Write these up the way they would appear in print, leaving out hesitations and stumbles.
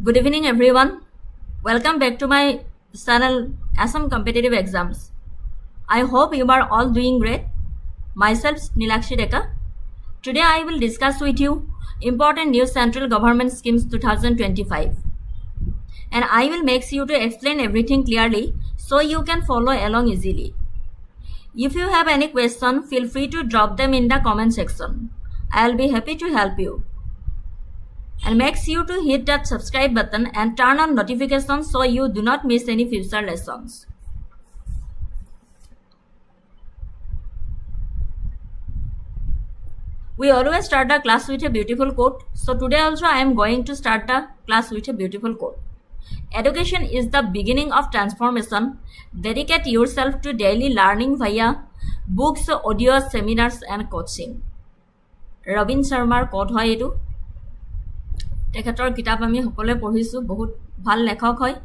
Good evening, everyone. Welcome back to my channel, Assam Competitive Exams. I hope you are all doing great. Myself, Nilakshi Deka. Today, I will discuss with you important new central government schemes 2025. And I will make you to explain everything clearly so you can follow along easily. If you have any question, feel free to drop them in the comment section. I will be happy to help you. And make sure to hit that subscribe button and turn on notifications so you do not miss any future lessons. We always start the class with a beautiful quote. So today also I am going to start the class with a beautiful quote. Education is the beginning of transformation. Dedicate yourself to daily learning via books, audios, seminars and coaching. Robin Sharmaৰ quote হয় এইটো তেখেতৰ কিতাপ আমি সকলোৱে পঢ়িছো বহুত ভাল লেখক হয়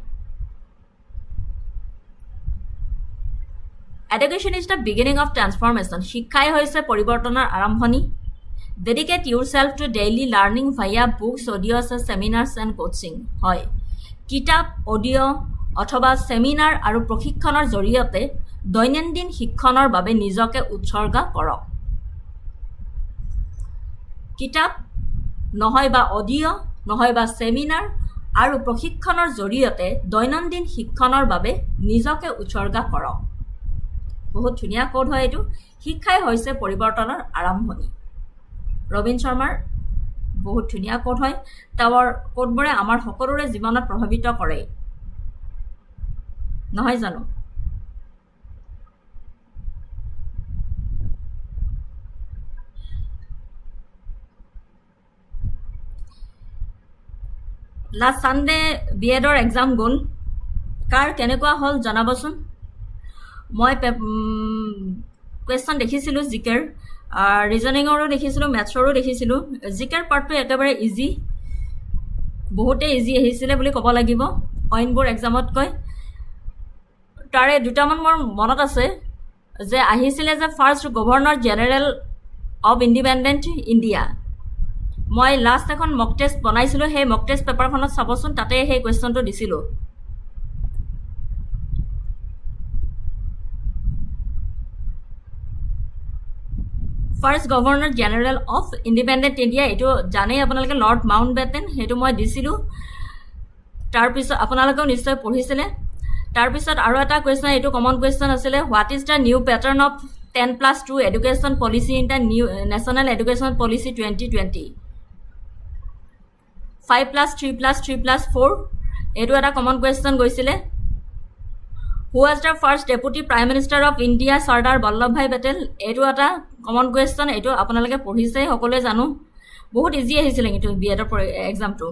Education is the beginning of transformation শিক্ষাই হৈছে পৰিৱৰ্তনৰ আৰম্ভণি Dedicate yourself to daily learning via books audios seminars and coaching হয় কিতাপ অডিও অথবা সেমিনাৰ আৰু প্ৰশিক্ষণৰ জৰিয়তে দৈনন্দিন শিক্ষণৰ বাবে নিজকে উৎসৰ্গা কৰক কিতাপ নহয় বা অডিও নহয় বা সেমিনাৰ আৰু প্ৰশিক্ষণৰ জৰিয়তে দৈনন্দিন শিক্ষণৰ বাবে নিজকে উৎসৰ্গা কৰক বহুত ধুনীয়া কোড হয় এটো শিক্ষাই হৈছে পৰিৱৰ্তনৰ আৰম্ভণি ৰবিন শৰ্মাৰ বহুত ধুনীয়া কোড হয় তেওঁৰ কোডবোৰে আমাৰ সকলোৰে জীৱনত প্ৰভাৱিত কৰে নহয় জানো Last Sunday BEdৰ এক্সাম গল কাৰ কেনেকুৱা হল জনাবচোন মই কোৱেশ্চন দেখিছিলো জিকেৰ ৰিজনিংৰো দেখিছিলো ম্যাথছৰো দেখিছিলো জিকেৰ পাৰ্টটো একেবাৰে ইজি বহুতে ইজি আহিছিলে বুলি ক'ব লাগিব অইনবোৰ এক্সামত কৈ তাৰে দুটামান মোৰ মনত আছে যে আহিছিলে যে first governor general of independent India মই লাষ্ট এখন মক টেষ্ট বনাইছিলো হে মক টেষ্ট পেপাৰখনত চাবচোন তাতে হে কোৱেশ্চনটো দিছিলো first governor general of independent India এটো জানে আপোনালোকে লৰ্ড মাউণ্টবেটেন হেতু মই দিছিলো তাৰ পিছত আপোনালোকেও নিশ্চয় পঢ়িছিলে তাৰ পিছত আৰু এটা কোৱেশ্চন এটো কমন কোৱেশ্চন আছিল what is the new pattern of 10+2 education policy in the new national education policy 2020 5+3+3+4 এটো এটা কমন কোৱেশ্চন গৈছিলে Who was the first deputy prime minister of India Sardar Vallabhbhai Patel এটো এটা common question এটো আপোনালোকে পঢ়িছে সকলোৱে জানো বহুত ইজি আহিছিল কিন্তু বিএডৰ এক্সামটো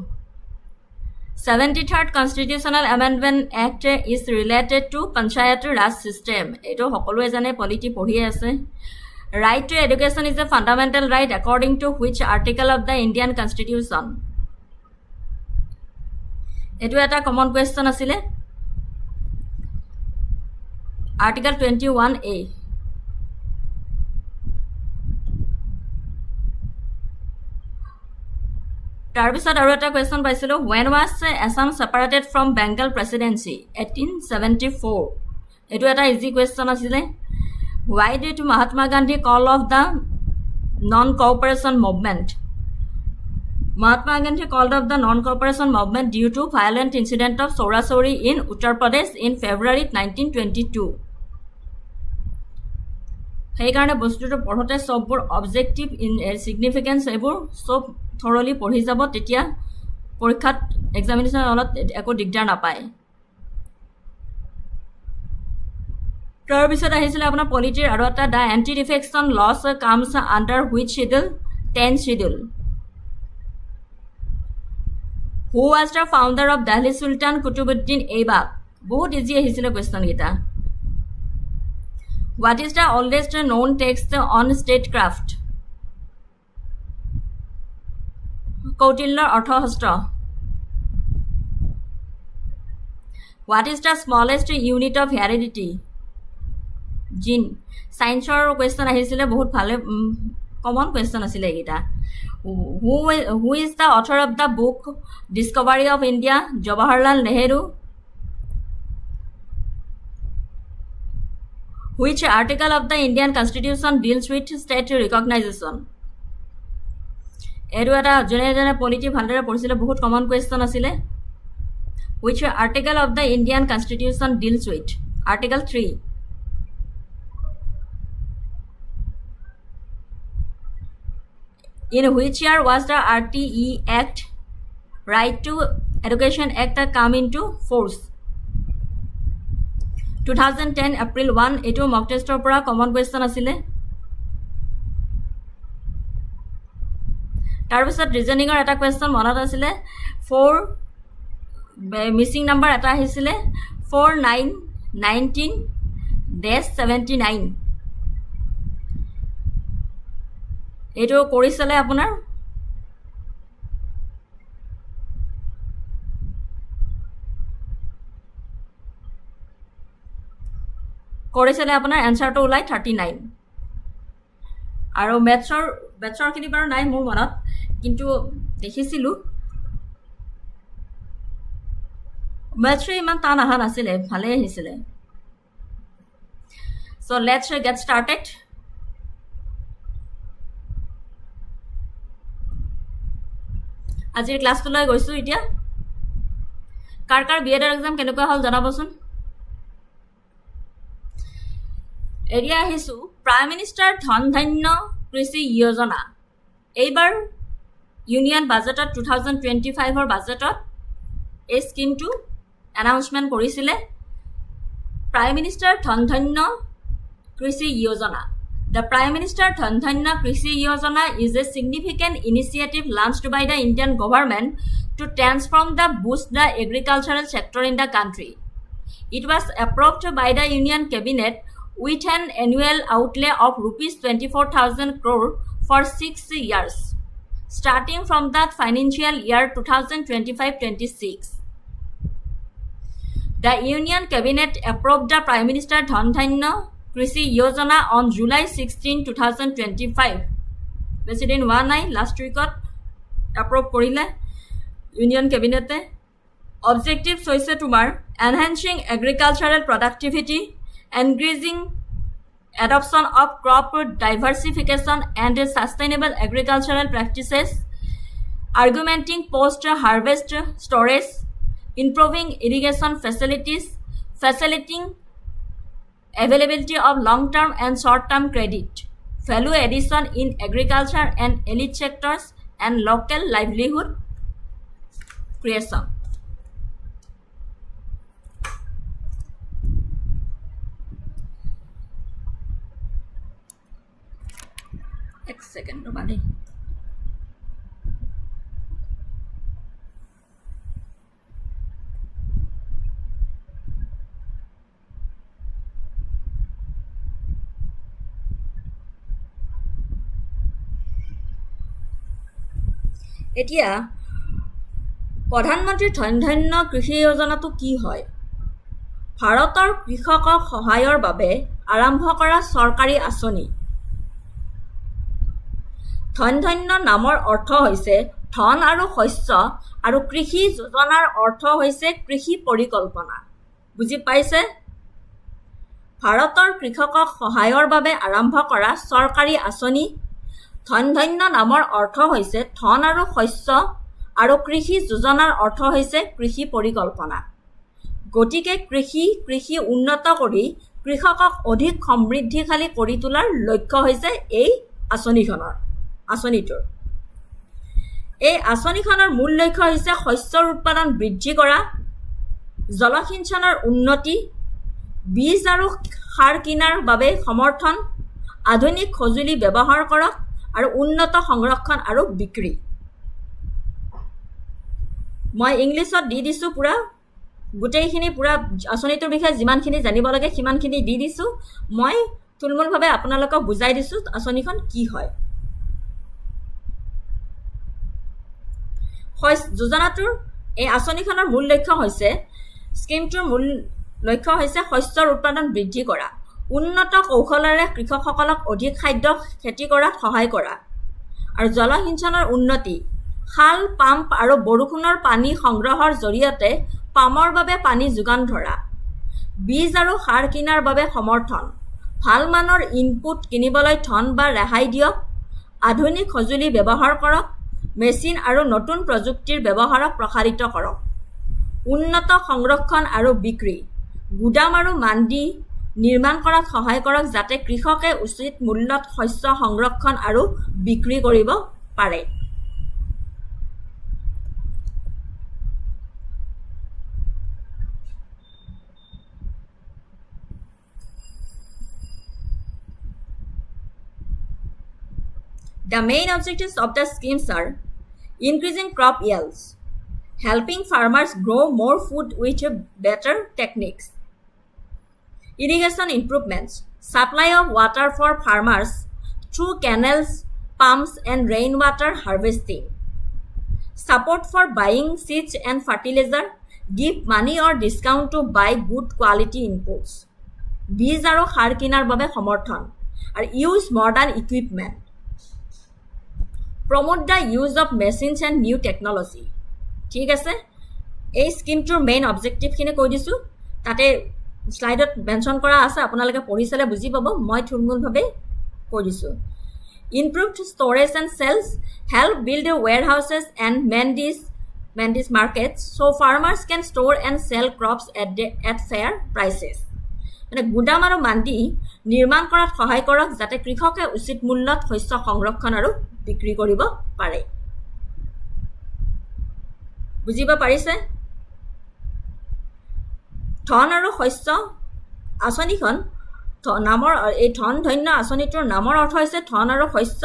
73rd Constitutional Amendment Act is related to Panchayat Raj system এটো সকলোৱে জানে পলিটি পঢ়ি আছে Right to education is a fundamental right according to which article of the Indian Constitution এটো এটা কমন কোৱেশ্চন আছিল Article 21A তাৰপিছত আৰু এটা কোৱেশ্চন পাইছিলো when was Assam separated from Bengal presidency 1874 এটো এটা ইজি কোৱেশ্চন আছিল why did Mahatma Gandhi call off the non cooperation movement Mahatma Gandhi called off the non cooperation movement due to violent incident of Chaura-Chauri in Uttar Pradesh in February 1922 সেই কাৰণে বস্তুটো পঢ়তে সববোৰ objective in significance এবোৰ সব থৰলি পঢ়ি যাব তেতিয়া পৰীক্ষাত examination হলত একো দিগদাৰ নাপায় তাৰ পিছত আহিছিল আপোনাৰ পলিটিৰ আৰু এটা the anti defection laws comes under which schedule 10 schedule Who was the founder of Delhi Sultan Qutbuddin Aibak বহুত ইজি আহিছিল কোৱেশ্চন গিটা What is the oldest known text on statecraft? Kautilya Arthashastra. What is the smallest unit of heredity? Gene. Science or question ahisile bahut bhale common question আছিলে এইকেইটা who is the author of the book discovery of India Jawaharlal Nehru Which article of the Indian Constitution deals with state recognition? এইটো এটা যোনে polity ভালদৰে পঢ়িছিলে বহুত common question আছিলে Which article of the Indian Constitution deals with? Article 3. In which year was the RTE Act, Right to Education Act, come into force? 2010 April 1 এইটো মক টেষ্টৰ পৰা কমন কুৱেশ্যন আছিলে তাৰপিছত ৰিজনিঙৰ এটা কুৱেশ্যন মনত আছিলে 4 মিছিং নাম্বাৰ এটা আহিছিলে 4919-79 এইটো কৰিছিলে আপোনাৰ এনসাৰটো ওলাই 39 আৰু মেথছৰ খিনি বাৰু নাই মোৰ মনত কিন্তু দেখিছিলো মেথছ ইমান টান অহা নাছিলে ভালে আহিছিলে so let's get started আজিৰ ক্লাছটোলৈ গৈছো এতিয়া কাৰ বিএডৰ এক্সাম কেনেকুৱা হল জনাবচোন এৰিয়া আহিছো প্ৰাইম মিনিষ্টাৰ ধন ধান্য কৃষি যোজনা এইবাৰ ইউনিয়ন বাজেটত 2025 ৰ বাজেটত এই স্কিমটো announcement কৰিছিলে প্ৰাইম মিনিষ্টাৰ ধন ধান্য কৃষি যোজনা The Prime Minister Dhan Dhanya Krishi Yojana is a significant initiative launched by the Indian government to transform the boost the agricultural sector in the country. It was approved by the Union Cabinet with an annual outlay of rupees 24,000 crore for 6 years, starting from the financial year 2025-26. The Union Cabinet approved the Prime Minister Dhan Dhanya Krishi Yojana on July 16, 2025. President Wanai last week approve korile Union Cabinet. Objectives hoise tumar enhancing agricultural productivity, increasing adoption of crop diversification and sustainable agricultural practices, augmenting post-harvest storage, improving irrigation facilities, facilitating availability of long-term and short-term credit, value addition in agriculture and elite sectors, and local livelihood creation. One second, Romani. এতিয়া প্ৰধানমন্ত্ৰী ধন ধান্য কৃষি যোজনাটো কি হয় ভাৰতৰ কৃষকক সহায়ৰ বাবে আৰম্ভ কৰা চৰকাৰী আঁচনি ধন ধান্য নামৰ অৰ্থ হৈছে ধন আৰু শস্য আৰু কৃষি যোজনাৰ অৰ্থ হৈছে কৃষি পৰিকল্পনা বুজি পাইছে ভাৰতৰ কৃষকক সহায়ৰ বাবে আৰম্ভ কৰা চৰকাৰী আঁচনি ধন ধান্য নামৰ অৰ্থ হৈছে ধন আৰু শস্য আৰু কৃষি যোজনাৰ অৰ্থ হৈছে কৃষি পৰিকল্পনা গতিকে কৃষি উন্নত কৰি কৃষকক অধিক সমৃদ্ধিশালী কৰি তোলাৰ লক্ষ্য হৈছে এই আঁচনিটোৰ এই আঁচনিখনৰ মূল লক্ষ্য হৈছে শস্যৰ উৎপাদন বৃদ্ধি কৰা জলসিঞ্চনৰ উন্নতি বীজ আৰু সাৰ কিনাৰ বাবে সমৰ্থন আধুনিক সঁজুলি ব্যৱহাৰ কৰক আৰু উন্নত সংৰক্ষণ আৰু বিক্ৰী মই ইংলিছত দি দিছো পুৰা গোটেইখিনি পুৰা আঁচনিটোৰ বিষয়ে যিমানখিনি জানিব লাগে সিমানখিনি দি দিছো মই থুলমূলভাৱে আপোনালোকক বুজাই দিছো আঁচনিখন কি হয় যোজনাটোৰ এই আঁচনিখনৰ মূল লক্ষ্য হৈছে স্কিমটোৰ মূল লক্ষ্য হৈছে শস্যৰ উৎপাদন বৃদ্ধি কৰা উন্নত কৌশলেৰে কৃষকসকলক অধিক খাদ্য খেতি কৰাত সহায় কৰা আৰু জলসিঞ্চনৰ উন্নতি খাল পাম্প আৰু বৰষুণৰ পানী সংগ্ৰহৰ জৰিয়তে পামৰ বাবে পানী যোগান ধৰা বীজ আৰু সাৰ কিনাৰ বাবে সমৰ্থন ভাল মানৰ ইনপুট কিনিবলৈ ধন বা ৰেহাই দিয়ক আধুনিক সঁজুলি ব্যৱহাৰ কৰক মেচিন আৰু নতুন প্ৰযুক্তিৰ ব্যৱহাৰক প্ৰসাৰিত কৰক উন্নত সংৰক্ষণ আৰু বিক্ৰী গুদাম আৰু মাণ্ডি নিৰ্মাণ কৰাত সহায় কৰক যাতে কৃষকে উচিত মূল্যত শস্য সংৰক্ষণ আৰু বিক্ৰী কৰিব পাৰে The main objectives of the schemes are increasing crop yields, helping farmers grow more food with better techniques, irrigation improvements, supply of water for farmers through canals, pumps, and rainwater harvesting, support for buying seeds and fertilizer, give money or discount to buy good quality inputs, বীজ আৰু সাৰ কিনাৰ বাবে সমৰ্থন আৰু use modern equipment. Promote the use of machines and new technology. ঠিক আছে এই স্কিমটোৰ মেইন অবজেক্টিভখিনি কৈ দিছোঁ তাতে স্লাইডত মেনশ্যন কৰা আছে আপোনালোকে পঢ়ি চালে বুজি পাব মই থুলমূলভাৱে কৈ দিছোঁ Improved storage and sales help build warehouses and mandis markets so farmers can store and sell crops at fair prices. মানে গুদাম আৰু মাণ্ডি নিৰ্মাণ কৰাত সহায় কৰক যাতে কৃষকে উচিত মূল্যত শস্য সংৰক্ষণ আৰু বিক্ৰী কৰিব পাৰে বুজিব পাৰিছে ধন আৰু শস্য আঁচনিখন নামৰ এই ধন ধন্য আঁচনিটোৰ নামৰ অৰ্থ হৈছে ধন আৰু শস্য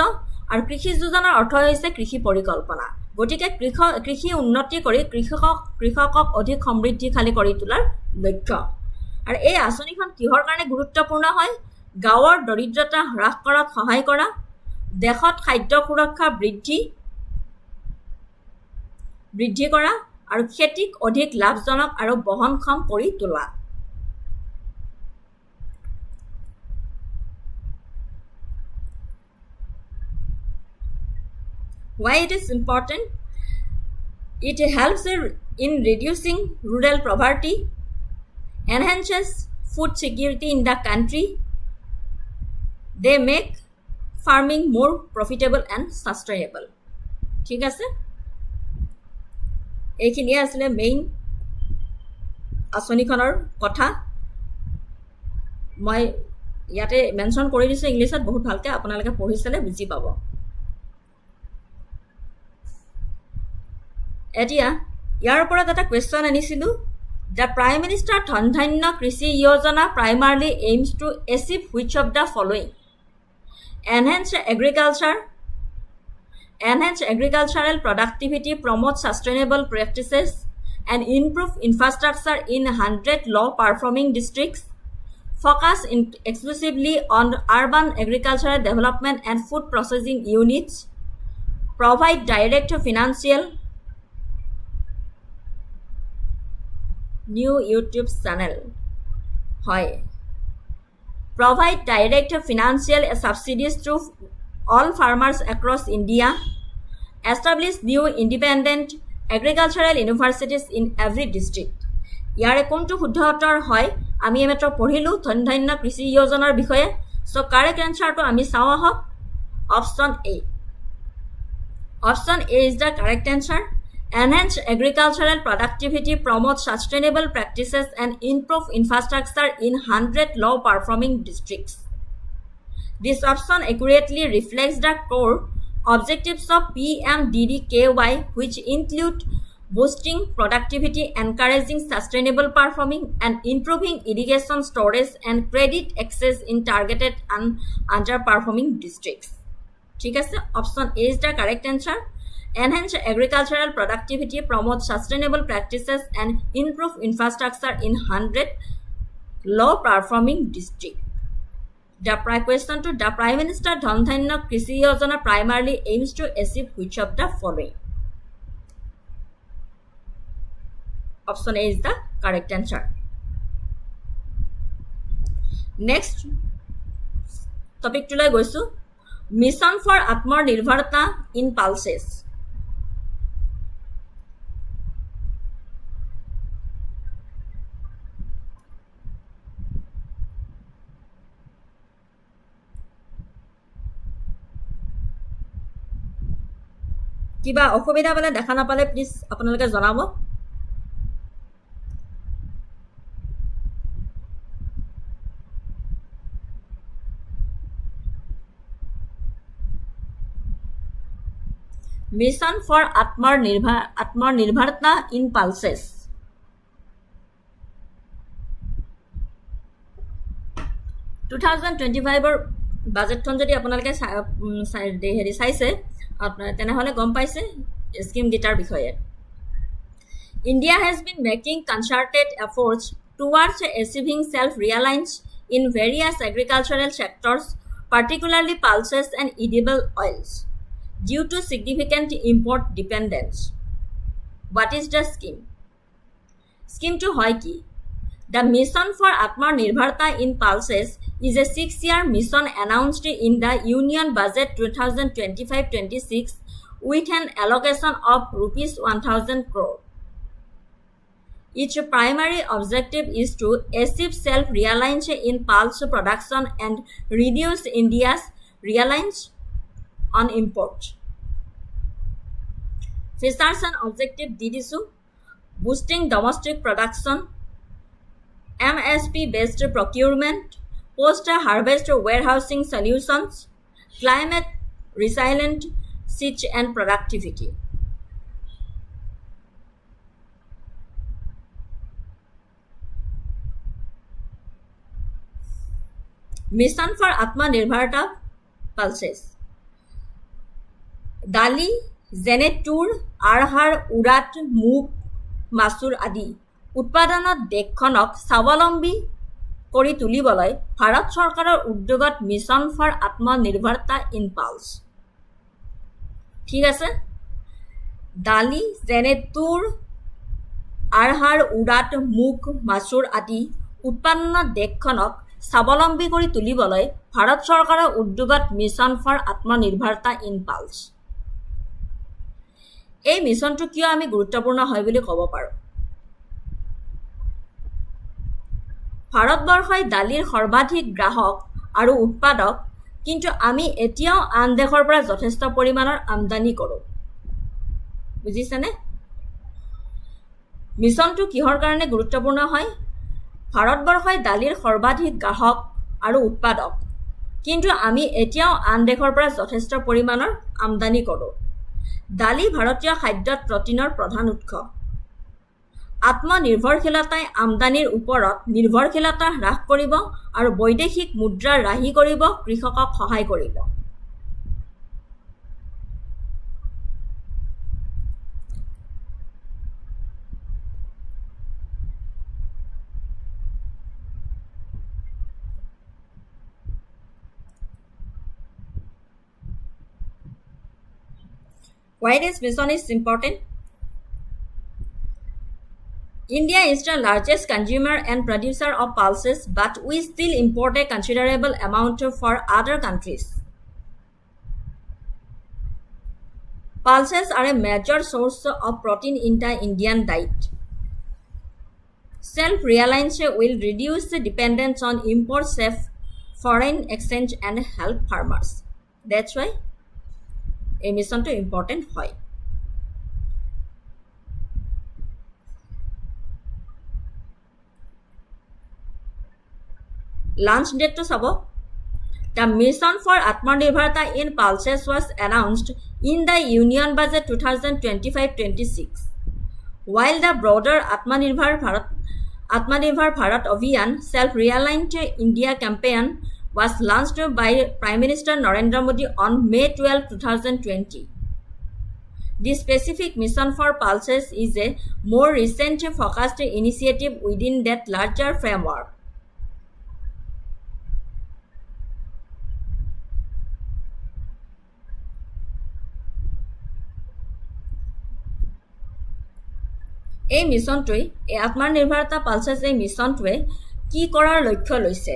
আৰু কৃষি যোজনাৰ অৰ্থ হৈছে কৃষি পৰিকল্পনা গতিকে কৃষি উন্নতি কৰি কৃষকক অধিক সমৃদ্ধিশালী কৰি তোলাৰ লক্ষ্য আৰু এই আঁচনিখন কিহৰ কাৰণে গুৰুত্বপূৰ্ণ হয় গাঁৱৰ দৰিদ্ৰতা হ্ৰাস কৰাত সহায় কৰা দেশত খাদ্য সুৰক্ষা বৃদ্ধি কৰা আৰু খেতিক অধিক লাভজনক আৰু বহনক্ষম কৰি তোলা Why it is important? It helps in reducing rural poverty, enhances food security in the country. They make farming more profitable and sustainable. ঠিক আছে এইখিনিয়ে আছিলে মেইন আঁচনিখনৰ কথা মই ইয়াতে মেনশ্যন কৰি দিছোঁ ইংলিছত বহুত ভালকৈ আপোনালোকে পঢ়ি চালে বুজি পাব এতিয়া ইয়াৰ ওপৰত এটা কুৱেশ্যন আনিছিলোঁ The Prime Minister ধনধান্য কৃষি যোজনা primarily aims to achieve which of the following? Enhance agricultural productivity, promote sustainable practices, and improve infrastructure in 100 low-performing districts, focus exclusively on urban agricultural development and food processing units, provide direct financial new YouTube channel. হয় provide direct financial subsidies to all farmers across India, establish new independent agricultural universities in every district. ইয়াৰে কোনটো শুদ্ধ উত্তৰ হয় আমি এমাত্ৰ পঢ়িলোঁ ধনধান্য কৃষি যোজনাৰ বিষয়ে সো কাৰেক্ট এনসাৰটো আমি চাওঁ আহক option A Option A is the correct answer. Enhance agricultural productivity, promote sustainable practices, and improve infrastructure in 100 low-performing districts. This option accurately reflects the core objectives of PMDDKY, which include boosting productivity, encouraging sustainable performing, and improving irrigation storage and credit access in targeted and underperforming districts. ঠিক আছে option A is the correct answer Enhance agricultural productivity, promote sustainable practices, and improve infrastructure in 100 low-performing districts. The question to the Prime Minister Dhananya Krishi Yojana primarily aims to achieve which of the following? Option A is the correct answer. Next টপিকটোলৈ গৈছোঁ, mission for Aatmanirbharta in pulses. কিবা অসুবিধা পালে দেখা নাপালে please আপোনালোকে জনাব। Mission for Aatmanirbharta in pulses. To 2025 বাজেটখন যদি আপোনালোকে চাইছে তেনেহ'লে গম পাইছে স্কিমকেইটাৰ বিষয়ে। India has been making concerted efforts towards achieving self-reliance in various agricultural sectors, particularly pulses and edible oils, due to significant import dependence. What is the scheme? Scheme to hoy ki? The Mission for Atmanirbharta in Pulses is a 6-year mission announced in the Union Budget 2025-26 with an allocation of Rs 1,000 crore. Its primary objective is to achieve self-reliance in pulse production and reduce India's reliance on import. Features and objective di disu: boosting domestic production, MSP-based procurement, post-harvest warehousing solutions, climate resilient siege and productivity. Mission for Atmanirbharta pulses. Dali, যেনে তুৰ, আৰহাৰ, উৰাট, মুগ, মাছুৰ আদি উৎপাদনত দেশখনক স্বাৱলম্বী কৰি তুলিবলৈ ভাৰত চৰকাৰৰ উদ্যোগত mission for Aatmanirbharta in pulse. ঠিক আছে, দালি যেনে তুৰ, আৰহাৰ, উৰাট, মুগ, মাছুৰ আদি উৎপাদনত দেশখনক স্বাৱলম্বী কৰি তুলিবলৈ ভাৰত চৰকাৰৰ উদ্যোগত mission for Aatmanirbharta in pulse. এই মিছনটো কিয় আমি গুৰুত্বপূৰ্ণ হয় বুলি ক'ব পাৰোঁ? ভাৰতবৰ্ষই দালিৰ সৰ্বাধিক গ্ৰাহক আৰু উৎপাদক, কিন্তু আমি এতিয়াও আন দেশৰ পৰা যথেষ্ট পৰিমাণৰ আমদানি কৰোঁ। বুজিছেনে? মিছনটো কিহৰ কাৰণে গুৰুত্বপূৰ্ণ হয়? ভাৰতবৰ্ষই দালিৰ সৰ্বাধিক গ্ৰাহক আৰু উৎপাদক, কিন্তু আমি এতিয়াও আন দেশৰ পৰা যথেষ্ট পৰিমাণৰ আমদানি কৰোঁ। দালি ভাৰতীয় খাদ্যত প্ৰটিনৰ প্ৰধান উৎস। আত্মনিৰ্ভৰশীলতাই আমদানিৰ ওপৰত নিৰ্ভৰশীলতা হ্ৰাস কৰিব আৰু বৈদেশিক মুদ্ৰা ৰাহি কৰিব, কৃষকক সহায় কৰিব। Why this mission is important? India is the largest consumer and producer of pulses, but we still import a considerable amount for other countries. Pulses are a major source of protein in the Indian diet. Self-reliance will reduce the dependence on imports, save foreign exchange and help farmers. That's why এই মিছনটো important হয়। Launch ডেটটো চাব। The mission for Aatmanirbharta in pulses was announced in the union budget 2025-26, while the broader Atmanirbhar Bharat Abhiyan Self-Reliant India campaign was launched by Prime Minister Narendra Modi on May 12, 2020. The specific mission for pulses is a more recent focused initiative within that larger framework. এই মিছনটোৱে, এই আত্মনিৰ্ভৰতা পালচেছ এই মিছনটোৱে কি কৰাৰ লক্ষ্য লৈছে?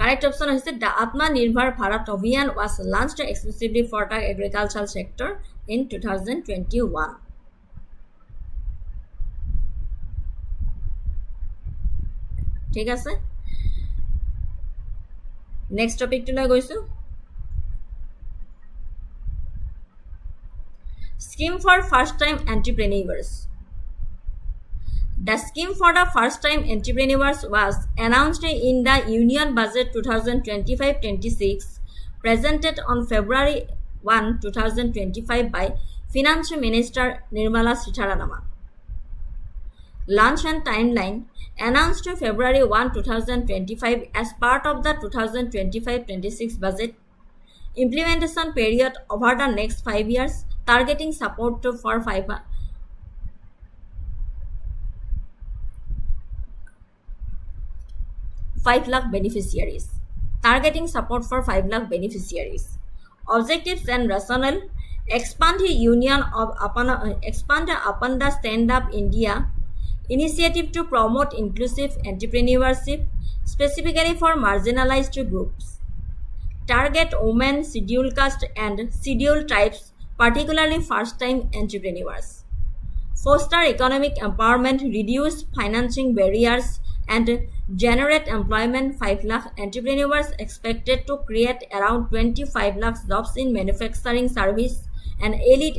Correct option is the Atmanirbhar Bharat Abhiyan was launched exclusively for the agricultural sector in 2021. ঠিক আছে next টপিকটোলৈ গৈছো Scheme for first time entrepreneurs. The scheme for the first time entrepreneurs was announced in the Union Budget 2025-26 presented on February 1, 2025 by Finance Minister Nirmala Sitharaman. Launch and timeline announced February 1, 2025 as part of the 2025-26 budget. Implementation period over the next 5 years, targeting support for 5 lakh beneficiaries. Targeting support for 5 lakh beneficiaries. Objectives and rationale: expand the union of expand upon the Stand Up India initiative to promote inclusive entrepreneurship, specifically for marginalized groups. Target women, scheduled caste, and scheduled tribes, particularly first-time entrepreneurs. Foster economic empowerment, reduce financing barriers, and generate employment. 5 lakh entrepreneurs expected to create around 25 lakh jobs in manufacturing, service, and elite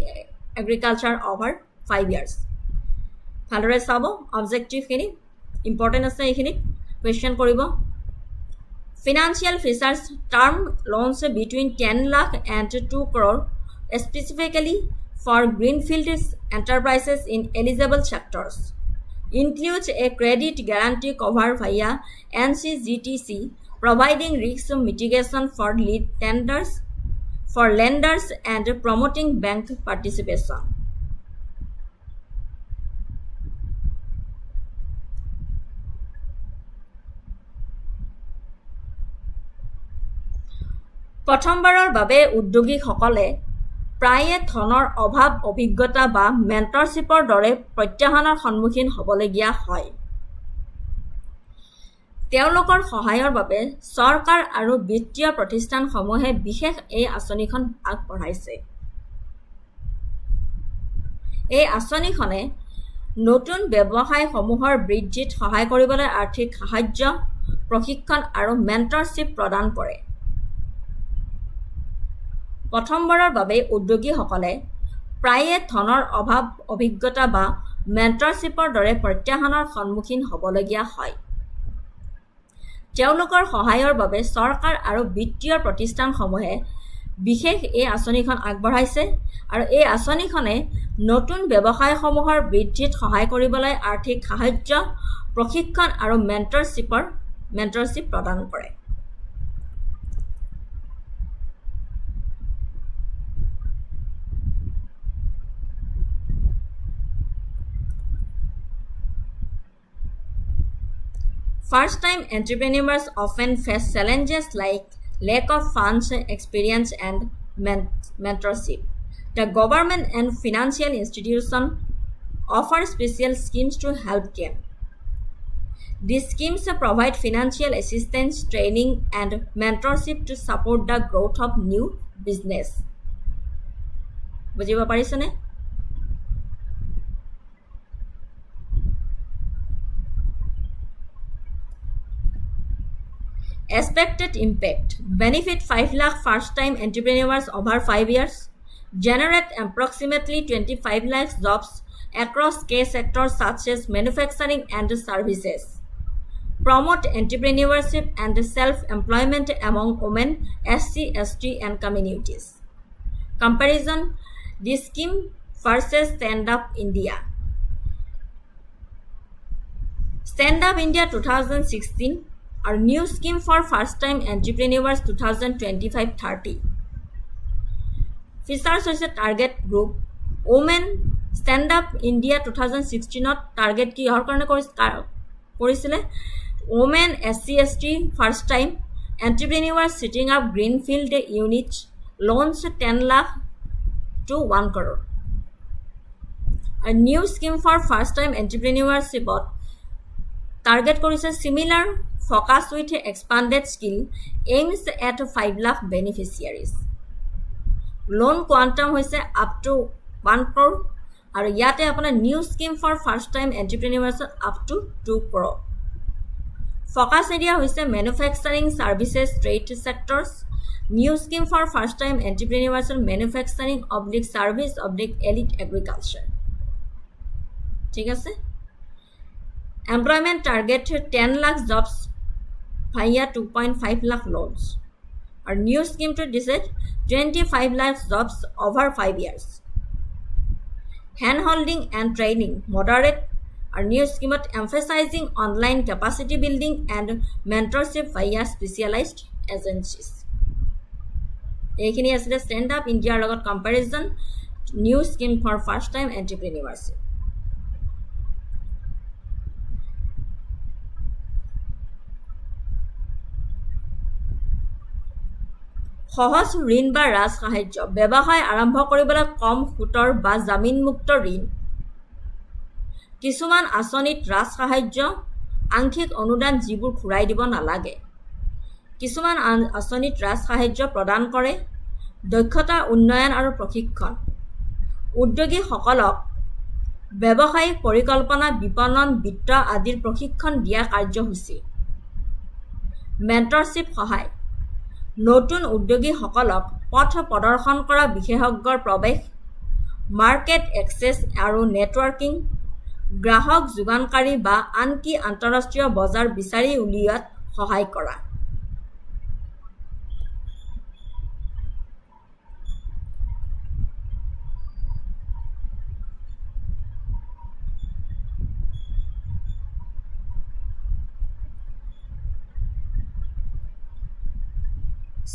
agriculture over 5 years. ভালদৰে চাব অবজেক্টিভখিনি important আছে এইখিনি question কৰিব Financial features: term loans between 10 lakh and 2 crore, specifically for greenfield enterprises in eligible sectors. Includes a credit guarantee cover via NCGTC, providing risk mitigation for lead tenders for lenders and promoting bank participation. প্ৰথমবাৰৰ বাবে উদ্যোগীসকলে প্ৰায়ে ধনৰ অভাৱ অভিজ্ঞতা বা মেণ্টৰশ্বিপৰ দৰে প্ৰত্যাহ্বানৰ সন্মুখীন হ'বলগীয়া হয় তেওঁলোকৰ সহায়ৰ বাবে চৰকাৰ আৰু বিত্তীয় প্ৰতিষ্ঠানসমূহে বিশেষ এই আঁচনিখন আগবঢ়াইছে এই আঁচনিখনে নতুন ব্যৱসায়সমূহৰ বৃদ্ধিত সহায় কৰিবলৈ আৰ্থিক সাহায্য প্ৰশিক্ষণ আৰু মেণ্টৰশ্বিপ প্ৰদান কৰে প্ৰথমবাৰৰ বাবে উদ্যোগীসকলে প্ৰায়ে ধনৰ অভাৱ অভিজ্ঞতা বা মেণ্টৰশ্বিপৰ দৰে প্ৰত্যাহ্বানৰ সন্মুখীন হ'বলগীয়া হয় তেওঁলোকৰ সহায়ৰ বাবে চৰকাৰ আৰু বিত্তীয় প্ৰতিষ্ঠানসমূহে বিশেষ এই আঁচনিখন আগবঢ়াইছে আৰু এই আঁচনিখনে নতুন ব্যৱসায়সমূহৰ বৃদ্ধিত সহায় কৰিবলৈ আৰ্থিক সাহায্য প্ৰশিক্ষণ আৰু মেণ্টৰশ্বিপ প্ৰদান কৰে First-time entrepreneurs often face challenges like lack of funds, experience, and mentorship. The government and financial institutions offer special schemes to help them. These schemes provide financial assistance, training, and mentorship to support the growth of new business. বুজিব পাৰিছনে? Expected impact: benefit 5 lakh first-time entrepreneurs over 5 years, generate approximately 25 lakh jobs across key sectors such as manufacturing and services, promote entrepreneurship and self-employment among women, SC, ST, and communities. Comparison: this scheme versus Stand Up India. Stand Up India 2016 or new scheme for first-time entrepreneurs 2025-30. Features হৈছে target group women. Stand Up India 2016 target কিহৰ কাৰণে কৰিছিলে women, SC, ST, first time entrepreneurs setting up greenfield units, loans 10 lakh to 1 crore. A new scheme for first time entrepreneurship target কৰিছে similar focus with expanded skill aims at 5 lakh beneficiaries. Loan quantum hoise up to 1 crore আৰু ইয়াতে আপোনাৰ new scheme for first time entrepreneurs up to 2 crore. Focus area hoise manufacturing services trade sectors. New scheme for first time entrepreneurs manufacturing / service / elite agriculture. ঠিক আছে employment target 10 lakh jobs via 2.5 lakh loans. Our new scheme to decide 25 lakh jobs over 5 years. Hand-holding and training moderate. Our new scheme at emphasizing online capacity building and mentorship via specialized agencies. এইখিনি আছে stand up India লগত comparison new scheme for first time entrepreneurs. সহজ ঋণ বা ৰাজ সাহায্য ব্যৱসায় আৰম্ভ কৰিবলৈ কম সুতৰ বা জামিনমুক্ত ঋণ কিছুমান আঁচনিত ৰাজ সাহায্য আংশিক অনুদান যিবোৰ ঘূৰাই দিব নালাগে কিছুমান আঁচনিত ৰাজ সাহায্য প্ৰদান কৰে দক্ষতা উন্নয়ন আৰু প্ৰশিক্ষণ উদ্যোগীসকলক ব্যৱসায়িক পৰিকল্পনা বিপণন বিত্ত আদিৰ প্ৰশিক্ষণ দিয়া কাৰ্যসূচী মেণ্টৰশ্বিপ সহায় নতুন উদ্যোগীসকলক পথ প্ৰদৰ্শন কৰা বিশেষজ্ঞৰ প্ৰৱেশ মাৰ্কেট এক্সেছ আৰু নেটৱৰ্কিং গ্ৰাহক যোগানকাৰী বা আনকি আন্তঃৰাষ্ট্ৰীয় বজাৰ বিচাৰি উলিওৱাত সহায় কৰা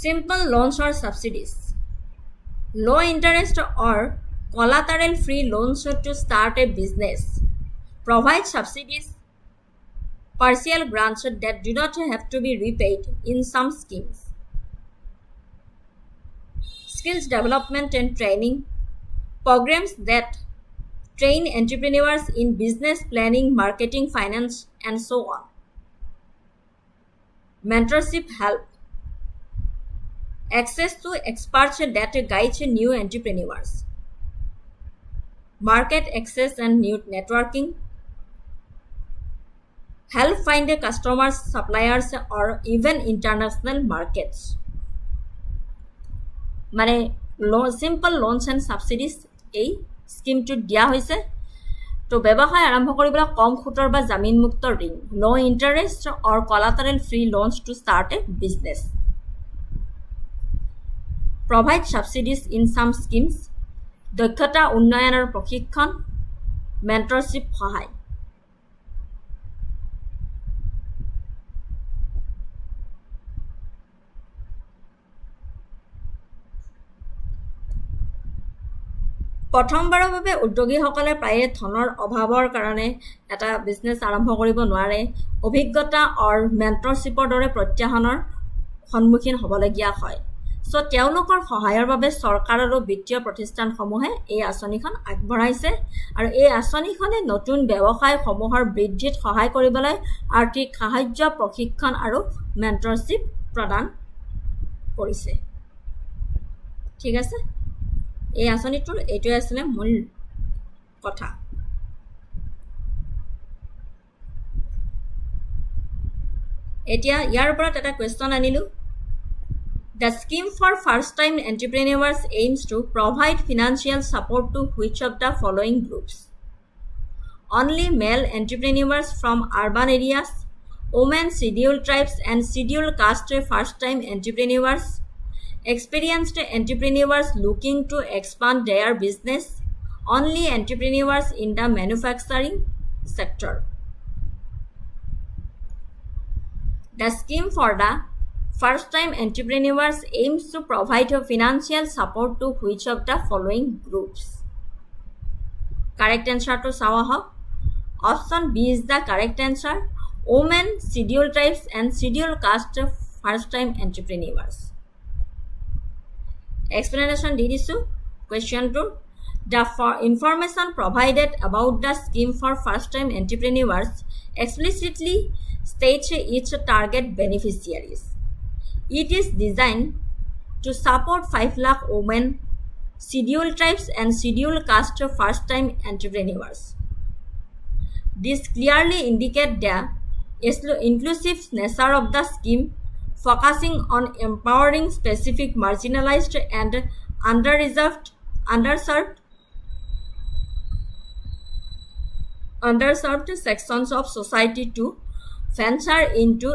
Simple loans or subsidies. Low interest or collateral free loans to start a business. Provide subsidies, partial grants that do not have to be repaid in some schemes. Skills development and training. Programs that train entrepreneurs in business planning, marketing, finance, and so on. Mentorship help. Access to experts that guide new entrepreneurs. Market access and new networking. Help find customers, suppliers, or even international markets. মানে simple loans and subsidies এই স্কিমটো দিয়া হৈছে তো ব্যৱসায় আৰম্ভ কৰিবলৈ কম সুতৰ বা জামিনমুক্ত ঋণ no interest or collateral free loans to start a business Provide subsidies in some schemes, দক্ষতা উন্নয়ন আৰু প্ৰশিক্ষণ, mentorship সহায়। প্ৰথমবাৰৰ বাবে উদ্যোগীসকলে প্ৰায়ে ধনৰ অভাৱৰ কাৰণে এটা বিজনেছ আৰম্ভ কৰিব নোৱাৰে অভিজ্ঞতা আৰু মেণ্টৰশ্বিপৰ দৰে প্ৰত্যাহ্বানৰ সন্মুখীন হ'বলগীয়া হয় সো তেওঁলোকৰ সহায়ৰ বাবে চৰকাৰ আৰু বিত্তীয় প্ৰতিষ্ঠানসমূহে এই আঁচনিখন আগবঢ়াইছে আৰু এই আঁচনিখনে নতুন ব্যৱসায়সমূহৰ বৃদ্ধিত সহায় কৰিবলৈ আৰ্থিক সাহায্য প্ৰশিক্ষণ আৰু মেণ্টৰশ্বিপ প্ৰদান কৰিছে ঠিক আছে এই আঁচনিটোৰ এইটোৱে আছিল মূল কথা এতিয়া ইয়াৰ ওপৰত এটা কোৱেশ্চন আনিলো The scheme for first-time entrepreneurs aims to provide financial support to which of the following groups? Only male entrepreneurs from urban areas, women, scheduled tribes and scheduled caste first-time entrepreneurs, experienced entrepreneurs looking to expand their business, only entrepreneurs in the manufacturing sector. The scheme for the first-time entrepreneurs aims to provide a financial support to which of the following groups? Correct answer to Sawahok. Option B is the correct answer. Women, scheduled tribes and scheduled caste first-time entrepreneurs. Explanation did issue. Question 2. The information provided about the scheme for first-time entrepreneurs explicitly states its target beneficiaries. It is designed to support 5 lakh women, scheduled tribes, and scheduled caste first time entrepreneurs. This clearly indicates the inclusive nature of the scheme, focusing on empowering specific marginalized and underserved sections of society to venture into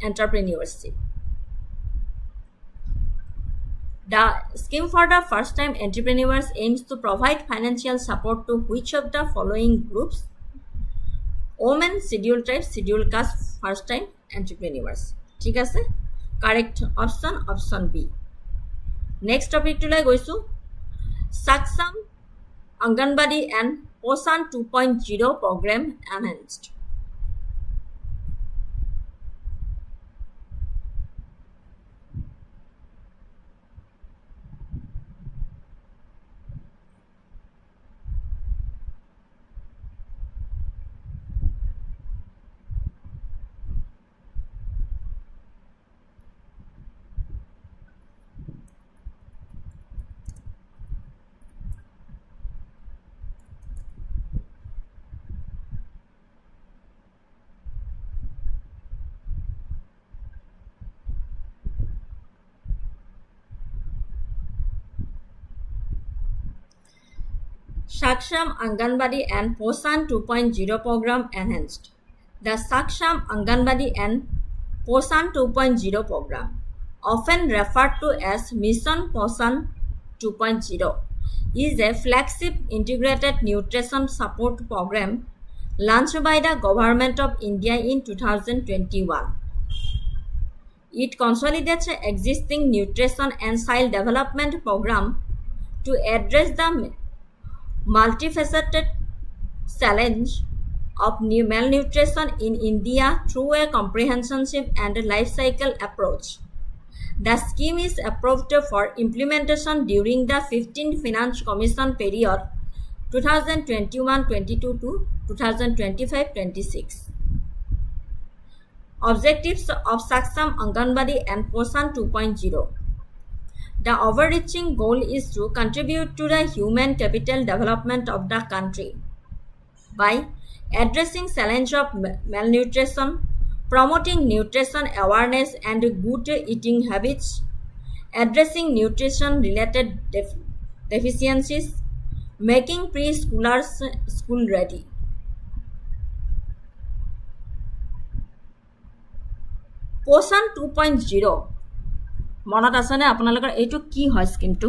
entrepreneurship. The scheme for the first time entrepreneurs aims to provide financial support to which of the following groups? Women, scheduled tribes, scheduled caste, first time entrepreneurs. ঠিক আছে, correct option B. Next টপিকটোলৈ গৈছোঁ, Saksham anganwadi and পোষণ 2.0 program enhanced. Saksham Anganwadi and Poshan 2.0 program enhanced. The Saksham Anganwadi and Poshan 2.0 program, often referred to as Mission Poshan 2.0, is a flagship integrated nutrition support program launched by the Government of India in 2021. It consolidates existing nutrition and child development program to address the multifaceted challenge of malnutrition in India through a comprehensive and life cycle approach. The scheme is approved for implementation during the 15th Finance Commission period 2021-22 to 2025-26. Objectives of Saksham Anganwadi and Poshan 2.0. The overreaching goal is to contribute to the human capital development of the country by addressing challenge of malnutrition, promoting nutrition awareness and good eating habits, addressing nutrition-related deficiencies, making preschoolers school ready. Poshan 2.0 মনত আছেনে আপোনালোকৰ? এইটো কি হয় স্কিমটো?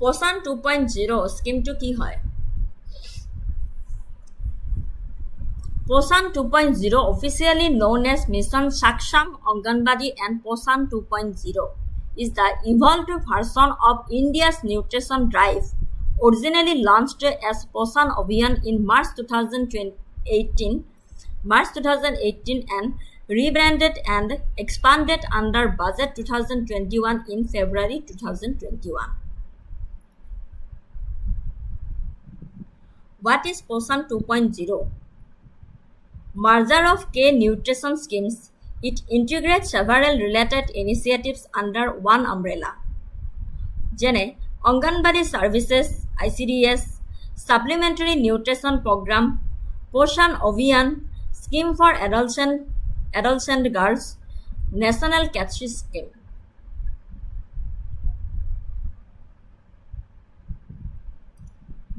Poshan 2.0 স্কিমটো কি হয়? Poshan 2.0, officially known as Mission Saksham Anganwadi and Poshan 2.0, is the evolved version of India's nutrition drive, originally launched as Poshan Abhiyan in March 2018 and rebranded and expanded under Budget 2021 in February 2021. What is Poshan 2.0? Merger of K nutrition schemes. It integrates several related initiatives under one umbrella. Jene Anganwadi Services, ICDS, Supplementary Nutrition Program, Poshan Abhiyan, Scheme for Adolescent Girls, National Catch Scheme.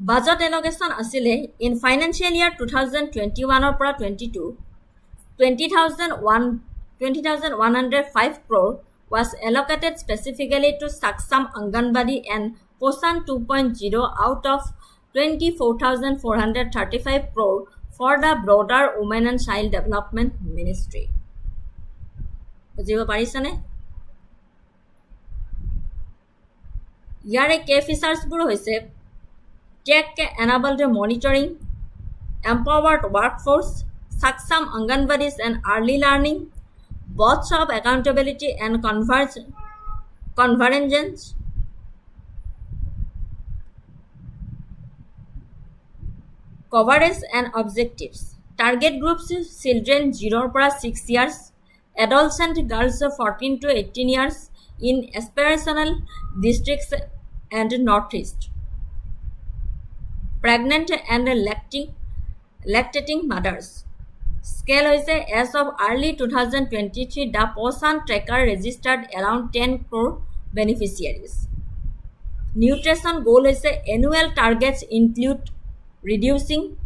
Budget allocation asile in financial year 2021 or 22, 20,105 crore was allocated specifically to Saksham Anganwadi and Poshan 2.0 out of 24,435 crore for the broader Women and Child Development Ministry. বুজিব পাৰিছানে? ইয়াৰে কে ফিচাৰ্ছবোৰ হৈছে tech-enabled monitoring, empowered workforce, Saksam Anganwadis and early learning, both of accountability and convergence, coverage and objectives. Target groups children 0 to 6 years, adolescent girls 14 to 18 years in aspirational districts and northeast. Pregnant and lactating mothers. Scale hoise as of early 2023, the Poshan tracker registered around 10 crore beneficiaries. Nutrition goal hoise annual targets include reducing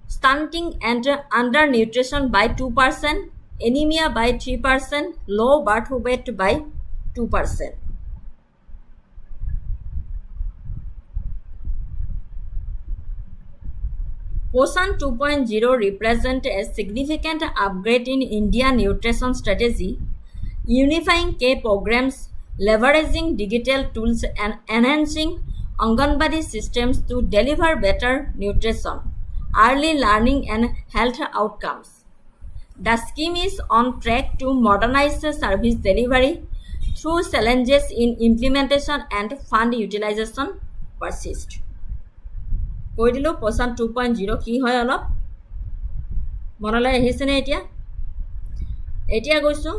stunting and undernutrition by 2%, anemia by 3%, low birth weight by 2%. Poshan 2.0 represents a significant upgrade in Indian nutrition strategy, unifying K programs, leveraging digital tools and enhancing Anganwadi systems to deliver better nutrition, early learning and health outcomes. The scheme is on track to modernize the service delivery through challenges in implementation and fund utilization persist. কৈ দিলোঁ Poshan 2.0 কি হয় অলপ মনলৈ আহিছেনে এতিয়া গৈছোঁ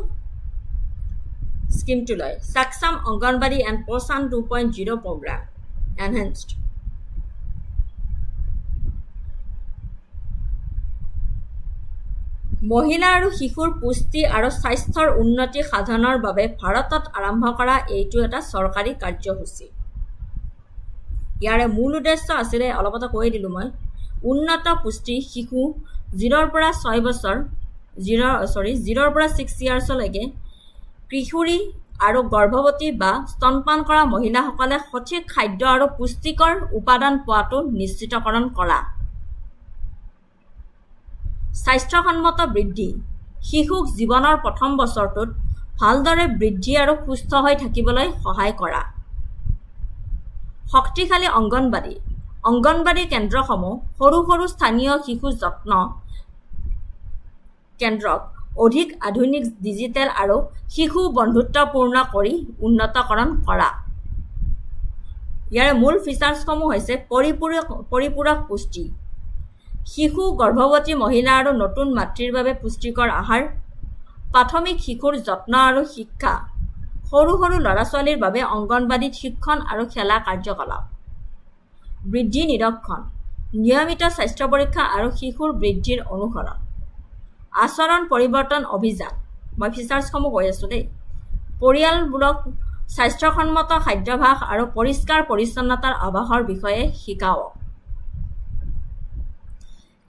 স্কিমটোলৈ Saksam Anganwadi and Poshan 2.0 program enhanced মহিলা আৰু শিশুৰ পুষ্টি আৰু স্বাস্থ্যৰ উন্নতি সাধনৰ বাবে ভাৰতত আৰম্ভ কৰা এইটো এটা চৰকাৰী কাৰ্যসূচী ইয়াৰে মূল উদ্দেশ্য আছিলে অলপতে কৈ দিলোঁ মই উন্নত পুষ্টি শিশু 0 পৰা 6 বছৰ 0 পৰা 6 ইয়াৰ্ছলৈকে কিশোৰী আৰু গৰ্ভৱতী বা স্তনপান কৰা মহিলাসকলে সঠিক খাদ্য আৰু পুষ্টিকৰ উপাদান পোৱাটো নিশ্চিতকৰণ কৰা স্বাস্থ্যসন্মত বৃদ্ধি শিশুক জীৱনৰ প্ৰথম বছৰটোত ভালদৰে বৃদ্ধি আৰু সুস্থ হৈ থাকিবলৈ সহায় কৰা শক্তিশালী অংগনবাদী কেন্দ্ৰসমূহ সৰু সৰু স্থানীয় শিশু যত্ন কেন্দ্ৰক অধিক আধুনিক ডিজিটেল আৰু শিশু বন্ধুত্বপূৰ্ণ কৰি উন্নতকৰণ কৰা ইয়াৰ মূল ফিচাৰ্ছসমূহ হৈছে পৰিপূৰক পুষ্টি শিশু গৰ্ভৱতী মহিলা আৰু নতুন মাতৃৰ বাবে পুষ্টিকৰ আহাৰ প্ৰাথমিক শিশুৰ যত্ন আৰু শিক্ষা সৰু সৰু ল'ৰা ছোৱালীৰ বাবে অংগনবাদীত শিক্ষণ আৰু খেলা কাৰ্যকলাপ বৃদ্ধি নিৰীক্ষণ নিয়মিত স্বাস্থ্য পৰীক্ষা আৰু শিশুৰ বৃদ্ধিৰ অনুসৰণ আচৰণ পৰিৱৰ্তন অভিযান মই ফিচাৰ্ছসমূহ কৈ আছোঁ দেই পৰিয়ালবোৰক স্বাস্থ্যসন্মত খাদ্যাভ্যাস আৰু পৰিষ্কাৰ পৰিচ্ছন্নতাৰ অভ্যাসৰ বিষয়ে শিকাওক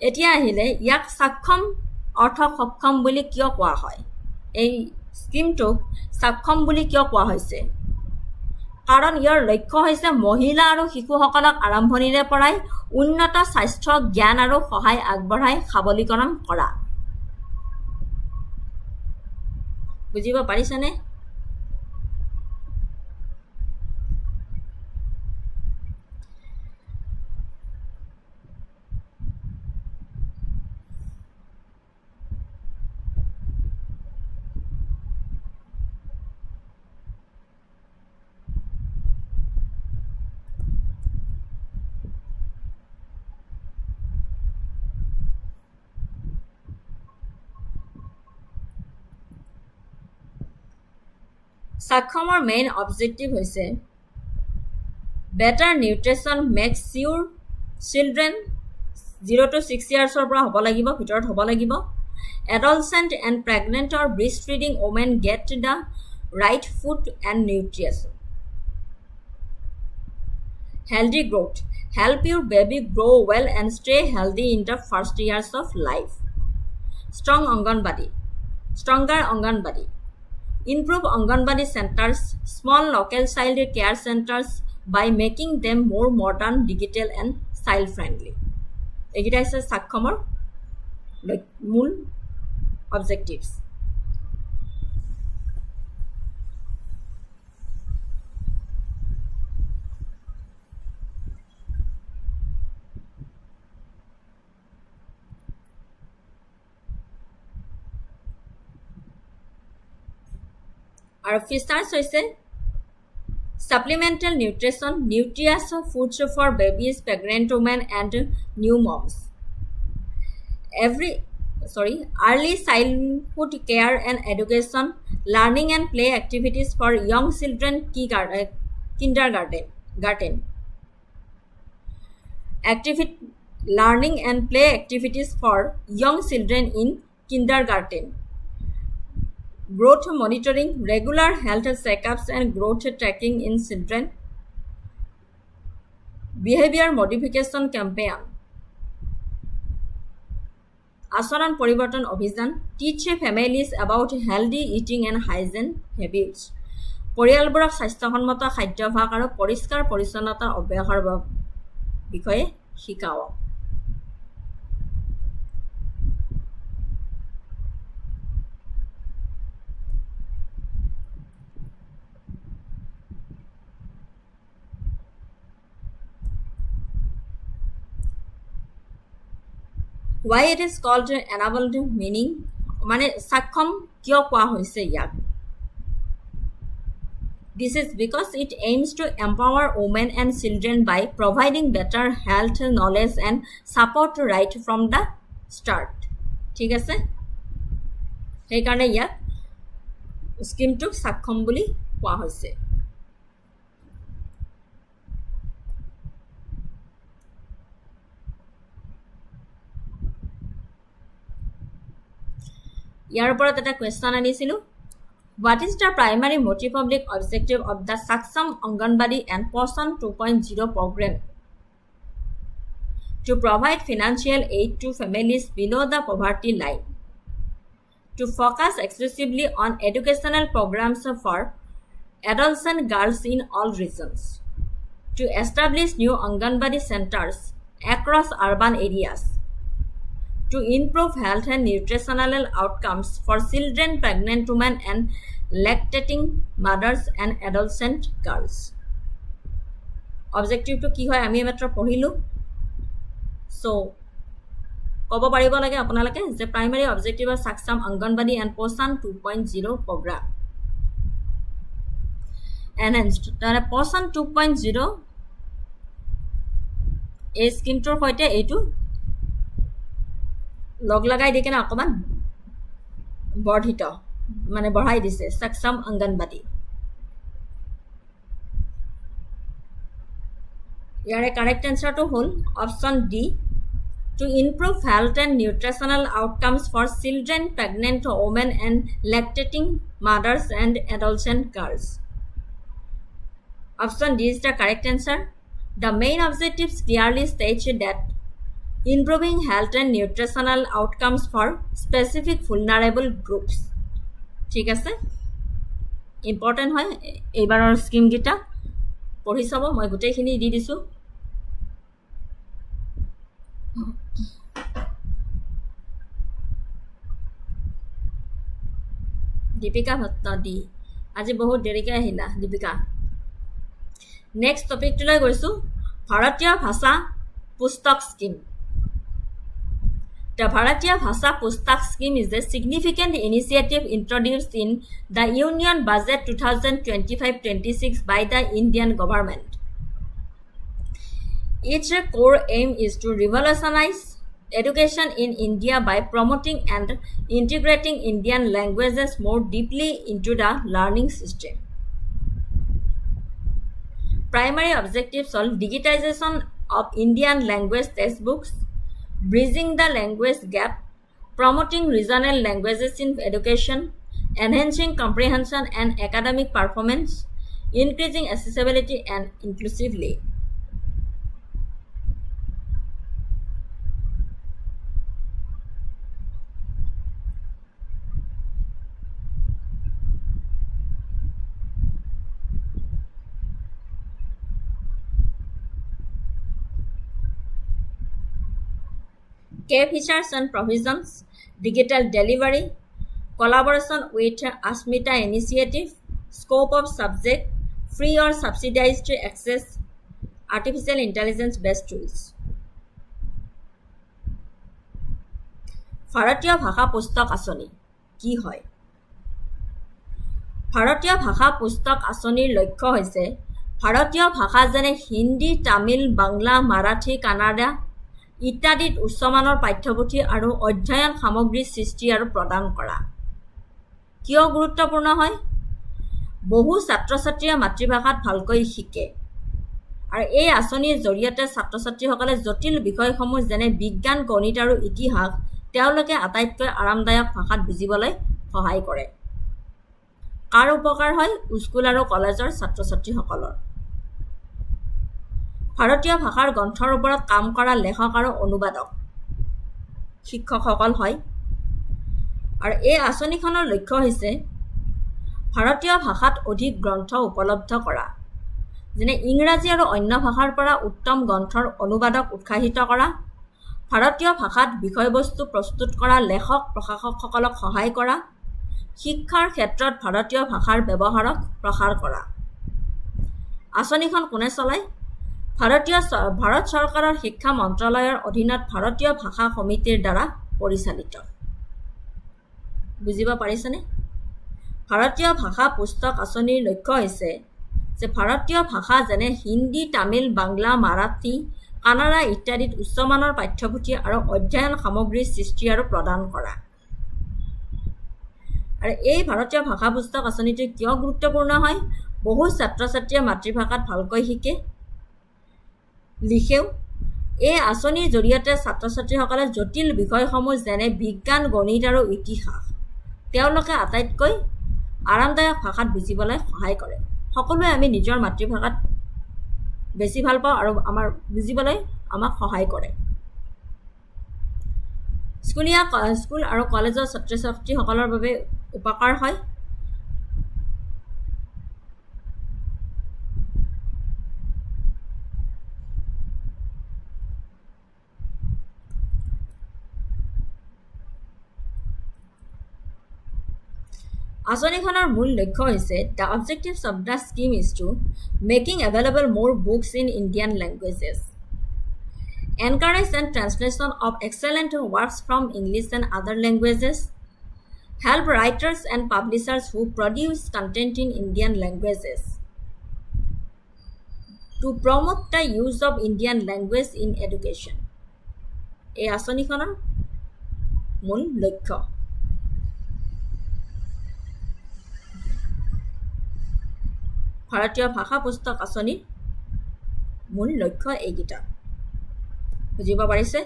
এতিয়া আহিলে ইয়াক সক্ষম অৰ্থক সক্ষম বুলি কিয় কোৱা হয় এই স্কিমটোক সক্ষম বুলি কিয় কোৱা হৈছে কাৰণ ইয়াৰ লক্ষ্য হৈছে মহিলা আৰু শিশুসকলক আৰম্ভণিৰে পৰাই উন্নত স্বাস্থ্য জ্ঞান আৰু সহায় আগবঢ়াই সবলীকৰণ কৰা বুজিব পাৰিছেনে Sakhamor main objective hoise better nutrition makes your children 0 to 6 years or pora hobo lagibo bhitorot hobo lagibo adolescent and pregnant or breastfeeding women get the right food and nutrition healthy growth help your baby grow well and stay healthy in the first years of life stronger Anganwadi improve Anganwadi centers, small local child care centers by making them more modern, digital and child-friendly. Egita is a Sakhamor mul objectives. আৰু features হৈছে supplemental nutrition, nutritious foods for babies, pregnant women and new moms. Early childhood care and education, learning and play activities for young children, kindergarten. Learning and play activities for young children in kindergarten. Growth monitoring, regular health checkups and growth tracking in children. Behavior modification campaign. Asaran Poribartan Abhijan, teach families about healthy eating and hygiene habits. পৰিয়ালবোৰক স্বাস্থ্যসন্মত খাদ্যাভ্যাস আৰু পৰিষ্কাৰ পৰিচ্ছন্নতাৰ অভ্যাসৰ বিষয়ে শিকাওক। Why it is called enabled meaning? মানে সক্ষম কিয় কোৱা হৈছে ইয়াক? This is because it aims to empower women and children by providing better health, knowledge and support right from the start. ঠিক আছে? সেইকাৰণে ইয়াক স্কিমটোক সক্ষম বুলি কোৱা হৈছে। ইয়াৰ ওপৰত এটা কুৱেশ্যন আনিছিলো। What is the primary motive public objective of the Assam Anganwadi and Poshan 2.0 program? To provide financial aid to families below the poverty line. To focus exclusively on educational programs for adolescent girls in all regions. To establish new Anganwadi centers across urban areas. To improve health and nutritional outcomes for children, pregnant women and lactating mothers and adolescent girls. Objective to কি হয় আমি মাত্ৰ পঢ়িলো। So ক'ব পাৰিব লাগে আপোনালোকে যে primary objective of Assam Anganwadi and Poshan 2.0 program. Enhanced তাৰে Poshan 2.0 এই স্কিমটোৰ সৈতে এইটো লগ লগাই দি কেনে অকমান বৰ্ধিত মানে বঢ়াই দিছে Assam Anganwadi। ইয়াৰে কাৰেক্ট এনসাৰটো হ'ল option D, to improve health and nutritional outcomes for children, pregnant women and lactating mothers and adolescent girls. Option D is the correct answer. The main objectives clearly state that improving health and nutritional outcomes for specific vulnerable groups. ঠিক আছে, important হয় এইবাৰৰ স্কিমকেইটা পঢ়ি চাব। মই গোটেইখিনি দি দিছোঁ। দীপিকা ভট্ট দি আজি বহুত দেৰিকৈ আহিলা দীপিকা। নেক্সট টপিকটোলৈ গৈছোঁ, ভাৰতীয় ভাষা পুস্তক scheme. The Bharatiya Bhasha Pustak Scheme is a significant initiative introduced in the Union Budget 2025-26 by the Indian government. Its core aim is to revolutionize education in India by promoting and integrating Indian languages more deeply into the learning system. Primary objectives are digitization of Indian language textbooks, bridging the language gap, promoting regional languages in education, enhancing comprehension and academic performance, increasing accessibility and inclusively. Key features and provisions: digital delivery, collaboration with Asmita initiative, scope of subject, free or subsidized access, artificial intelligence based tools. ভাৰতীয় ভাষা পুস্তক আঁচনি কি হয়? ভাৰতীয় ভাষা পুস্তক আঁচনিৰ লক্ষ্য হৈছে ভাৰতীয় ভাষা যেনে হিন্দী, তামিল, বাংলা, মাৰাঠী, কানাডা ইত্যাদিত উচ্চমানৰ পাঠ্যপুথি আৰু অধ্যয়ন সামগ্ৰী সৃষ্টি আৰু প্ৰদান কৰা। কিয় গুৰুত্বপূৰ্ণ হয়? বহু ছাত্ৰ ছাত্ৰীয়ে মাতৃভাষাত ভালকৈ শিকে আৰু এই আঁচনিৰ জৰিয়তে ছাত্ৰ ছাত্ৰীসকলে জটিল বিষয়সমূহ যেনে বিজ্ঞান, গণিত আৰু ইতিহাস তেওঁলোকে আটাইতকৈ আৰামদায়ক ভাষাত বুজিবলৈ সহায় কৰে। কাৰ উপকাৰ হয়? স্কুল আৰু কলেজৰ ছাত্ৰ ছাত্ৰীসকলৰ। ভাৰতীয় ভাষাৰ গ্ৰন্থৰ ওপৰত কাম কৰা লেখক আৰু অনুবাদক শিক্ষকসকল হয় আৰু এই আঁচনিখনৰ লক্ষ্য হৈছে ভাৰতীয় ভাষাত অধিক গ্ৰন্থ উপলব্ধ কৰা, যেনে ইংৰাজী আৰু অন্য ভাষাৰ পৰা উত্তম গ্ৰন্থৰ অনুবাদক উৎসাহিত কৰা, ভাৰতীয় ভাষাত বিষয়বস্তু প্ৰস্তুত কৰা লেখক প্ৰশাসকসকলক সহায় কৰা, শিক্ষাৰ ক্ষেত্ৰত ভাৰতীয় ভাষাৰ ব্যৱহাৰক প্ৰসাৰ কৰা। আঁচনিখন কোনে চলায়? ভাৰত চৰকাৰৰ শিক্ষা মন্ত্ৰালয়ৰ অধীনত ভাৰতীয় ভাষা সমিতিৰ দ্বাৰা পৰিচালিত। বুজিব পাৰিছেনে? ভাৰতীয় ভাষা পুস্তক আঁচনিৰ লক্ষ্য হৈছে যে ভাৰতীয় ভাষা যেনে হিন্দী, তামিল, বাংলা, মাৰাঠী, কানাডা ইত্যাদিত উচ্চমানৰ পাঠ্যপুথি আৰু অধ্যয়ন সামগ্ৰীৰ সৃষ্টি আৰু প্ৰদান কৰা। আৰু এই ভাৰতীয় ভাষা পুস্তক আঁচনিটো কিয় গুৰুত্বপূৰ্ণ হয়? বহু ছাত্ৰ ছাত্ৰীয়ে মাতৃভাষাত ভালকৈ শিকে, লিখেও। এই আঁচনিৰ জৰিয়তে ছাত্ৰ ছাত্ৰীসকলে জটিল বিষয়সমূহ যেনে বিজ্ঞান, গণিত আৰু ইতিহাস তেওঁলোকে আটাইতকৈ আৰামদায়ক ভাষাত বুজিবলৈ সহায় কৰে। সকলোৱে আমি নিজৰ মাতৃভাষাত বেছি ভাল পাওঁ আৰু আমাৰ বুজিবলৈ আমাক সহায় কৰে। স্কুল আৰু কলেজৰ ছাত্ৰ ছাত্ৰীসকলৰ বাবে উপকাৰ হয়। আঁচনিখনৰ মূল লক্ষ্য হৈছে the objectives of the scheme is to making available more books in Indian languages, encourage and translation of excellent works from English and other languages, help writers and publishers who produce content in Indian languages, to promote the use of Indian language in education. এই আঁচনিখনৰ মূল লক্ষ্য। ভাৰতীয় ভাষা পুস্তক আঁচনিৰ মূল লক্ষ্য এইকেইটা। বুজিব পাৰিছে?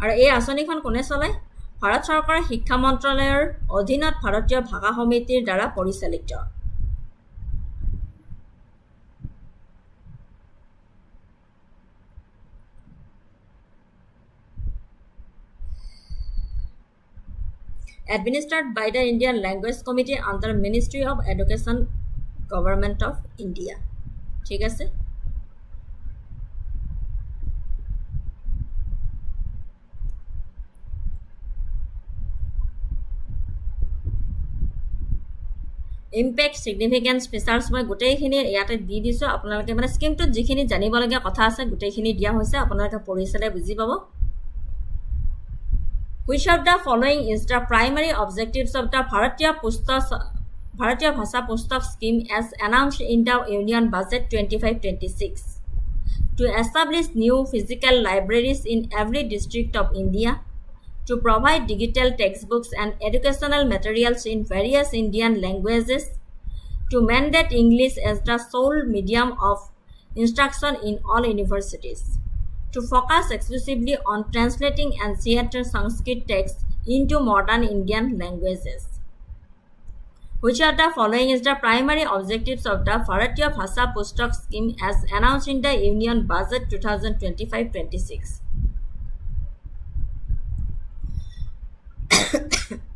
আৰু এই আঁচনিখন কোনে চলায়? ভাৰত চৰকাৰৰ শিক্ষা মন্ত্ৰালয়ৰ অধীনত ভাৰতীয় ভাষা সমিতিৰ দ্বাৰা পৰিচালিত। Administered by the Indian Language Committee under Ministry of Education, Government of India. ঠিক আছে? ইম্পেক্ট, সিগনিফিকেন্স, ফিচাৰ্ছ মই গোটেইখিনি ইয়াতে দি দিছোঁ। আপোনালোকে মানে স্কিমটোত যিখিনি জানিবলগীয়া কথা আছে গোটেইখিনি দিয়া হৈছে, আপোনালোকে পঢ়ি চালে বুজি পাব। Which of the following is the primary objectives of the Bharatiya Bhasha Pustak Scheme as announced in the Union Budget 25-26? To establish new physical libraries in every district of India, to provide digital textbooks and educational materials in various Indian languages, to mandate English as the sole medium of instruction in all universities, to focus exclusively on translating ancient Sanskrit texts into modern Indian languages. Which of the following is the primary objectives of the Bharatiya Bhasha Pustak Scheme as announced in the Union Budget 2025-26?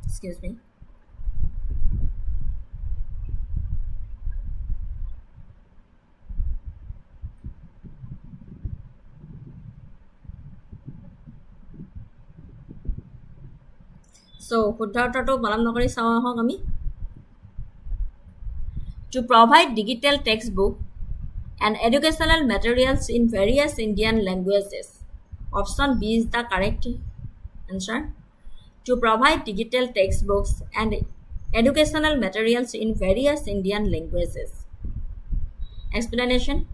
Excuse me. So, শুদ্ধ উত্তৰটো পলম নকৰি চাওঁ আহক আমি। To provide digital textbook and educational materials in various Indian languages. Option B is the correct answer. to provide digital textbooks and educational materials in various Indian languages. Explanation.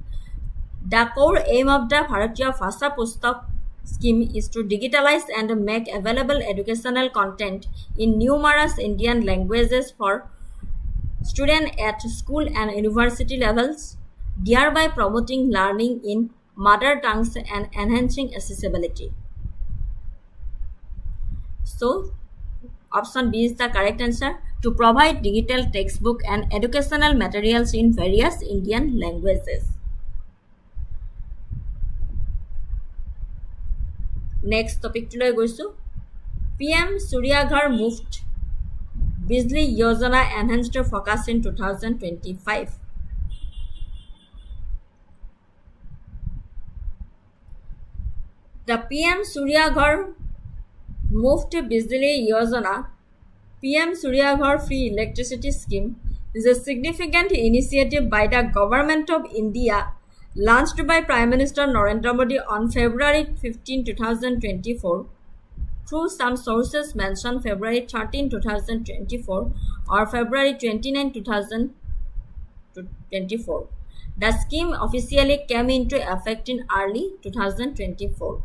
The core aim of the Bharatiya Bhasha Pustak scheme is to digitalize and make available educational content in numerous Indian languages for students at school and university levels, thereby promoting learning in mother tongues and enhancing accessibility. So, option B is the correct answer, to provide digital textbook and educational materials in various Indian languages. Next topic to goisu. PM Surya Ghar Muft Bijli Yojana enhanced focus in 2025. The PM Surya Ghar Muft Bijli Yojana, PM Surya Ghar Free Electricity Scheme, is a significant initiative by the Government of India launched by Prime Minister Narendra Modi on February 15, 2024. Through some sources mention February 13, 2024 or February 29, 2024. The scheme officially came into effect in early 2024.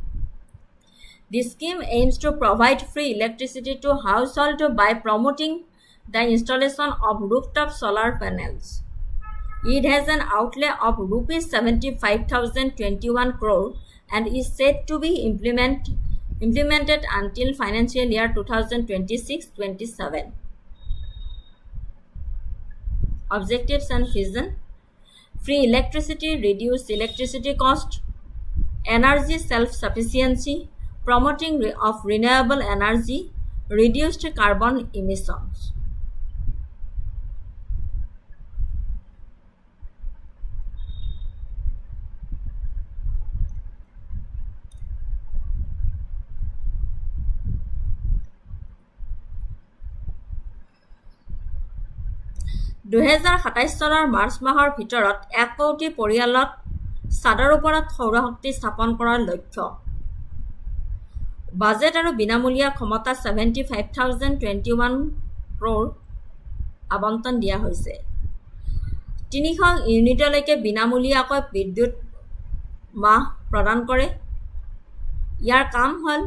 The scheme aims to provide free electricity to households by promoting the installation of rooftop solar panels. It has an outlay of Rs 75,021 crore and is said to be implemented until financial year 2026-27. Objectives and vision: free electricity, reduce electricity cost, energy self-sufficiency, promoting of renewable energy, reduced carbon emissions. দুহেজাৰ ২৭ চনৰ March মাহৰ ভিতৰত ১ কোটি পৰিয়ালত ছাদৰ ওপৰত সৌৰশক্তি স্থাপন কৰাৰ লক্ষ্য। বাজেট আৰু বিনামূলীয়া ক্ষমতা 75,021 crore আবণ্টন দিয়া হৈছে। ৩০০ ইউনিটলৈকে বিনামূলীয়াকৈ বিদ্যুৎ মাহ প্ৰদান কৰে। ইয়াৰ কাম হ'ল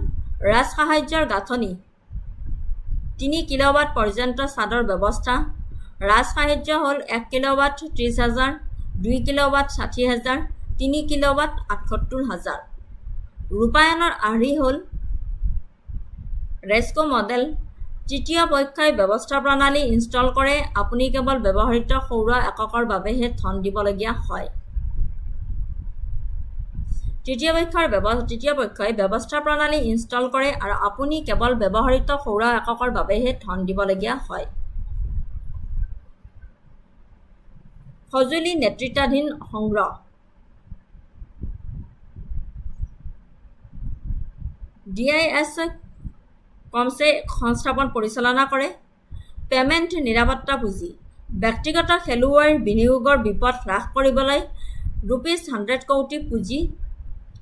ৰাজসাহায্যৰ গাঁথনি, ৩ কিলোৱাট পৰ্যন্ত ছাদৰ ব্যৱস্থা। ৰাজসাহায্য হ'ল 1 কিলোৱাট 30,000, 2 কিলোৱাট 60,000, 3 কিলোৱাট 78,000। ৰূপায়ণৰ আৰ্হি হ'ল ৰেস্কো মডেল। তৃতীয় পক্ষই ব্যৱস্থা প্ৰণালী ইনষ্টল কৰে, আপুনি কেৱল ব্যৱহৃত সৌৰ এককৰ বাবেহে ধন দিবলগীয়া হয়। তৃতীয় পক্ষই ব্যৱস্থা প্ৰণালী ইনষ্টল কৰে আৰু আপুনি কেৱল ব্যৱহৃত সৌৰ এককৰ বাবেহে ধন দিবলগীয়া হয়। সঁজুলি নেতৃত্বাধীন সংগ্ৰহ: DIS কমছে সংস্থাপন পৰিচালনা কৰে। পেমেণ্ট নিৰাপত্তা পুঁজি: ব্যক্তিগত খেলুৱৈৰ বিনিয়োগৰ বিপদ হ্ৰাস কৰিবলৈ Rs 100 কোটি পুঁজি।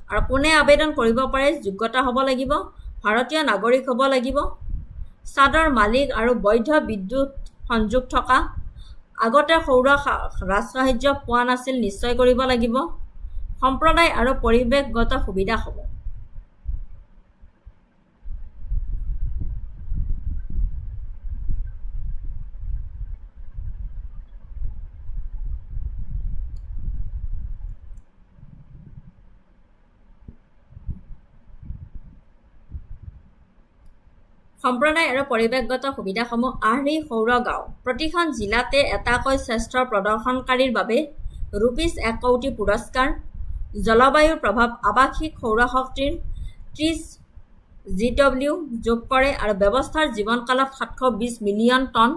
আৰু কোনে আবেদন কৰিব পাৰে? যোগ্যতা হ'ব লাগিব, ভাৰতীয় নাগৰিক হ'ব লাগিব, ছাদৰ মালিক আৰু বৈধ বিদ্যুৎ সংযোগ থকা, আগতে সৌৰ ৰাজসাহায্য পোৱা নাছিল নিশ্চয় কৰিব লাগিব, সম্প্ৰদায় আৰু পৰিৱেশগত সুবিধা হ'ব। সম্প্ৰদায় আৰু পৰিৱেশগত সুবিধাসমূহ আৰ্হি সৌৰ গাঁও: প্ৰতিখন জিলাতে এটাকৈ শ্ৰেষ্ঠ প্ৰদৰ্শনকাৰীৰ বাবে Rs 1 কোটি পুৰস্কাৰ। জলবায়ুৰ প্ৰভাৱ: আৱাসিক সৌৰশক্তিৰ 30 GW যোগ কৰে আৰু ব্যৱস্থাৰ জীৱনকালত 720 মিলিয়ন টন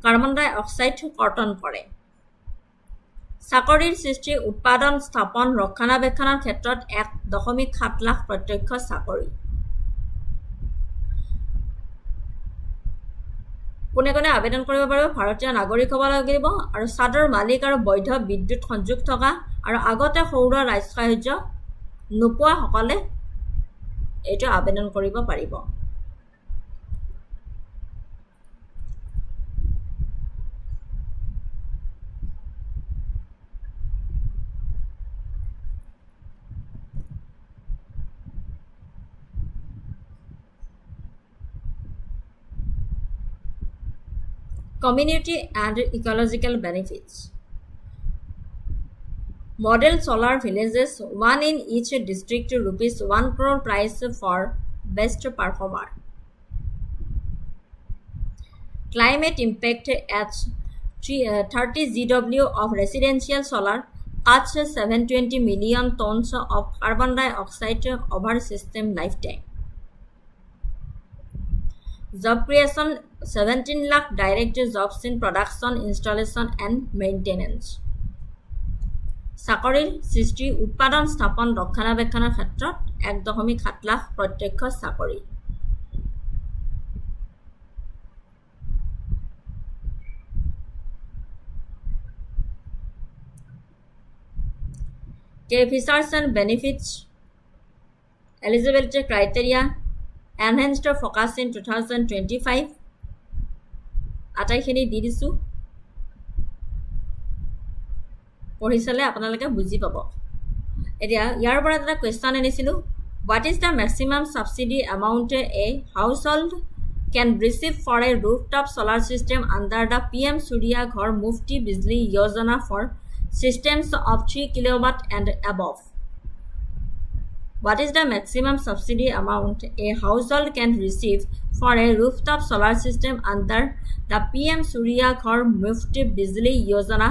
কাৰ্বন ডাই অক্সাইড কৰ্তন কৰে। চাকৰিৰ সৃষ্টি: উৎপাদন, স্থাপন, ৰক্ষণাবেক্ষণৰ ক্ষেত্ৰত 1.7 লাখ প্ৰত্যক্ষ চাকৰি। কোনে কোনে আবেদন কৰিব পাৰিব? ভাৰতীয় নাগৰিক হ'ব লাগিব আৰু ছাদৰ মালিক আৰু বৈধ বিদ্যুৎ সংযোগ থকা আৰু আগতে সৌৰ ৰাজসাহায্য নোপোৱাসকলে এইটো আবেদন কৰিব পাৰিব। Community and ecological benefits. Model solar villages, one in each district, rupees 1 crore prize for best performer. Climate impact at 30 GW of residential solar cuts 720 million tons of carbon dioxide over system lifetime. Job creation 17 lakh direct jobs in production, installation and maintenance. চাকৰিৰ সৃষ্টি উৎপাদন স্থাপন ৰক্ষণাবেক্ষণৰ ক্ষেত্ৰত 1.7 লাখ প্ৰত্যক্ষ চাকৰি Key features and benefits eligibility criteria enhanced focus in 2025 আটাইখিনি দি দিছো পঢ়ি চালে আপোনালোকে বুজি পাব এতিয়া ইয়াৰ পৰা এটা কোৱেশ্চন আনিছিলো what is the maximum subsidy amount a household can receive for a rooftop solar system under the PM Surya Ghar Mufti Bijli Yojana for systems of 3 kilowatt and above What is the maximum subsidy amount a household can receive for a rooftop solar system under the PM Surya Ghar Mufti Bijli Yojana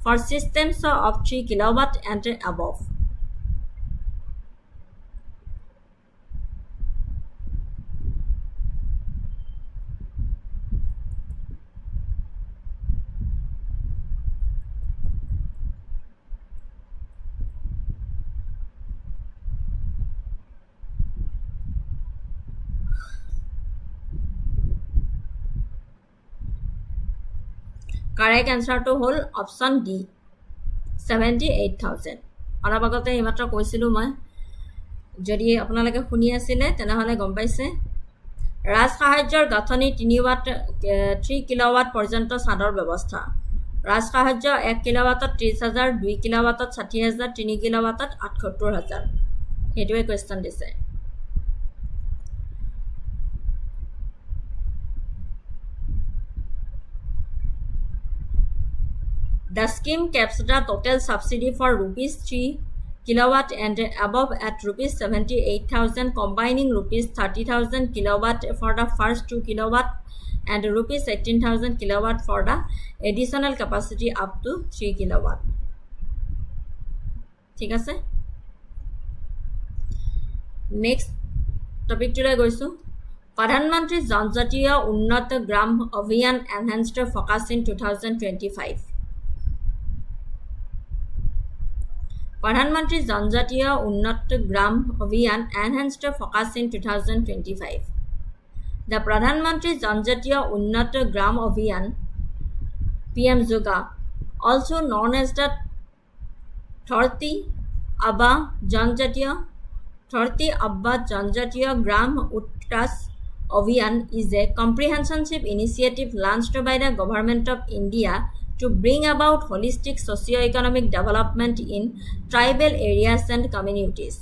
for systems of 3 kilowatt and above? Correct answer to whole option D 78,000 অলপ আগতে এইমাত্ৰ কৈছিলো মই যদি আপোনালোকে শুনি আছিল তেনেহলে গম পাইছে ৰাজ সাহায্যৰ গাঁথনি 3 কিলোৱাট পৰ্যন্ত ছাদৰ ব্যৱস্থা ৰাজ সাহায্য 1 কিলোৱাটত 30,000 2 কিলোৱাটত 60,000 3 কিলোৱাটত 78,000 হেতুৱে কোৱেশ্চন দিছে The scheme caps the total subsidy for rupees 3 kilowatt and above at rupees 78,000 combining rupees 30,000 kilowatt for the first 2 kilowatt and rupees 18,000 kilowatt for the additional capacity up to 3 kilowatt. ঠিক আছে next topic today goisu Pradhan Mantri Jan Jatiya Unnat Gram Abhiyan enhanced focus in 2025 Pradhan Mantri Jan Jatiya Unnat Gram Abhiyan enhanced focus in 2025. The Pradhan Mantri Jan Jatiya Unnat Gram Abhiyan PM Zuga, also known as the Dharti Abba Janjatiya Gram Utkas Abhiyan is a comprehensive initiative launched by the Government of India to bring about holistic socio-economic development in tribal areas and communities.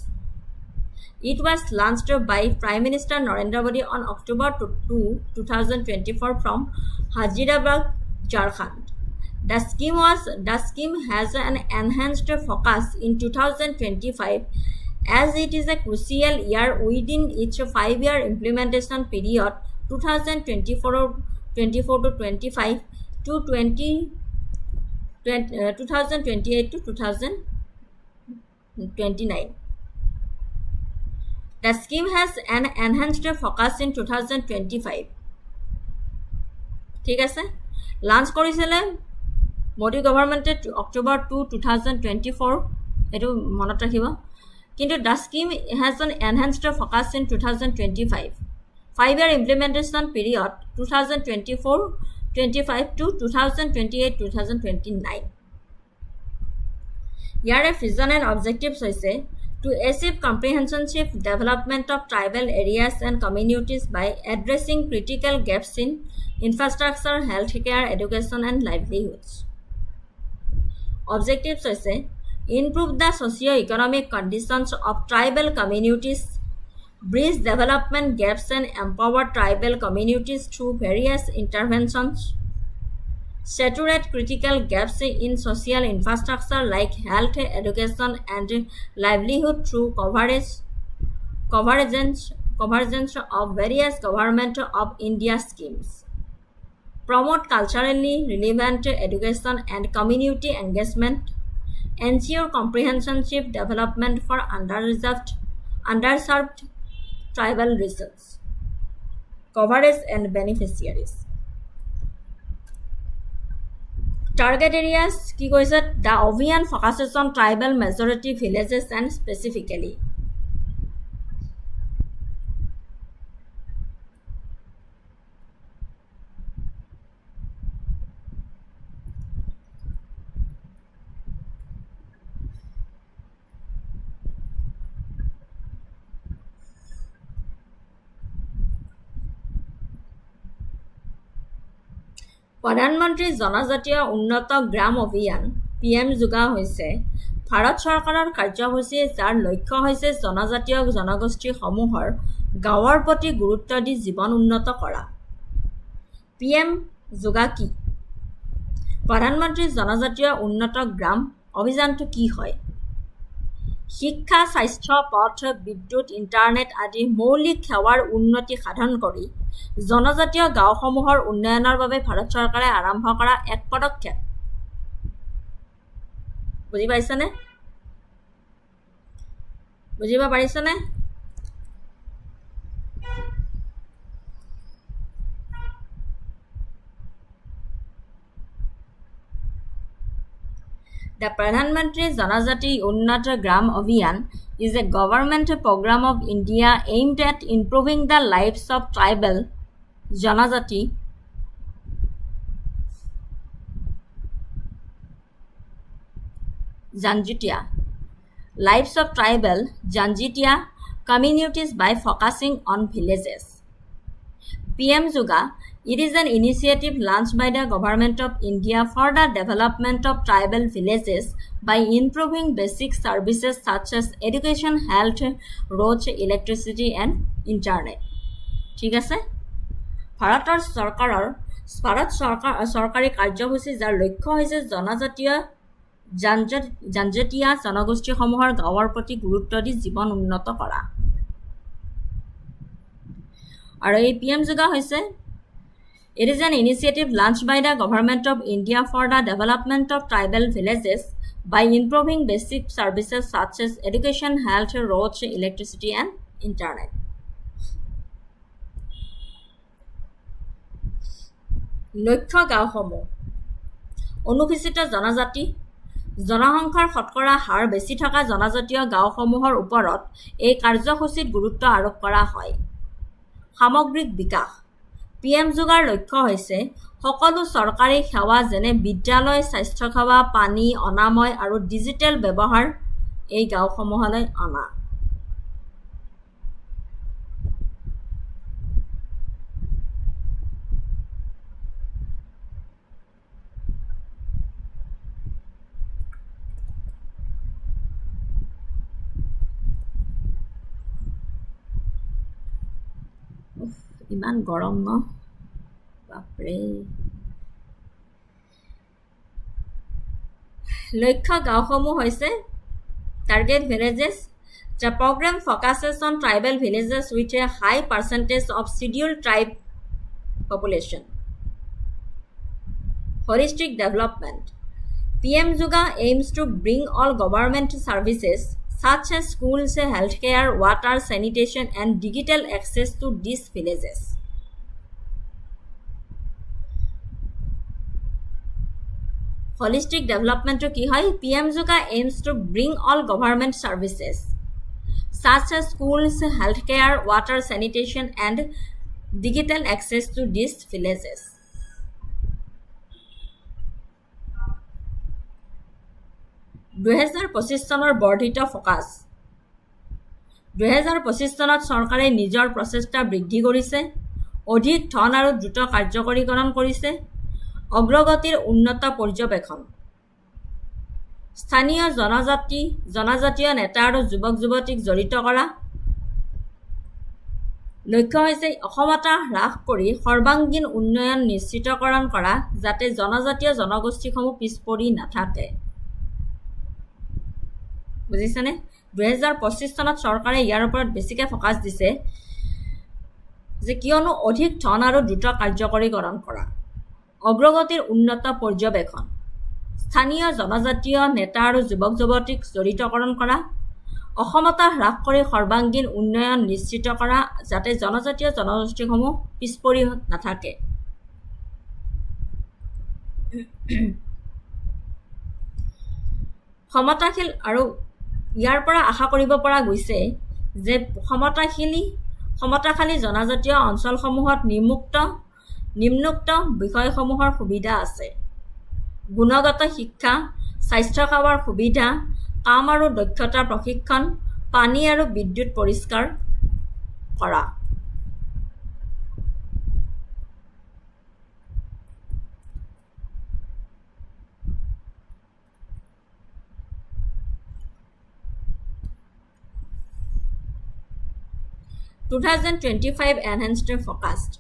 It was launched by Prime Minister Narendra Modi on October 2, 2024 from Hyderabad, Jharkhand. The scheme has an enhanced focus in 2025 as it is a crucial year within each 5-year implementation period 2024 to 25 to 2028 to 2029. The scheme has an enhanced focus in 2025. ঠিক আছে launch কৰিছিলে Modi government October 2 2024 এটো মনত ৰাখিব কিন্তু the scheme has an enhanced focus in 2025 5-year implementation period 2024-25 to 2028-2029 Yare vision and objectives hoise to achieve comprehensive development of tribal areas and communities by addressing critical gaps in infrastructure, healthcare, education and livelihoods. Objectives hoise improve the socio-economic conditions of tribal communities, bridge development gaps and empower tribal communities through various interventions, saturate critical gaps in social infrastructure like health, education, and livelihood through convergence of various Government of India schemes, promote culturally relevant education and community engagement, ensure comprehensive development for underserved tribal regions, coverage and beneficiaries. Target areas কি কৈছে the অভিযান focuses on tribal majority villages and specifically প্ৰধানমন্ত্ৰী জনজাতীয় উন্নত গ্ৰাম অভিযান PM yoga হৈছে ভাৰত চৰকাৰৰ কাৰ্যসূচী যাৰ লক্ষ্য হৈছে জনজাতীয় জনগোষ্ঠীসমূহৰ গাঁৱৰ প্ৰতি গুৰুত্ব দি জীৱন উন্নত কৰা। PM যোগা কি? প্ৰধানমন্ত্ৰী জনজাতীয় উন্নত গ্ৰাম অভিযানটো কি হয়? শিক্ষা, স্বাস্থ্য, পথ, বিদ্যুৎ, ইণ্টাৰনেট আদি মৌলিক সেৱাৰ উন্নতি সাধন কৰি জনজাতীয় গাঁওসমূহৰ উন্নয়নৰ বাবে ভাৰত চৰকাৰে আৰম্ভ কৰা এক পদক্ষেপ। বুজি পাইছেনে? বুজিব পাৰিছেনে? The Pradhan Mantri Janajati Unnat Gram Abhiyan is a government program of India aimed at improving the lives of tribal Janajati Janjatia communities by focusing on villages. PM Juga, it is an initiative launched by the Government of India for the development of tribal villages by improving basic services such as education, health, roads, electricity and internet. ঠিক আছে? ভাৰত চৰকাৰী কাৰ্যসূচী যাৰ লক্ষ্য হৈছে জনজাতীয় জনগোষ্ঠীসমূহৰ গাঁৱৰ প্ৰতি গুৰুত্ব দি জীৱন উন্নত কৰা। আৰু এই PM যোগা হৈছে It is an initiative launched by the Government of India for the development of tribal villages by improving basic services such as education, health, roads, electricity and internet. লক্ষ্য গাঁওসমূহ অনুসূচিত জনজাতি জনসংখ্যাৰ শতকৰা হাৰ বেছি থকা জনজাতীয় গাঁওসমূহৰ ওপৰত এই কাৰ্যসূচীত গুৰুত্ব আৰোপ কৰা হয়। সামগ্ৰিক বিকাশ PM যোগাৰ লক্ষ্য হৈছে সকলো চৰকাৰী সেৱা যেনে বিদ্যালয়, স্বাস্থ্যসেৱা, পানী, অনাময় আৰু ডিজিটেল ব্যৱহাৰ এই গাঁওসমূহলৈ অনা। ইমান গৰম ন বাপৰে। লক্ষ্য গাঁওসমূহ হৈছে target villages The program focuses on tribal villages with a high percentage of scheduled tribe population. Holistic development PM Juga aims to bring all government services such as schools, healthcare, water, sanitation, and digital access to these villages. Holistic development ki hoy? PM Juga aims to bring all government services such as schools, healthcare, water, sanitation, and digital access to these villages. 2025 চনৰ বৰ্ধিত focus 2025 চনত চৰকাৰে নিজৰ প্ৰচেষ্টা বৃদ্ধি কৰিছে, অধিক ধন আৰু দ্ৰুত কাৰ্যকৰীকৰণ কৰিছে, অগ্ৰগতিৰ উন্নত পৰ্যবেক্ষণ, স্থানীয় জনজাতীয় নেতা আৰু যুৱক যুৱতীক জড়িত কৰা, লক্ষ্য হৈছে অসমতা হ্ৰাস কৰি সৰ্বাংগীন উন্নয়ন নিশ্চিতকৰণ কৰা যাতে জনজাতীয় জনগোষ্ঠীসমূহ পিছ পৰি নাথাকে। বুজিছেনে? 2025 চনত চৰকাৰে ইয়াৰ ওপৰত বেছিকৈ ফ'কাছ দিছে যে কিয়নো অধিক ধন আৰু দ্ৰুত কাৰ্যকৰীকৰণ কৰা, অগ্ৰগতিৰ উন্নত পৰ্যবেক্ষণ, স্থানীয় জনজাতীয় নেতা আৰু যুৱক যুৱতীক জড়িতকৰণ কৰা, অসমতা হ্ৰাস কৰি সৰ্বাংগীন উন্নয়ন নিশ্চিত কৰা যাতে জনজাতীয় জনগোষ্ঠীসমূহ পিছ পৰি নাথাকে। ক্ষমতাশীল আৰু ইয়াৰ পৰা আশা কৰিব পৰা গৈছে যে ক্ষমতাশালী জনজাতীয় অঞ্চলসমূহত নিম্নোক্ত বিষয়সমূহৰ সুবিধা আছে: গুণগত শিক্ষা, স্বাস্থ্যসেৱাৰ সুবিধা, কাম আৰু দক্ষতা প্ৰশিক্ষণ, পানী আৰু বিদ্যুৎ পৰিষ্কাৰ কৰা। (2025) enhanced focused.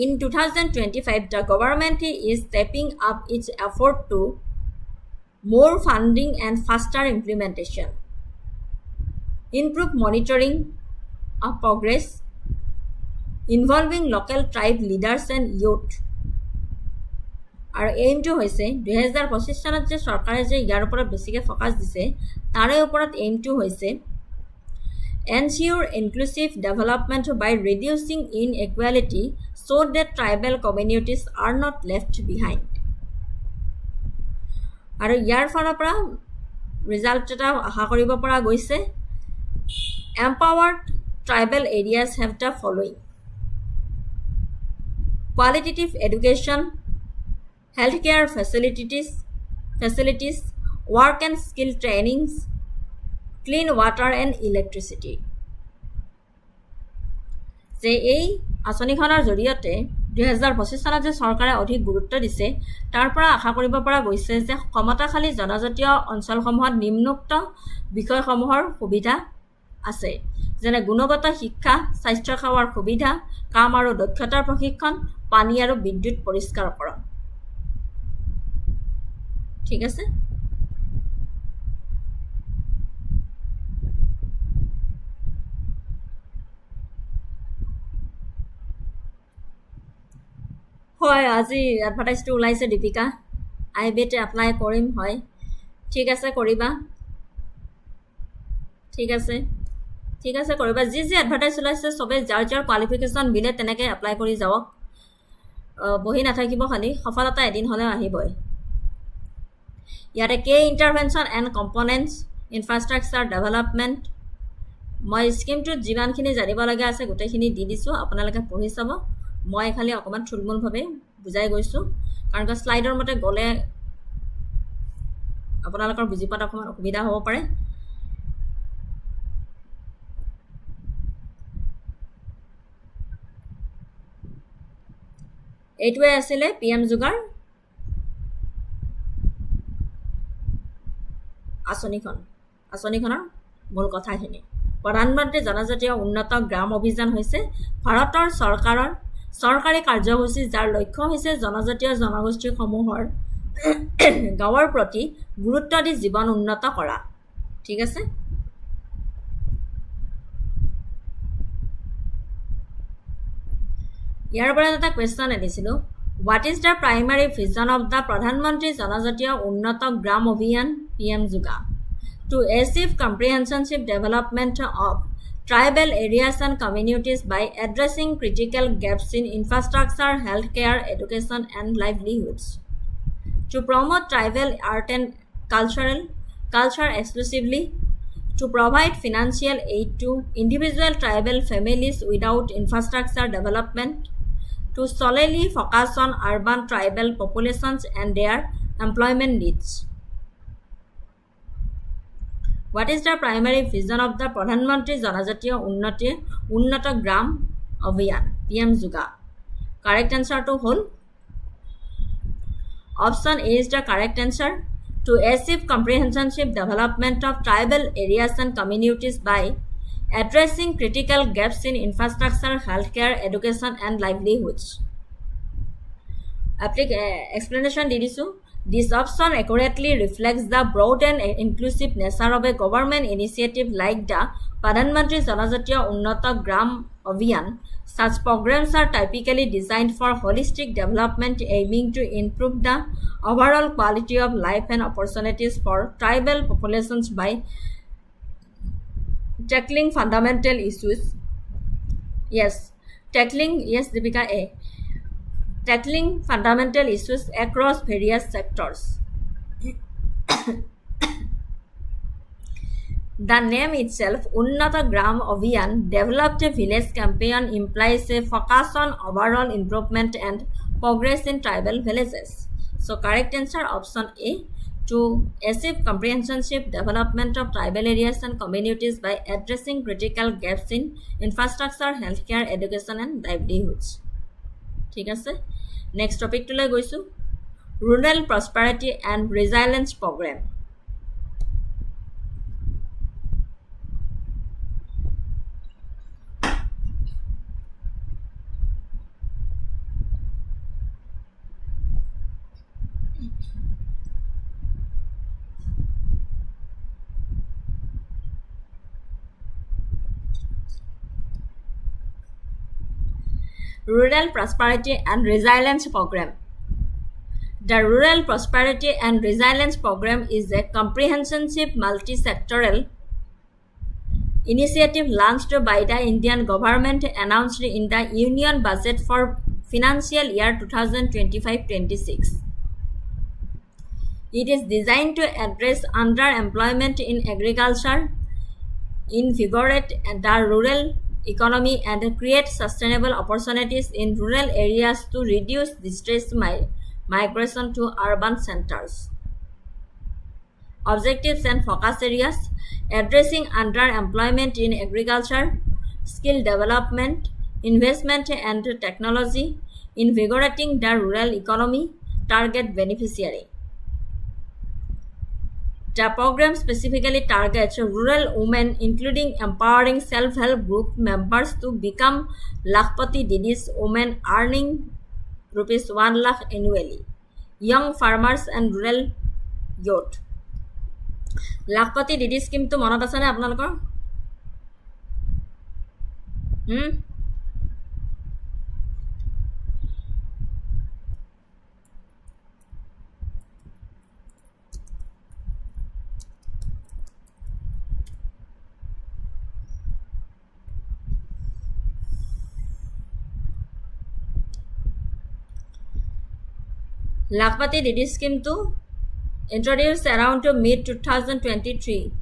In 2025, the government is stepping up its effort to more funding and faster implementation, improve monitoring of progress, involving local tribe leaders and youth. আৰু এইমটো হৈছে 2025 চনত যে চৰকাৰে যে ইয়াৰ ওপৰত বেছিকৈ ফ'কাছ দিছে তাৰে ওপৰত এইমটো হৈছে ensure inclusive development by reducing inequality so that tribal communities are not left behind. আৰু ইয়াৰ ফালৰ পৰা ৰিজাল্ট এটা আশা কৰিব পৰা গৈছে: empowered tribal areas have the following: qualitative education, healthcare facilities, work and skill trainings, clean water and electricity. যে এই আঁচনিখনৰ জৰিয়তে 2025 চনত যে চৰকাৰে অধিক গুৰুত্ব দিছে তাৰ পৰা আশা কৰিব পৰা গৈছে যে ক্ষমতাশালী জনজাতীয় অঞ্চলসমূহত নিম্নোক্ত বিষয়সমূহৰ সুবিধা আছে, যেনে গুণগত শিক্ষা, স্বাস্থ্যসেৱাৰ সুবিধা, কাম আৰু দক্ষতাৰ প্ৰশিক্ষণ, পানী আৰু বিদ্যুৎ পৰিষ্কাৰকৰণ। ঠিক আছে? হয়, আজি এডভাৰটাইজটো ওলাইছে দীপিকা, IBত এপ্লাই কৰিম। হয়, ঠিক আছে, কৰিবা। ঠিক আছে কৰিবা। যি এডভাৰটাইজ ওলাইছে চবে যাৰ কোৱালিফিকেশ্যন মিলে তেনেকৈ এপ্লাই কৰি যাওক, বহি নাথাকিব, খালি সফলতা এদিন হ'লেও আহিবই। ইয়াতে intervention and components infrastructure development, মই স্কিমটোত যিমানখিনি জানিব লগা আছে গোটেইখিনি দি দিছোঁ, আপোনালোকে পঢ়ি চাব। মই খালি অকণমান থুলমূলভাৱে বুজাই গৈছোঁ, কাৰণ শ্লাইডৰ মতে গ'লে আপোনালোকৰ বুজি পোৱাত অকণমান অসুবিধা হ'ব পাৰে। এইটোৱে আছিলে PM যোগাৰ আঁচনিখনৰ মূল কথাখিনি। প্ৰধানমন্ত্ৰী জনজাতীয় উন্নত গ্ৰাম অভিযান হৈছে ভাৰতৰ চৰকাৰৰ চৰকাৰী কাৰ্যসূচী যাৰ লক্ষ্য হৈছে জনজাতীয় জনগোষ্ঠীসমূহৰ গাঁৱৰ প্ৰতি গুৰুত্ব দি জীৱন উন্নত কৰা। ঠিক আছে? ইয়াৰ পৰা এটা কুৱেশ্যন আনিছিলোঁ: what is the primary vision of the প্ৰধানমন্ত্ৰী জনজাতীয় উন্নত গ্ৰাম অভিযান PM yoga to achieve comprehensive development of tribal areas and communities by addressing critical gaps in infrastructure, healthcare, education, and livelihoods. To promote tribal art and culture exclusively, to provide financial aid to individual tribal families without infrastructure development, to solely focus on urban tribal populations and their employment needs. What is the primary vision of the Pradhan Mantri Janajatiya Unnata Gram Abhiyan PM Juga? Correct answer to whole. Option A is the correct answer. To achieve comprehensive development of tribal areas and communities by addressing critical gaps in infrastructure, healthcare, education, and livelihoods. Explanation di disu. This option accurately reflects the broad and inclusive nature of a government initiative like the Pradhan Mantri Janajatiya Unnata Gram Abhiyan. Such programs are typically designed for holistic development aiming to improve the overall quality of life and opportunities for tribal populations by tackling fundamental issues. Deepika A. Tackling fundamental issues across various sectors. The name itself, Unnata Gram Abhiyan, developed a village campaign, implies a focus on overall improvement and progress in tribal villages. So correct answer option A, to achieve comprehensive development of tribal areas and communities by addressing critical gaps in infrastructure, healthcare, education, and livelihoods. ঠিক আছে, next টপিকটোলৈ গৈছোঁ, rural prosperity and resilience program. Rural Prosperity and Resilience Program. The Rural Prosperity and Resilience Program is a comprehensive multi-sectoral initiative launched by the Indian government, announced in the Union Budget for financial year 2025-26. It is designed to address underemployment in agriculture, invigorate the rural economy, and create sustainable opportunities in rural areas to reduce distress migration to urban centers. Objectives and focus areas: addressing underemployment in agriculture, skill development, investment and technology, invigorating the rural economy. Target beneficiary. The program specifically targets rural women, including empowering self-help group members to become Lakhpati Didis, women earning rupees 1 lakh annually, young farmers and rural youth. Lakhpati Didi scheme to monot ase ne apnalokor? Lakhpati Didi scheme to introduced around to mid 2023.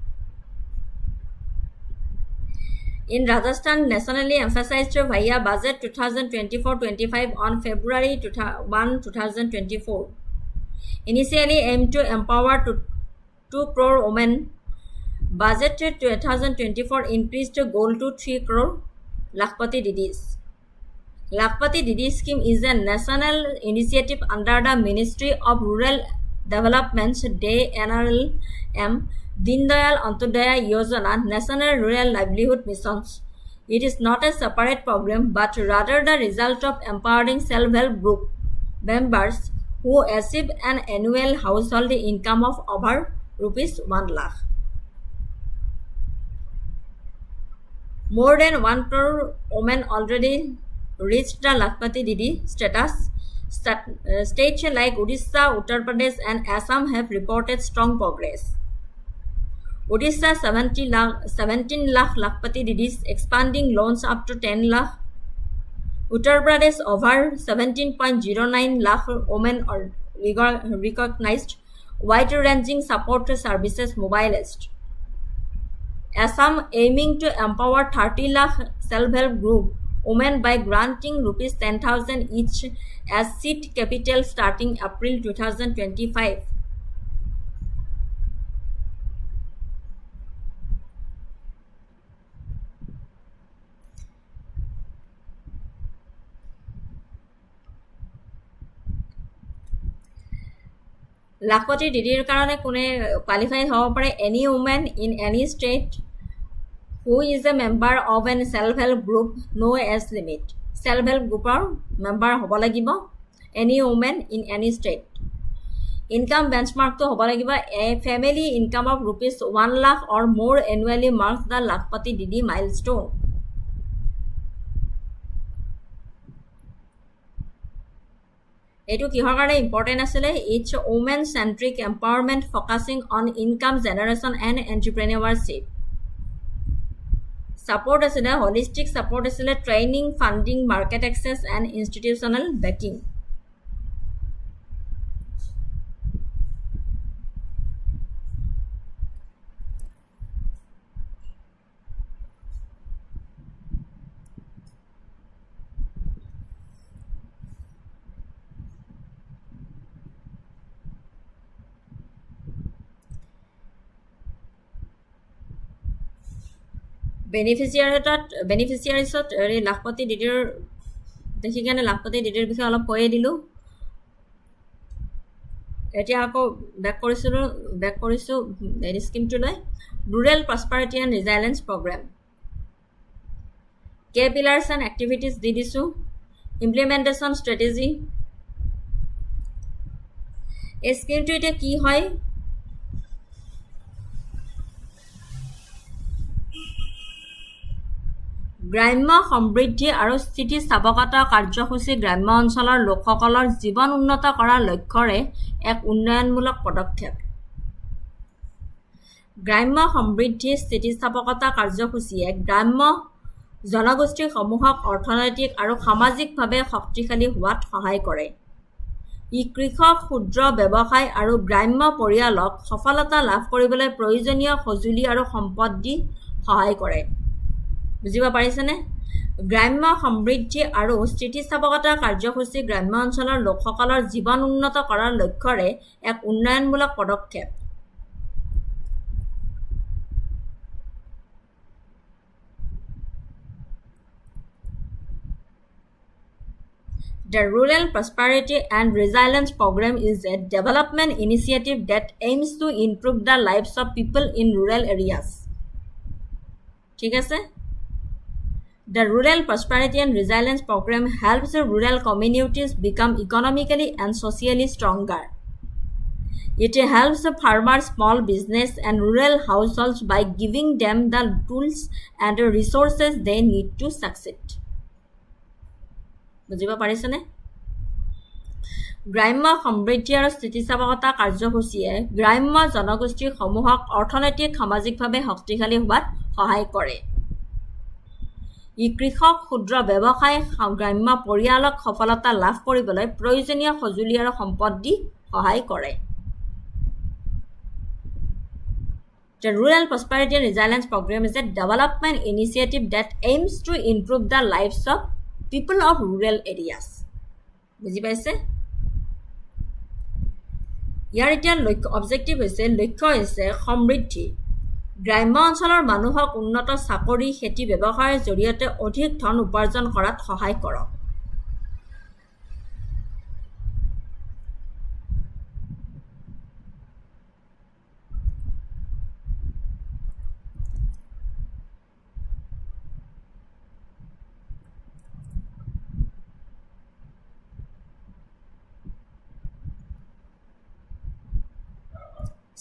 In Rajasthan, nationally emphasized via budget 2024-25 on February 1, 2024. Initially aimed to empower 2 crore women. Budget 2024 increased goal to 3 crore Lakhpati Didis. Lakhpati Didi scheme is a national initiative under the Ministry of Rural Development's DNRLM, Deen Dayal Antyodaya Yojana, National Rural Livelihood Missions. It is not a separate program, but rather the result of empowering self-help group members who achieve an annual household income of over rupees 1 lakh. More than 1 crore women already reached the Lakhpati Didi status. States like Odisha, Uttar Pradesh and Assam have reported strong progress. Odisha 17 lakh Lakhpati Didis, expanding loans up to 10 lakh. Uttar Pradesh over 17.09 lakh women are recognized, wide-ranging support services mobilized. Assam aiming to empower 30 lakh self-help group women by granting rupees 10,000 each as seed capital starting April 2025. Lakhpati Didir karone kone qualified hobo pare any woman in any state Who is a member of an self-help group? No age limit. Self-help group member hobo lagibo. Any woman in any state. Income benchmark to hobo lagibo. A family income of rupees 1 lakh or more annually marks the Lakhpati Didi milestone. Etu kihor karone important asile. It's woman centric empowerment focusing on income generation and entrepreneurship. Support asile holistic support asile training, funding, market access and institutional backing. Beneficiaries Lakhpati Didir দেখি কেনে Lakhpati Didir বিষয়ে অলপ কৈয়ে দিলো এতিয়া আকৌ back কৰিছো এই স্কিমটো লৈ Rural Prosperity and Resilience Program Key pillars and activities দি দিছো implementation strategy এই স্কিমটো এতিয়া কি হয় গ্ৰাম্য সমৃদ্ধি আৰু স্থিতিস্থাপকতা কাৰ্যসূচী গ্ৰাম্য অঞ্চলৰ লোকসকলৰ জীৱন উন্নত কৰাৰ লক্ষ্যৰে এক উন্নয়নমূলক পদক্ষেপ গ্ৰাম্য সমৃদ্ধি স্থিতিস্থাপকতা কাৰ্যসূচীয়ে গ্ৰাম্য জনগোষ্ঠী সমূহক অৰ্থনৈতিক আৰু সামাজিকভাৱে শক্তিশালী হোৱাত সহায় কৰে ই কৃষক ক্ষুদ্ৰ ব্যৱসায় আৰু গ্ৰাম্য পৰিয়ালক সফলতা লাভ কৰিবলৈ প্ৰয়োজনীয় সঁজুলি আৰু সম্পদ দি সহায় কৰে বুজিব পাৰিছেনে গ্ৰাম্য সমৃদ্ধি আৰু স্থিতিস্থাপকতা কাৰ্যসূচী গ্ৰাম্য অঞ্চলৰ লোকসকলৰ জীৱন উন্নত কৰাৰ লক্ষ্যৰে এক উন্নয়নমূলক পদক্ষেপ The Rural Prosperity and Resilience Program is a development initiative that aims to improve the lives of people in rural areas. ঠিক আছে The Rural Prosperity and Resilience Program helps rural communities become economically and socially stronger. It helps farmers, small business and rural households by giving them the tools and resources they need to succeed. বুজিব পাৰিছেনে গ্ৰাম্য সমৃদ্ধি আৰু স্থিতিস্থাপকতা কাৰ্যসূচীয়ে গ্ৰাম্য জনগোষ্ঠী সমূহক অৰ্থনৈতিক সামাজিকভাৱে শক্তিশালী হোৱাত সহায় কৰে ই কৃষক ক্ষুদ্ৰ ব্যৱসায় গ্ৰাম্য পৰিয়ালক সফলতা লাভ কৰিবলৈ প্ৰয়োজনীয় সঁজুলি আৰু সম্পদ দি সহায় কৰে The Rural Prosperity and Resilience Program is a development initiative that aims to improve the lives of people of rural areas. বুজি পাইছে ইয়াৰ এতিয়া অবজেক্টিভ হৈছে লক্ষ্য হৈছে সমৃদ্ধি গ্ৰাম্য অঞ্চলৰ মানুহক উন্নত চাকৰি খেতি ব্যৱসায়ৰ জৰিয়তে অধিক ধন উপাৰ্জন কৰাত সহায় কৰক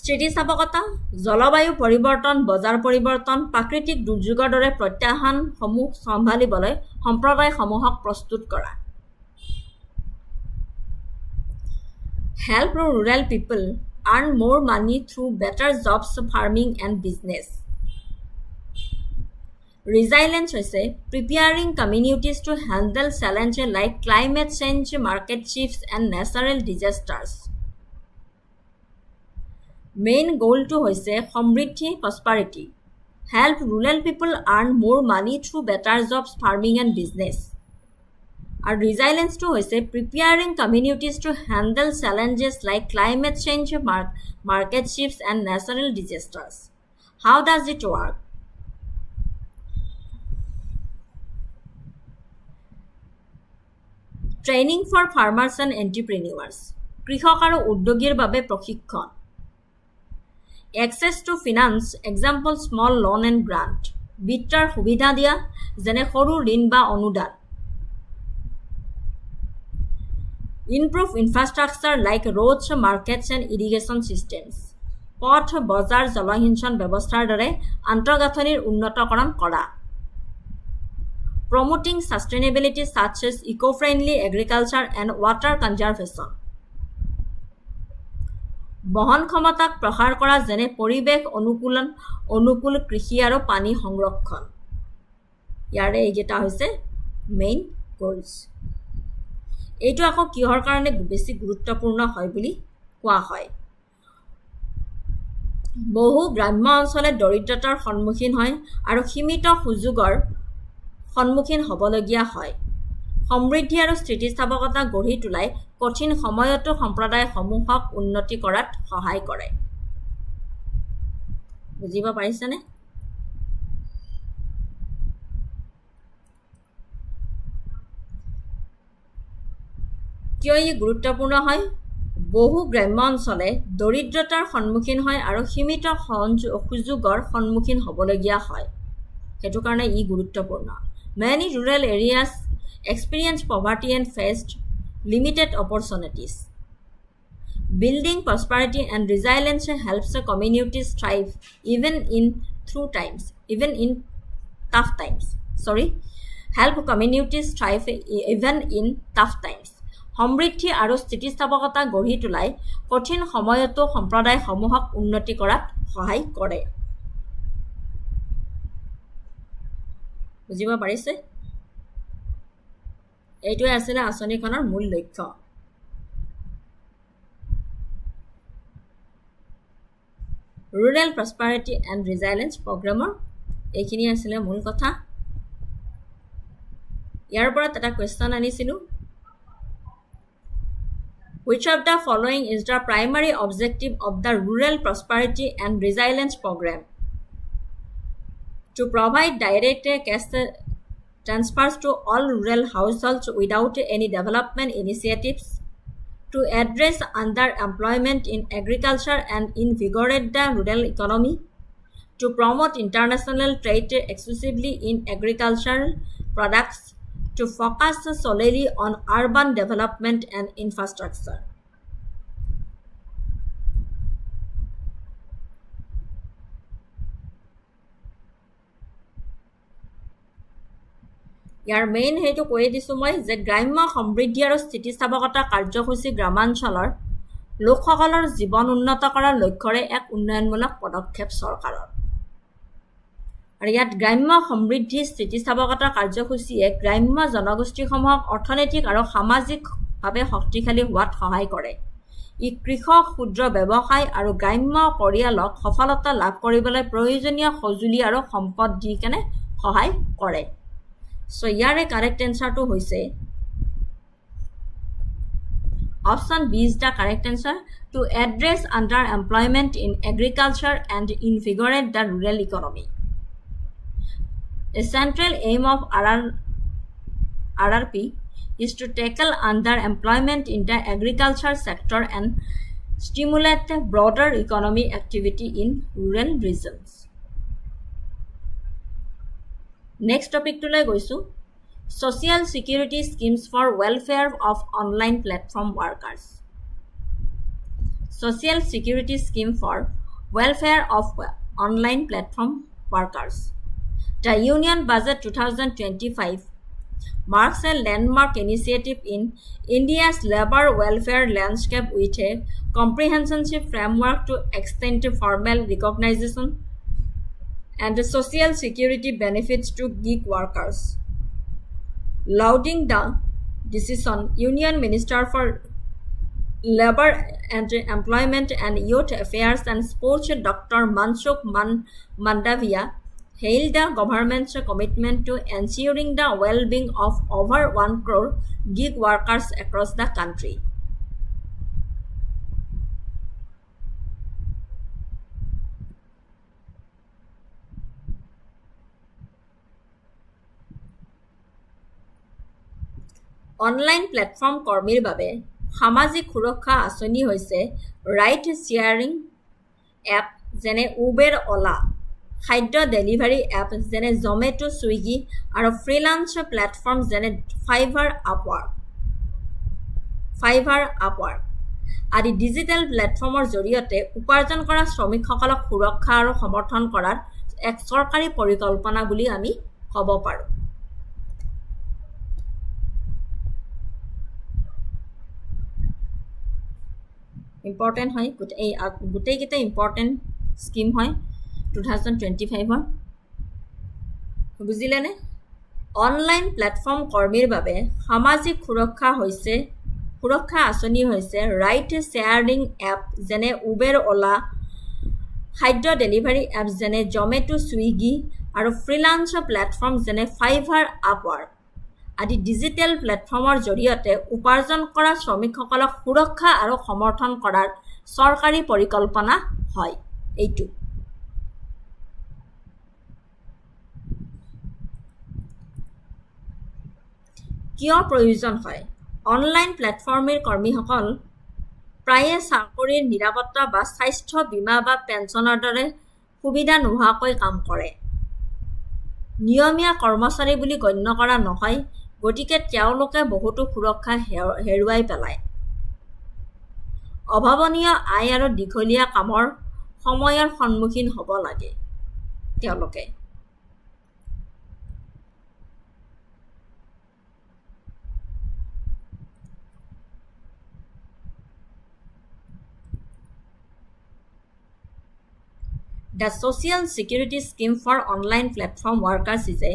স্থিতিস্থাপকতা জলবায়ু পৰিৱৰ্তন বজাৰ পৰিৱৰ্তন প্ৰাকৃতিক দুৰ্যোগৰ দৰে প্ৰত্যাহ্বানসমূহ সম্ভালিবলৈ সম্প্ৰদায়সমূহক প্ৰস্তুত কৰা Help rural people earn more money through better jobs, farming and business. Resilience হৈছে preparing communities to handle challenges like climate change, market shifts and natural disasters. Main goal to hoise সমৃদ্ধি prosperity help rural people earn more money through better jobs farming and business and resilience to hoise preparing communities to handle challenges like climate change market shifts and natural disasters how does it work training for farmers and entrepreneurs কৃষক আৰু উদ্যোগীৰ বাবে প্ৰশিক্ষণ Access to finance, example small loan and grant. বিত্তৰ সুবিধা দিয়া যেনে সৰু ঋণ বা অনুদান improve infrastructure like roads, markets and irrigation systems পথ বজাৰ জলসিঞ্চন ব্যৱস্থাৰ দৰে আন্তঃগাঁথনিৰ উন্নতকৰণ কৰা promoting sustainability such as eco-friendly agriculture and water conservation বহন ক্ষমতাক প্ৰসাৰ কৰা যেনে পৰিৱেশ অনুকূল কৃষি আৰু পানী সংৰক্ষণ ইয়াৰে এইকেইটা হৈছে মেইন গ'লছ এইটো আকৌ কিহৰ কাৰণে বেছি গুৰুত্বপূৰ্ণ হয় বুলি কোৱা হয় বহু গ্ৰাম্য অঞ্চলে দৰিদ্ৰতাৰ সন্মুখীন হয় আৰু সীমিত সুযোগৰ সন্মুখীন হ'বলগীয়া হয় সমৃদ্ধি আৰু স্থিতিস্থাপকতা গঢ়ি তোলাই কঠিন সময়তো সম্প্ৰদায়সমূহক উন্নতি কৰাত সহায় কৰে বুজিব পাৰিছানে কিয় ই গুৰুত্বপূৰ্ণ হয় বহু গ্ৰাম্য অঞ্চলে দৰিদ্ৰতাৰ সন্মুখীন হয় আৰু সীমিত সুযোগৰ সন্মুখীন হ'বলগীয়া হয় সেইটো কাৰণে ই গুৰুত্বপূৰ্ণ many rural areas experience poverty and faced limited opportunities building prosperity and resilience helps communities thrive even in tough times help communities thrive even in tough times সমৃদ্ধি আৰু স্থিতিস্থাপকতা গঢ়ি তোলাই কঠিন সময়তো সম্প্ৰদায়সমূহক উন্নতি কৰাত সহায় কৰে বুজিব পাৰিছে এইটোৱে আছিল আঁচনিখনৰ মূল লক্ষ্য rural prosperity and resilience প্ৰগ্ৰামৰ এইখিনি আছিল মূল কথা ইয়াৰ পৰা এটা কোৱেশ্চন আনিছিলো Which of the following is the primary objective of the Rural Prosperity and Resilience Program? To provide direct cash transfers to all rural households without any development initiatives, to address underemployment in agriculture and invigorate the rural economy, to promote international trade exclusively in agricultural products, to focus solely on urban development and infrastructure. Year main হেতু কৈ দিছো মই যে গ্ৰাম্য সমৃদ্ধি আৰু স্থিতিস্থাপকতা কাৰ্যসূচী গ্ৰামাঞ্চলৰ লোকসকলৰ জীৱন উন্নত কৰাৰ লক্ষ্যৰে এক উন্নয়নমূলক পদক্ষেপ চৰকাৰৰ আৰু ইয়াত গ্ৰাম্য সমৃদ্ধি স্থিতিস্থাপকতা কাৰ্যসূচীয়ে গ্ৰাম্য জনগোষ্ঠীসমূহক অৰ্থনৈতিক আৰু সামাজিকভাৱে শক্তিশালী হোৱাত সহায় কৰে ই কৃষক ক্ষুদ্ৰ ব্যৱসায় আৰু গ্ৰাম্য পৰিয়ালক সফলতা লাভ কৰিবলৈ প্ৰয়োজনীয় সঁজুলি আৰু সম্পদ দি কেনে সহায় কৰে সো ইয়াৰে কাৰেক্ট এনসাৰটো হৈছে option B is the correct answer to address underemployment in agriculture and invigorate the rural economy A central aim of RRP is to tackle underemployment in the agriculture sector and stimulate the broader economic activity in rural regions. Next topic to lai goisu social security schemes for welfare of online platform workers. Social security scheme for welfare of online platform workers. The Union Budget 2025 marks a landmark initiative in India's labor welfare landscape with a comprehensive framework to extend formal recognition and social security benefits to gig workers. Lauding the decision, Union Minister for Labor and Employment and Youth Affairs and Sports Dr. Mansukh Mandavia hailed the government's commitment to ensuring the well-being of over 1 crore gig workers across the country. Online platform কৰ্মীৰ বাবে সামাজিক সুৰক্ষা আঁচনি হৈছে right sharing app যেনে Uber অলা খাদ্য delivery app যেনে Zomato Swiggy আৰু ফ্ৰিলান্স প্লেটফৰ্ম যেনে ফাইভাৰ আপৱাৰ্ক আদি ডিজিটেল প্লেটফৰ্মৰ জৰিয়তে উপাৰ্জন কৰা শ্ৰমিকসকলক সুৰক্ষা আৰু সমৰ্থন কৰাৰ এক চৰকাৰী পৰিকল্পনা বুলি আমি ক'ব পাৰোঁ। ইম্পৰ্টেণ্ট হয়, গোটেইকেইটা ইম্পৰ্টেণ্ট স্কিম হয় 2025-ৰ। বুজিলেনে? অনলাইন প্লেটফৰ্ম কৰ্মীৰ বাবে সামাজিক সুৰক্ষা আঁচনি হৈছে ৰাইড শ্বেয়াৰিং এপ যেনে উবেৰ অ'লা, খাদ্য ডেলিভাৰী এপ যেনে জমেটো ছুইগি আৰু ফ্ৰিলান্স প্লেটফৰ্ম যেনে ফাইভাৰ আপৱাৰ্ক আদি ডিজিটেল প্লেটফৰ্মৰ জৰিয়তে উপাৰ্জন কৰা শ্ৰমিকসকলক সুৰক্ষা আৰু সমৰ্থন কৰাৰ চৰকাৰী পৰিকল্পনা হয় এইটো। কিয় প্ৰয়োজন হয়? অনলাইন প্লেটফৰ্মৰ কৰ্মীসকল প্ৰায়ে চাকৰিৰ নিৰাপত্তা বা স্বাস্থ্য বীমা বা পেঞ্চনৰ দৰে সুবিধা নোহোৱাকৈ কাম কৰে। নিয়মীয়া কৰ্মচাৰী বুলি গণ্য কৰা নহয়, গতিকে তেওঁলোকে বহুতো সুৰক্ষা হেৰুৱাই পেলায়। অভাৱনীয় আয় আৰু দীঘলীয়া কামৰ সময়ৰ সন্মুখীন হ'ব লাগে তেওঁলোকে। The Social Security Scheme for Online Platform Workers is a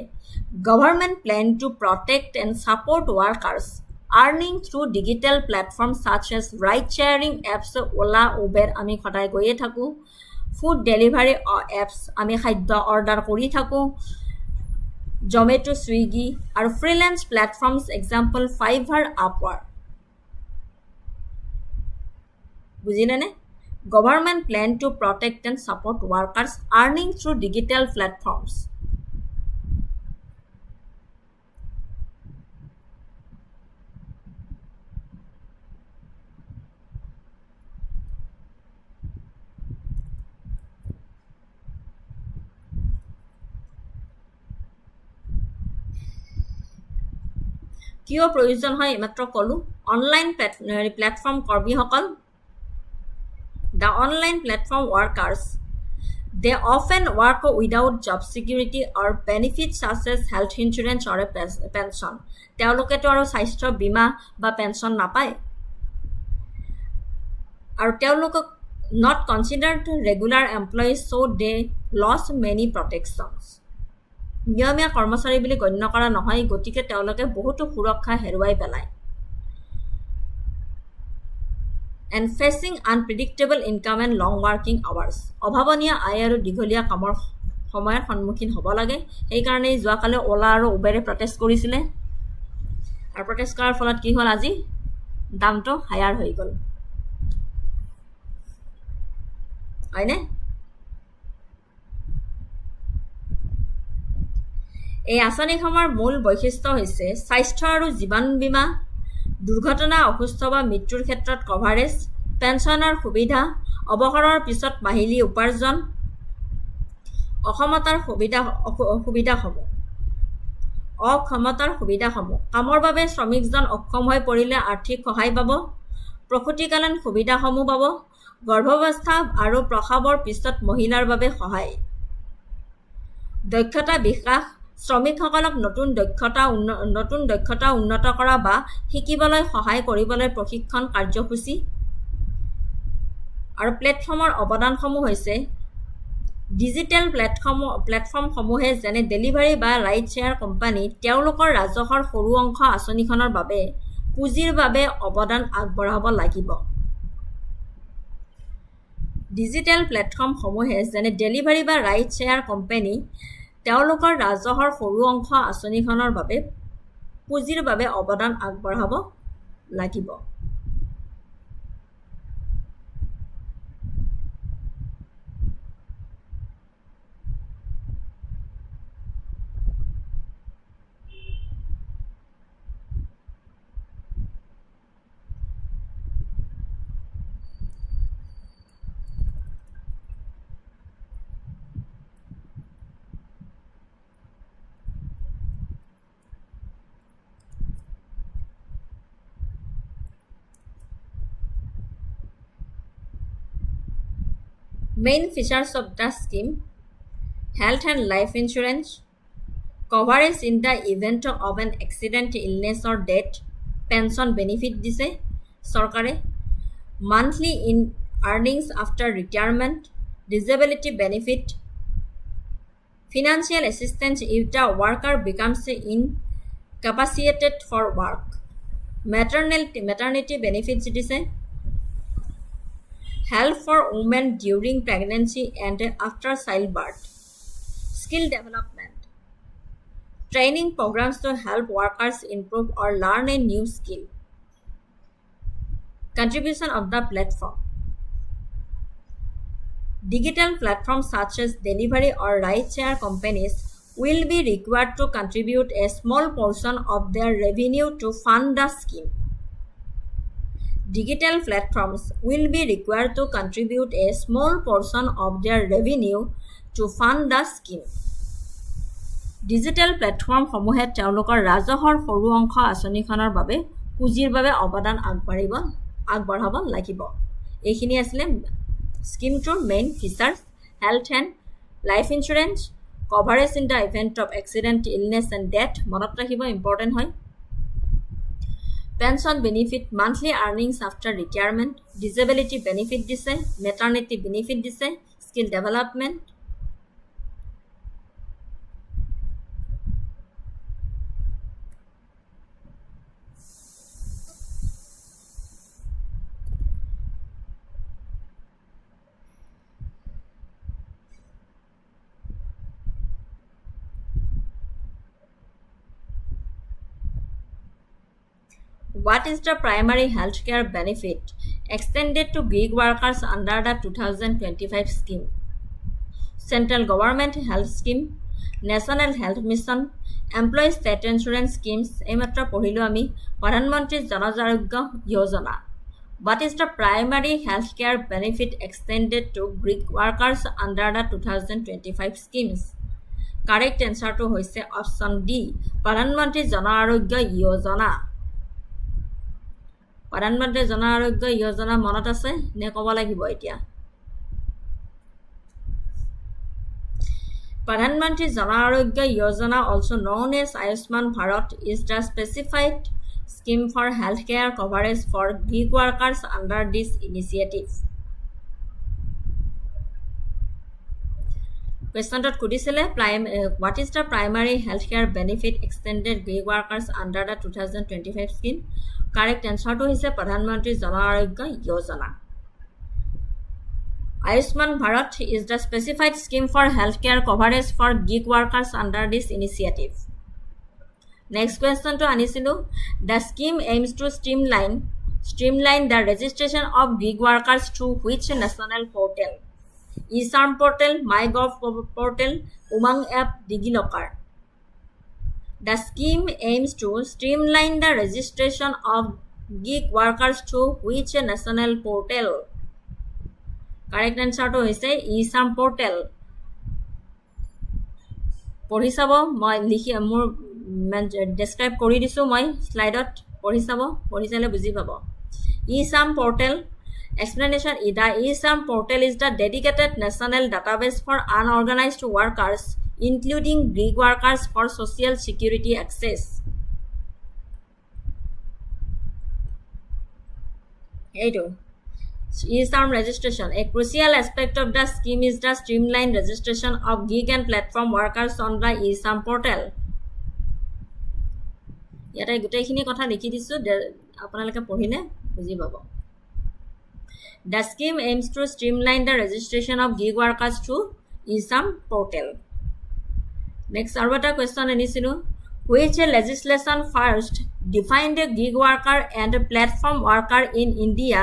government plan to protect and support workers earning through digital platforms such as ride-sharing apps, Ola, Uber, আমি সদায় গৈয়ে থাকোঁ, ফুড ডেলিভাৰী এপছ আমি খাদ্য অৰ্ডাৰ কৰি থাকোঁ, Zomato Swiggy আৰু freelance platforms example Fiverr Upwork. বুজিলেনে? Government plan to protect and support workers earning through digital platforms. কিয় প্ৰয়োজন হয় মাত্ৰ ক'লো। অনলাইন প্লেটফৰ্ম কৰ্মীসকল, the online platform workers, they often work without job security or benefits such as health insurance or a pension. তেওঁলোকেতো আৰু স্বাস্থ্য বীমা বা পেঞ্চন নাপায় আৰু তেওঁলোকক not considered regular employees, so they lost many protections. নিয়মীয়া কৰ্মচাৰী বুলি গণ্য কৰা নহয়, গতিকে তেওঁলোকে বহুতো সুৰক্ষা হেৰুৱাই পেলায়। And facing unpredictable income and long working hours. অভাৱনীয় আয় আৰু দীঘলীয়া কামৰ সময়ৰ সন্মুখীন হ'ব লাগে। সেইকাৰণে যোৱাকালি অ'লা আৰু উবেৰে প্ৰটেষ্ট কৰিছিলে আৰু প্ৰটেষ্ট কৰাৰ ফলত কি হ'ল, আজি দামটো হায়াৰ হৈ গ'ল, হয়নে? এই আঁচনিসমূহৰ মূল বৈশিষ্ট্য হৈছে স্বাস্থ্য আৰু জীৱন বীমা, দুৰ্ঘটনা, অসুস্থ বা মৃত্যুৰ ক্ষেত্ৰত কভাৰেজ, পেঞ্চনৰ সুবিধা, অৱসৰৰ পিছত মাহিলী উপাৰ্জন, অক্ষমতাৰ সুবিধাসমূহ, কামৰ বাবে শ্ৰমিকজন অক্ষম হৈ পৰিলে আৰ্থিক সহায় পাব, প্ৰসূতিকালীন সুবিধাসমূহ পাব, গৰ্ভাৱস্থা আৰু প্ৰসৱৰ পিছত মহিলাৰ বাবে সহায়, দক্ষতা বিকাশ, শ্ৰমিকসকলক নতুন দক্ষতা উন্নত কৰা বা শিকিবলৈ সহায় কৰিবলৈ প্ৰশিক্ষণ কাৰ্যসূচী। আৰু প্লেটফৰ্মৰ অৱদানসমূহ হৈছে ডিজিটেল প্লেটফৰ্মসমূহে যেনে ডেলিভাৰী বা ৰাইড শ্বেয়াৰ কোম্পানী তেওঁলোকৰ ৰাজহৰ সৰু অংশ আঁচনিখনৰ বাবে পুঁজিৰ বাবে অৱদান আগবঢ়াব লাগিব। ডিজিটেল প্লেটফৰ্মসমূহে যেনে ডেলিভাৰী বা ৰাইড শ্বেয়াৰ কোম্পানী তেওঁলোকৰ ৰাজহৰ সৰু অংশ আঁচনিখনৰ বাবে পুঁজিৰ বাবে অৱদান আগবঢ়াব লাগিব। Main features of the scheme: health and life insurance, coverage in the event of an accident, illness or death, pension benefit দিছে চৰকাৰে, monthly in earnings after retirement, disability benefit, financial assistance if the worker becomes incapacitated for work, maternity benefits দিছে, help for women during pregnancy and after childbirth, skill development, training programs to help workers improve or learn a new skill, contribution of the platform. Digital platforms such as delivery or rideshare companies will be required to contribute a small portion of their revenue to fund the scheme. Digital platforms will be required to contribute a small portion of their revenue to fund the scheme. Digital প্লেটফৰ্মসমূহে তেওঁলোকৰ ৰাজহৰ সৰু অংশ আঁচনিখনৰ বাবে পুঁজিৰ বাবে অৱদান আগবঢ়াব লাগিব। এইখিনি আছিলে স্কিমটোৰ main features: health and life insurance, coverage in the event of accident, illness and death, মনত ৰাখিব, ইম্পৰ্টেণ্ট হয়। Pension benefit, monthly earnings after retirement, disability benefit দিছে, মেটাৰ্নিটি বেনিফিট দিছে, skill development. What is the primary healthcare benefit extended to gig workers under the 2025 scheme? Central Government Health Scheme, National Health Mission, Employee State Insurance Schemes, এইমাত্ৰ পঢ়িলো আমি, প্ৰধানমন্ত্ৰী Jan Arogya Yojana. What is the primary healthcare benefit extended to gig workers under the 2025 schemes? Correct answer to হৈছে option D, প্ৰধানমন্ত্ৰী জন আৰোগ্য যোজনা। প্ৰধানমন্ত্ৰী জন আৰোগ্য যোজনা মনত আছে নে ক'ব লাগিব এতিয়া? প্ৰধানমন্ত্ৰী Jan Arogya Yojana, also known as Ayushman Bharat, is the specified scheme for healthcare coverage for gig workers under this initiative. Questionত সুধিছিলে what is the primary healthcare benefit extended gig workers under the 2025 scheme? Correct answer to হৈছে প্ৰধানমন্ত্ৰী Jan Arogya Yojana. Ayushman Bharat is the specified scheme for healthcare coverage for gig workers under this initiative. Next question to আনিছিলো, the scheme aims to streamline the registration of gig workers through which national portal? Assam portal, MyGov portal, Umang app, DigiLocker. The scheme aims to streamline the registration of gig workers through which national portal? Correct answer to হৈছে Assam portal. পঢ়ি চাব, মই লিখি মোৰ describe কৰি দিছোঁ, মই স্লাইডত পঢ়ি চাব, পঢ়ি চালে বুজি পাব। Assam portal explanation: the Assam portal is the dedicated national database for unorganized workers, including gig workers, for social security access. Assam registration. A crucial aspect of the scheme is the streamlined registration of gig and platform workers on the Assam portal. ইয়াতে গোটেইখিনি কথা লিখি দিছোঁ, আপোনালোকে পঢ়িলে বুজি পাব। The scheme aims to streamline the registration of gig workers through Assam portal. Next, আৰু এটা question আনিছিলোঁ, which legislation first defined a gig worker and a platform worker in India,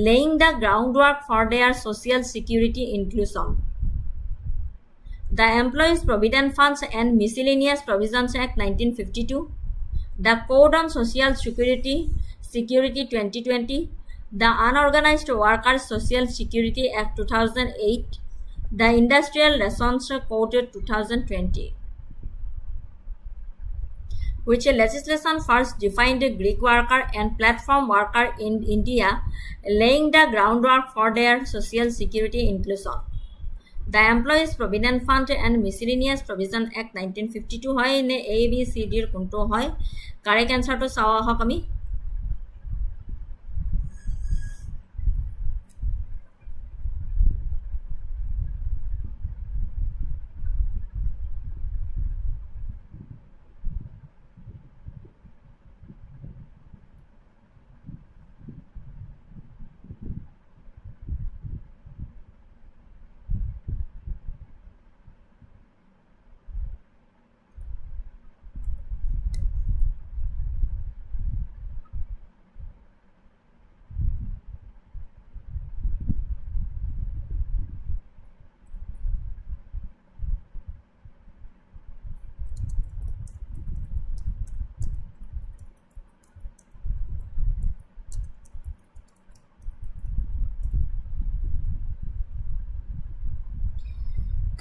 laying the groundwork for their social security inclusion? The Employees Provident Funds and Miscellaneous Provisions Act 1952, the Code on Social Security 2020, the Unorganized Workers Social Security Act 2008, the Industrial Relations Code 2020. Which legislation first defined a gig worker and platform worker in India, laying the groundwork for their social security inclusion? The employees provident fund and miscellaneous provision act 1952 হয় নে ABCDৰ কোনটো হয়? Correct এনচাৰটো চাওঁ আহক আমি।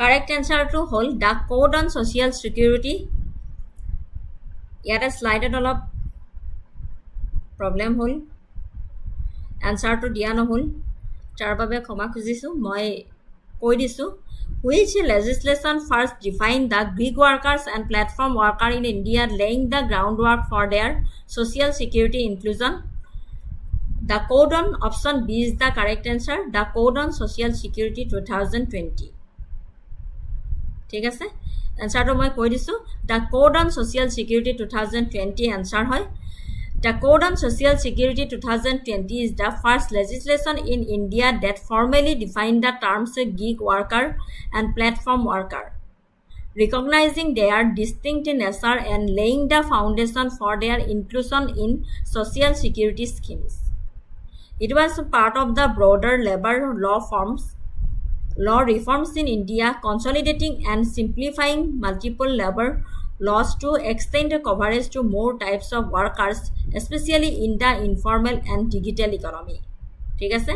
Correct এনচাৰটো হ'ল the code on social security. ইয়াতে শ্লাইডত অলপ প্ৰব্লেম হ'ল, এনচাৰটো দিয়া নহ'ল, তাৰ বাবে ক্ষমা খুজিছোঁ। মই কৈ দিছোঁ, which legislation first defined the gig workers and platform worker in India, laying the groundwork for their social security inclusion? The code on option B is the correct answer, the code on social security 2020. ঠিক আছে, এনচাৰটো মই কৈ দিছোঁ, the code on social security 2020 answer হয়। The Code on Social Security 2020 is the first legislation in India that formally defined the terms gig worker and platform worker, recognizing their distinct nature and laying the foundation for their inclusion in social security schemes. It was part of the broader labor law reforms in India, consolidating and simplifying multiple labor laws to extend coverage to more types of workers, especially in the informal and digital economy. ঠিক আছে,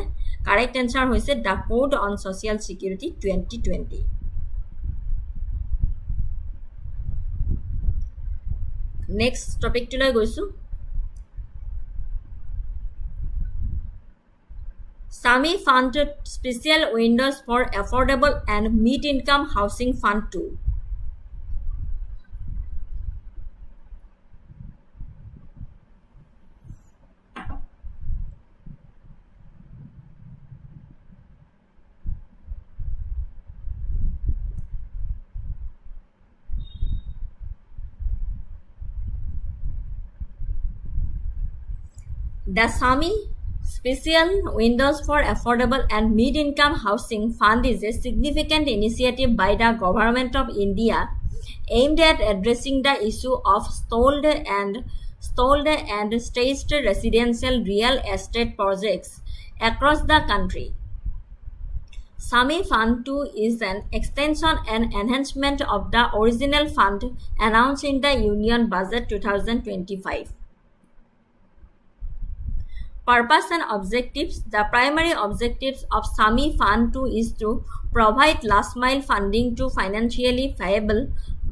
correct answer হৈছে the code on social security 2020। Next টপিকটোলৈ গৈছোঁ। SAMI Fund Special Windows for Affordable and Mid-Income Housing Fund 2. The SAMI Special Windows for Affordable and Mid-Income Housing Fund is a significant initiative by the Government of India aimed at addressing the issue of stalled and staged residential real estate projects across the country. SAMI Fund 2 is an extension and enhancement of the original fund announced in the Union Budget 2025. Purpose and objectives. The primary objectives of SAMI Fund 2 is to provide last-mile funding to financially viable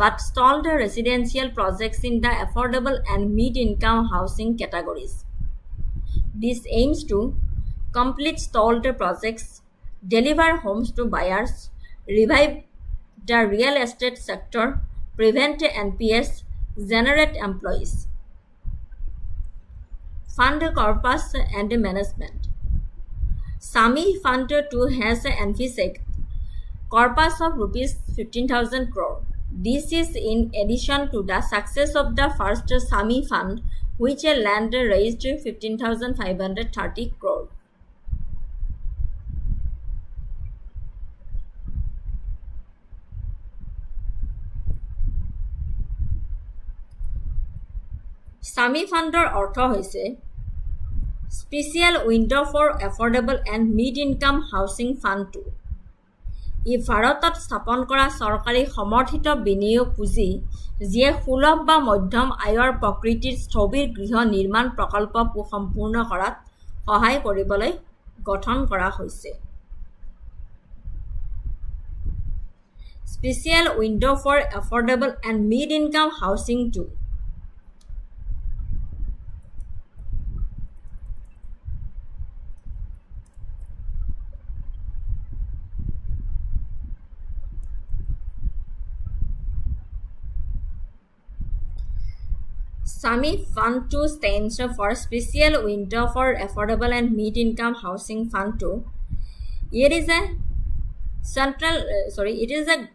but stalled residential projects in the affordable and mid-income housing categories. This aims to complete stalled projects, deliver homes to buyers, revive the real estate sector, prevent NPS, generate employees. Fund corpus and management. SAMI Fund 2 has envisaged corpus of rupees 15,000 crore. This is in addition to the success of the first SAMI Fund, which land raised 15,530 crore. SAMI Fundৰ অৰ্থ হৈছে special window' for affordable and mid income housing fund 2। ই ভাৰতত স্থাপন কৰা চৰকাৰী সমৰ্থিত বিনিয়োগ পুঁজি যিয়ে সুলভ বা মধ্যম আয়ৰ প্ৰকৃতিৰ স্থবিৰ গৃহ নিৰ্মাণ প্ৰকল্প সম্পূৰ্ণ কৰাত সহায় কৰিবলৈ গঠন কৰা হৈছে। Special window' for affordable and mid income housing 2 SAMI Fund 2 stands for Special Window for Affordable and Mid-Income Housing Fund 2. It is a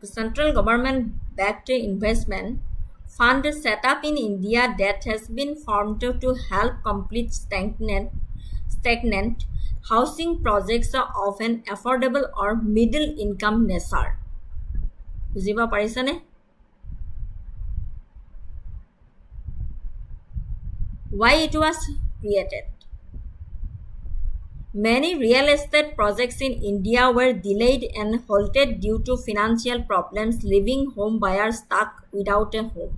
central government-backed investment fund set up in India that has been formed to help complete stagnant housing projects of an affordable or middle income nature. বুজিব পাৰিছানে? Why it was created? Many real estate projects in India were delayed and halted due to financial problems, leaving home buyers stuck without a home.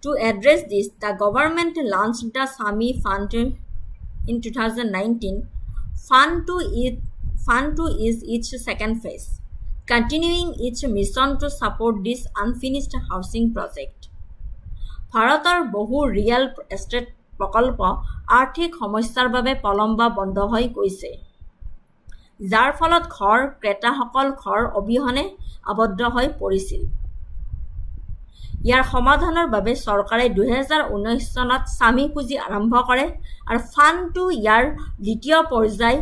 To address this, the government launched the SAMI Fund in 2019. Fund 2 is its second phase, continuing its mission to support this unfinished housing project. ভাৰতৰ বহু real estate প্ৰকল্প আৰ্থিক সমস্যাৰ বাবে পলম বা বন্ধ হৈ গৈছে, যাৰ ফলত ঘৰ ক্ৰেতাসকল ঘৰ অবিহনে আবদ্ধ হৈ পৰিছিল। ইয়াৰ সমাধানৰ বাবে চৰকাৰে 2019 চনত SAMI পুঁজি আৰম্ভ কৰে আৰু ফাণ্ড 2 ইয়াৰ দ্বিতীয় পৰ্যায়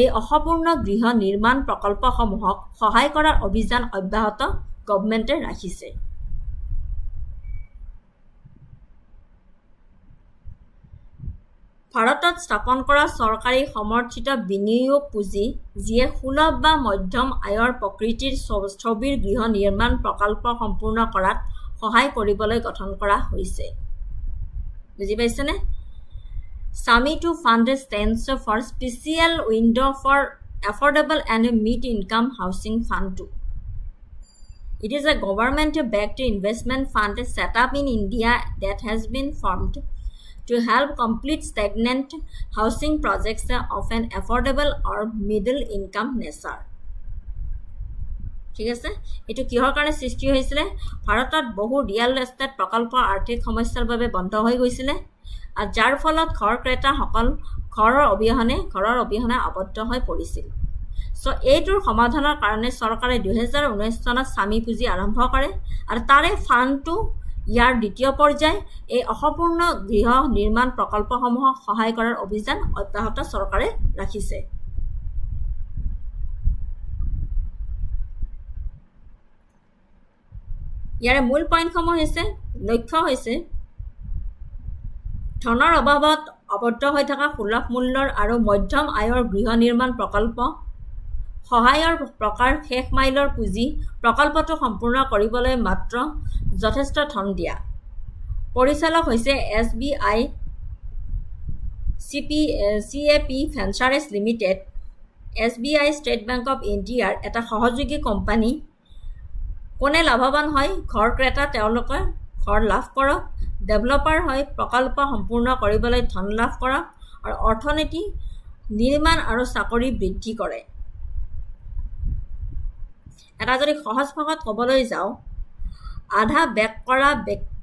এই অসম্পূৰ্ণ গৃহ নিৰ্মাণ প্ৰকল্পসমূহক সহায় কৰাৰ অভিযান অব্যাহত গভৰ্ণমেণ্টে ৰাখিছে। ভাৰতত স্থাপন কৰা চৰকাৰী সমৰ্থিত বিনিয়োগ পুঁজি, যিয়ে সুলভ বা মধ্যম আয়ৰ প্ৰকৃতিৰ ছবিৰ গৃহ নিৰ্মাণ প্ৰকল্প সম্পূৰ্ণ কৰাত সহায় কৰিবলৈ গঠন কৰা হৈছে। বুজি পাইছেনে? SAMI 2 Fund stands for Special Window for Affordable and Mid-Income Housing Fund 2. It is a government-backed investment fund set up in India that has been formed to help complete stagnant housing projects of an affordable or middle income nature. ঠিক আছে, এটো কিহৰ কাৰণে সৃষ্টি হৈছিল? ভাৰতত বহু real estate প্ৰকল্প আৰ্থিক সমস্যাৰ বাবে বন্ধ হৈ গৈছিল আৰু যাৰ ফলত ঘৰ ক্ৰেতাসকল ঘৰৰ অবিহনে আবদ্ধ হৈ পৰিছিল। সো এইটোৰ সমাধানৰ কাৰণে চৰকাৰে 2019 চনত SAMI পুঁজি আৰম্ভ কৰে আৰু তাৰে ফাণ্ড 2 ইয়াৰ দ্বিতীয় পৰ্যায় এই অসম্পূৰ্ণ গৃহ নিৰ্মাণ প্ৰকল্পসমূহক সহায় কৰাৰ অভিযান অব্যাহত চৰকাৰে ৰাখিছে। ইয়াৰে মূল পইণ্টসমূহ হৈছে, লক্ষ্য হৈছে ধনৰ অভাৱত আবদ্ধ হৈ থকা সুলভ মূল্যৰ আৰু মধ্যম আয়ৰ গৃহ নিৰ্মাণ প্ৰকল্প, সহায়ৰ প্ৰকাৰ শেষ মাইলৰ পুঁজি, প্ৰকল্পটো সম্পূৰ্ণ কৰিবলৈ মাত্ৰ যথেষ্ট ধন দিয়া। পৰিচালক হৈছে SBI CAP ventures limited, SBI state bank of ইণ্ডিয়াৰ এটা সহযোগী কোম্পানী। কোনে লাভৱান হয়? ঘৰ ক্ৰেতা, তেওঁলোকে ঘৰ লাভ কৰক। ডেভেলপাৰ হয় প্ৰকল্প সম্পূৰ্ণ কৰিবলৈ ধন লাভ কৰক আৰু অৰ্থনীতি নিৰ্মাণ আৰু চাকৰি বৃদ্ধি কৰে। এটা যদি সহজ ভাষাত ক'বলৈ যাওঁ, আধা বেক কৰা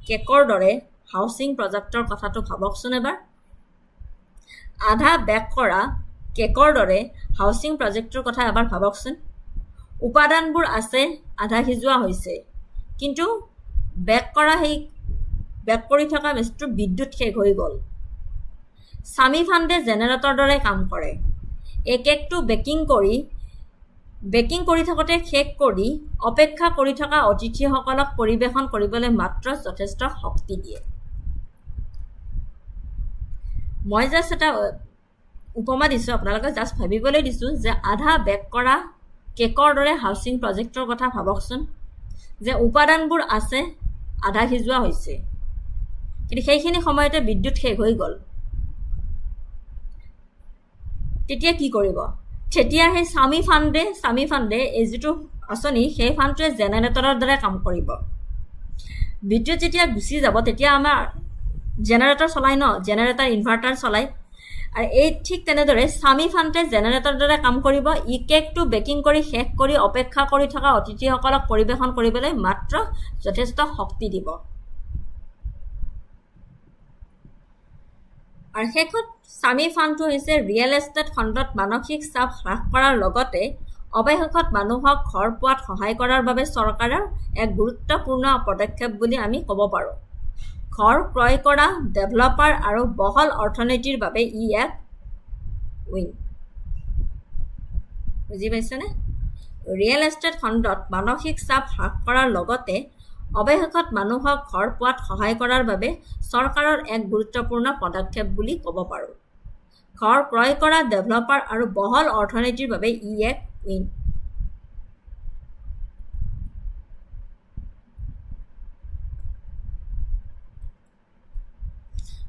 কেকৰ দৰে হাউচিং প্ৰজেক্টৰ কথাটো ভাবকচোন এবাৰ। আধা বেক কৰা কেকৰ দৰে হাউচিং প্ৰজেক্টৰ কথা এবাৰ ভাবকচোন। উপাদানবোৰ আছে, আধা সিজোৱা হৈছে, কিন্তু বেক কৰি থকা বস্তুৰ বিদ্যুৎ শেষ হৈ গ'ল। SAMI ফাণ্ডে জেনেৰেটৰ দৰে কাম কৰে। এই কেকটো বেকিং কৰি থাকোঁতে শেষ কৰি অপেক্ষা কৰি থকা অতিথিসকলক পৰিৱেশন কৰিবলৈ মাত্ৰ যথেষ্ট শক্তি দিয়ে। মই জাষ্ট এটা উপমা দিছোঁ, আপোনালোকে জাষ্ট ভাবিবলৈ দিছোঁ যে আধা বেক কৰা কেকৰ দৰে হাউচিং প্ৰজেক্টৰ কথা ভাবকচোন, যে উপাদানবোৰ আছে, আধা সিজোৱা হৈছে, কিন্তু সেইখিনি সময়তে বিদ্যুৎ শেষ হৈ গ'ল। তেতিয়া কি কৰিব? তেতিয়া সেই SAMI ফাণ্ডে এই যিটো আঁচনি, সেই ফাণ্ডটোৱে জেনেৰেটৰৰ দৰে কাম কৰিব। বিদ্যুৎ যেতিয়া গুচি যাব, তেতিয়া আমাৰ জেনেৰেটৰ চলাই ন, জেনেৰেটৰ ইনভাৰ্টাৰ চলায়। আৰু এই ঠিক তেনেদৰে SAMI ফাণ্ডে জেনেৰেটৰ দৰে কাম কৰিব। ই কেকটো বেকিং কৰি শেষ কৰি অপেক্ষা কৰি থকা অতিথিসকলক পৰিৱেশন কৰিবলৈ মাত্ৰ যথেষ্ট শক্তি দিব। আৰু শেষত SAMI ফাণ্ডটো হৈছে ৰিয়েল এষ্টেট খণ্ডত মানসিক চাপ হ্ৰাস কৰাৰ লগতে অৱশেষত মানুহক ঘৰ পোৱাত সহায় কৰাৰ বাবে চৰকাৰৰ এক গুৰুত্বপূৰ্ণ পদক্ষেপ বুলি আমি ক'ব পাৰোঁ। ঘৰ ক্ৰয় কৰা ডেভেলপাৰ আৰু বহল অৰ্থনীতিৰ বাবে ই এক উইন। বুজি পাইছেনে? ৰিয়েল এষ্টেট খণ্ডত মানসিক চাপ হ্ৰাস কৰাৰ লগতে অৱশেষত মানুহক ঘৰ পোৱাত সহায় কৰাৰ বাবে চৰকাৰৰ এক গুৰুত্বপূৰ্ণ পদক্ষেপ বুলি ক'ব পাৰোঁ। ঘৰ ক্ৰয় কৰা ডেভেলপাৰ আৰু বহল অৰ্থনীতিৰ বাবে ই এক উইন।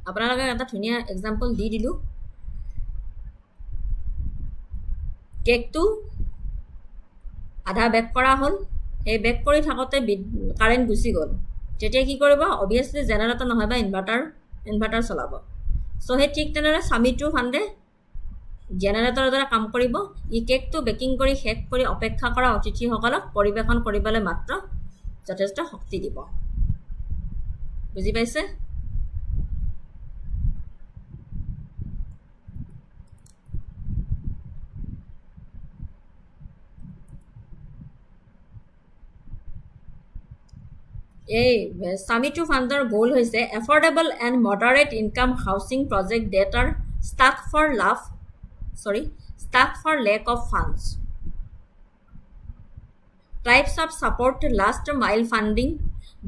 আপোনালোকক এটা ধুনীয়া এক্সাম্পল দি দিলোঁ। কেকটো আধা বেক কৰা হ'ল, সেই বেক কৰি থাকোঁতে কাৰেণ্ট গুচি গ'ল। তেতিয়া কি কৰিব? অভিয়াছলি জেনেৰেটৰ নহয় বা ইনভাৰ্টাৰ চলাব। চ' সেই ঠিক তেনেদৰে স্বামীটো ফাণ্ডে জেনেৰেটৰৰ দ্বাৰা কাম কৰিব। ই কেকটো বেকিং কৰি শেষ কৰি অপেক্ষা কৰা অতিথিসকলক পৰিৱেশন কৰিবলৈ মাত্ৰ যথেষ্ট শক্তি দিব। বুজি পাইছে? এই স্বামীটো ফাণ্ডৰ গ'ল হৈছে affordable and moderate income housing project that are stuck for lack of funds. Types of support: last mile funding,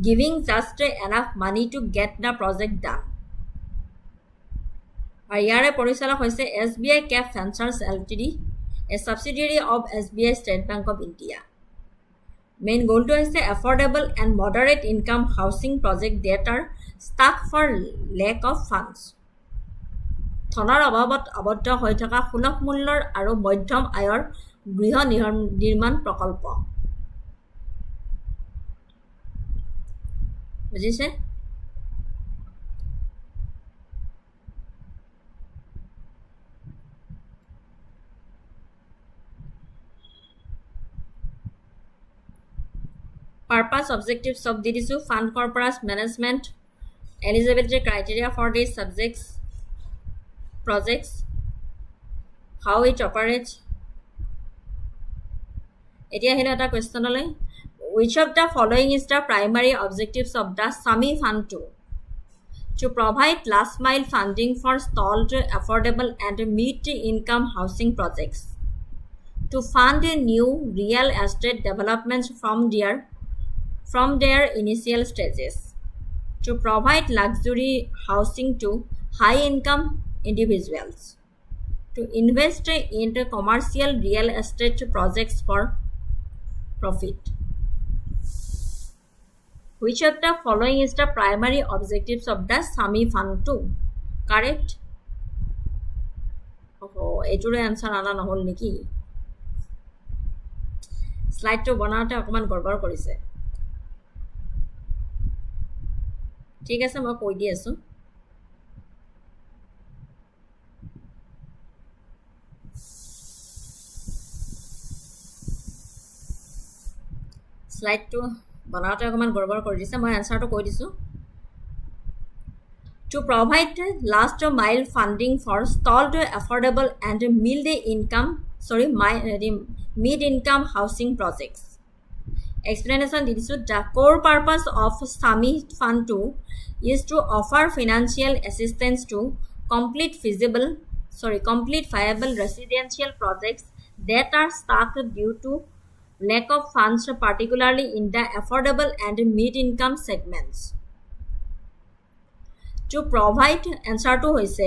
giving just enough money to get the project done. আৰু ইয়াৰে পৰিচালক হৈছে SBI Cap Ventures Ltd, a subsidiary of SBI State Bank of India. Main গ'লটো হৈছে affordable and moderate income housing project that are stuck for lack of funds. ধনৰ অভাৱত আবদ্ধ হৈ থকা সুলভ মূল্যৰ আৰু মধ্যম আয়ৰ গৃহ নিৰ্মাণ প্ৰকল্প। বুজিছে? Purpose, objectives of the issue, fund corpus management, eligibility criteria for these projects, how it operates. এতিয়া আহিলে এটা কুৱেশ্যনলৈ, which of the following is the primary objectives of the SAMI Fund 2? To provide last mile funding for stalled, affordable and mid-income housing projects. To fund new real estate developments from their initial stages. To provide luxury housing to high-income individuals. To invest into commercial real estate projects for profit. Which of the following is the primary objectives of the SAMI Fund 2? Correct? এইটোৰে answer আনা নহ'ল নেকি? স্লাইডটো বনাওঁতে অকণমান গড়বড় কৰিছে। ঠিক আছে, মই কৈ দি আছোঁ। স্লাইডটো বনাওঁতে অকণমান গড়বড় কৰি দিছে, মই এনচাৰটো কৈ দিছোঁ। To provide last mile funding for stalled, affordable and mid-income housing projects. Explanation di disu. The core purpose of SAMI Fund 2 is to offer financial assistance to complete viable residential projects that are stuck due to lack of funds, particularly in the affordable and mid-income segments. To provide, answer to hoise,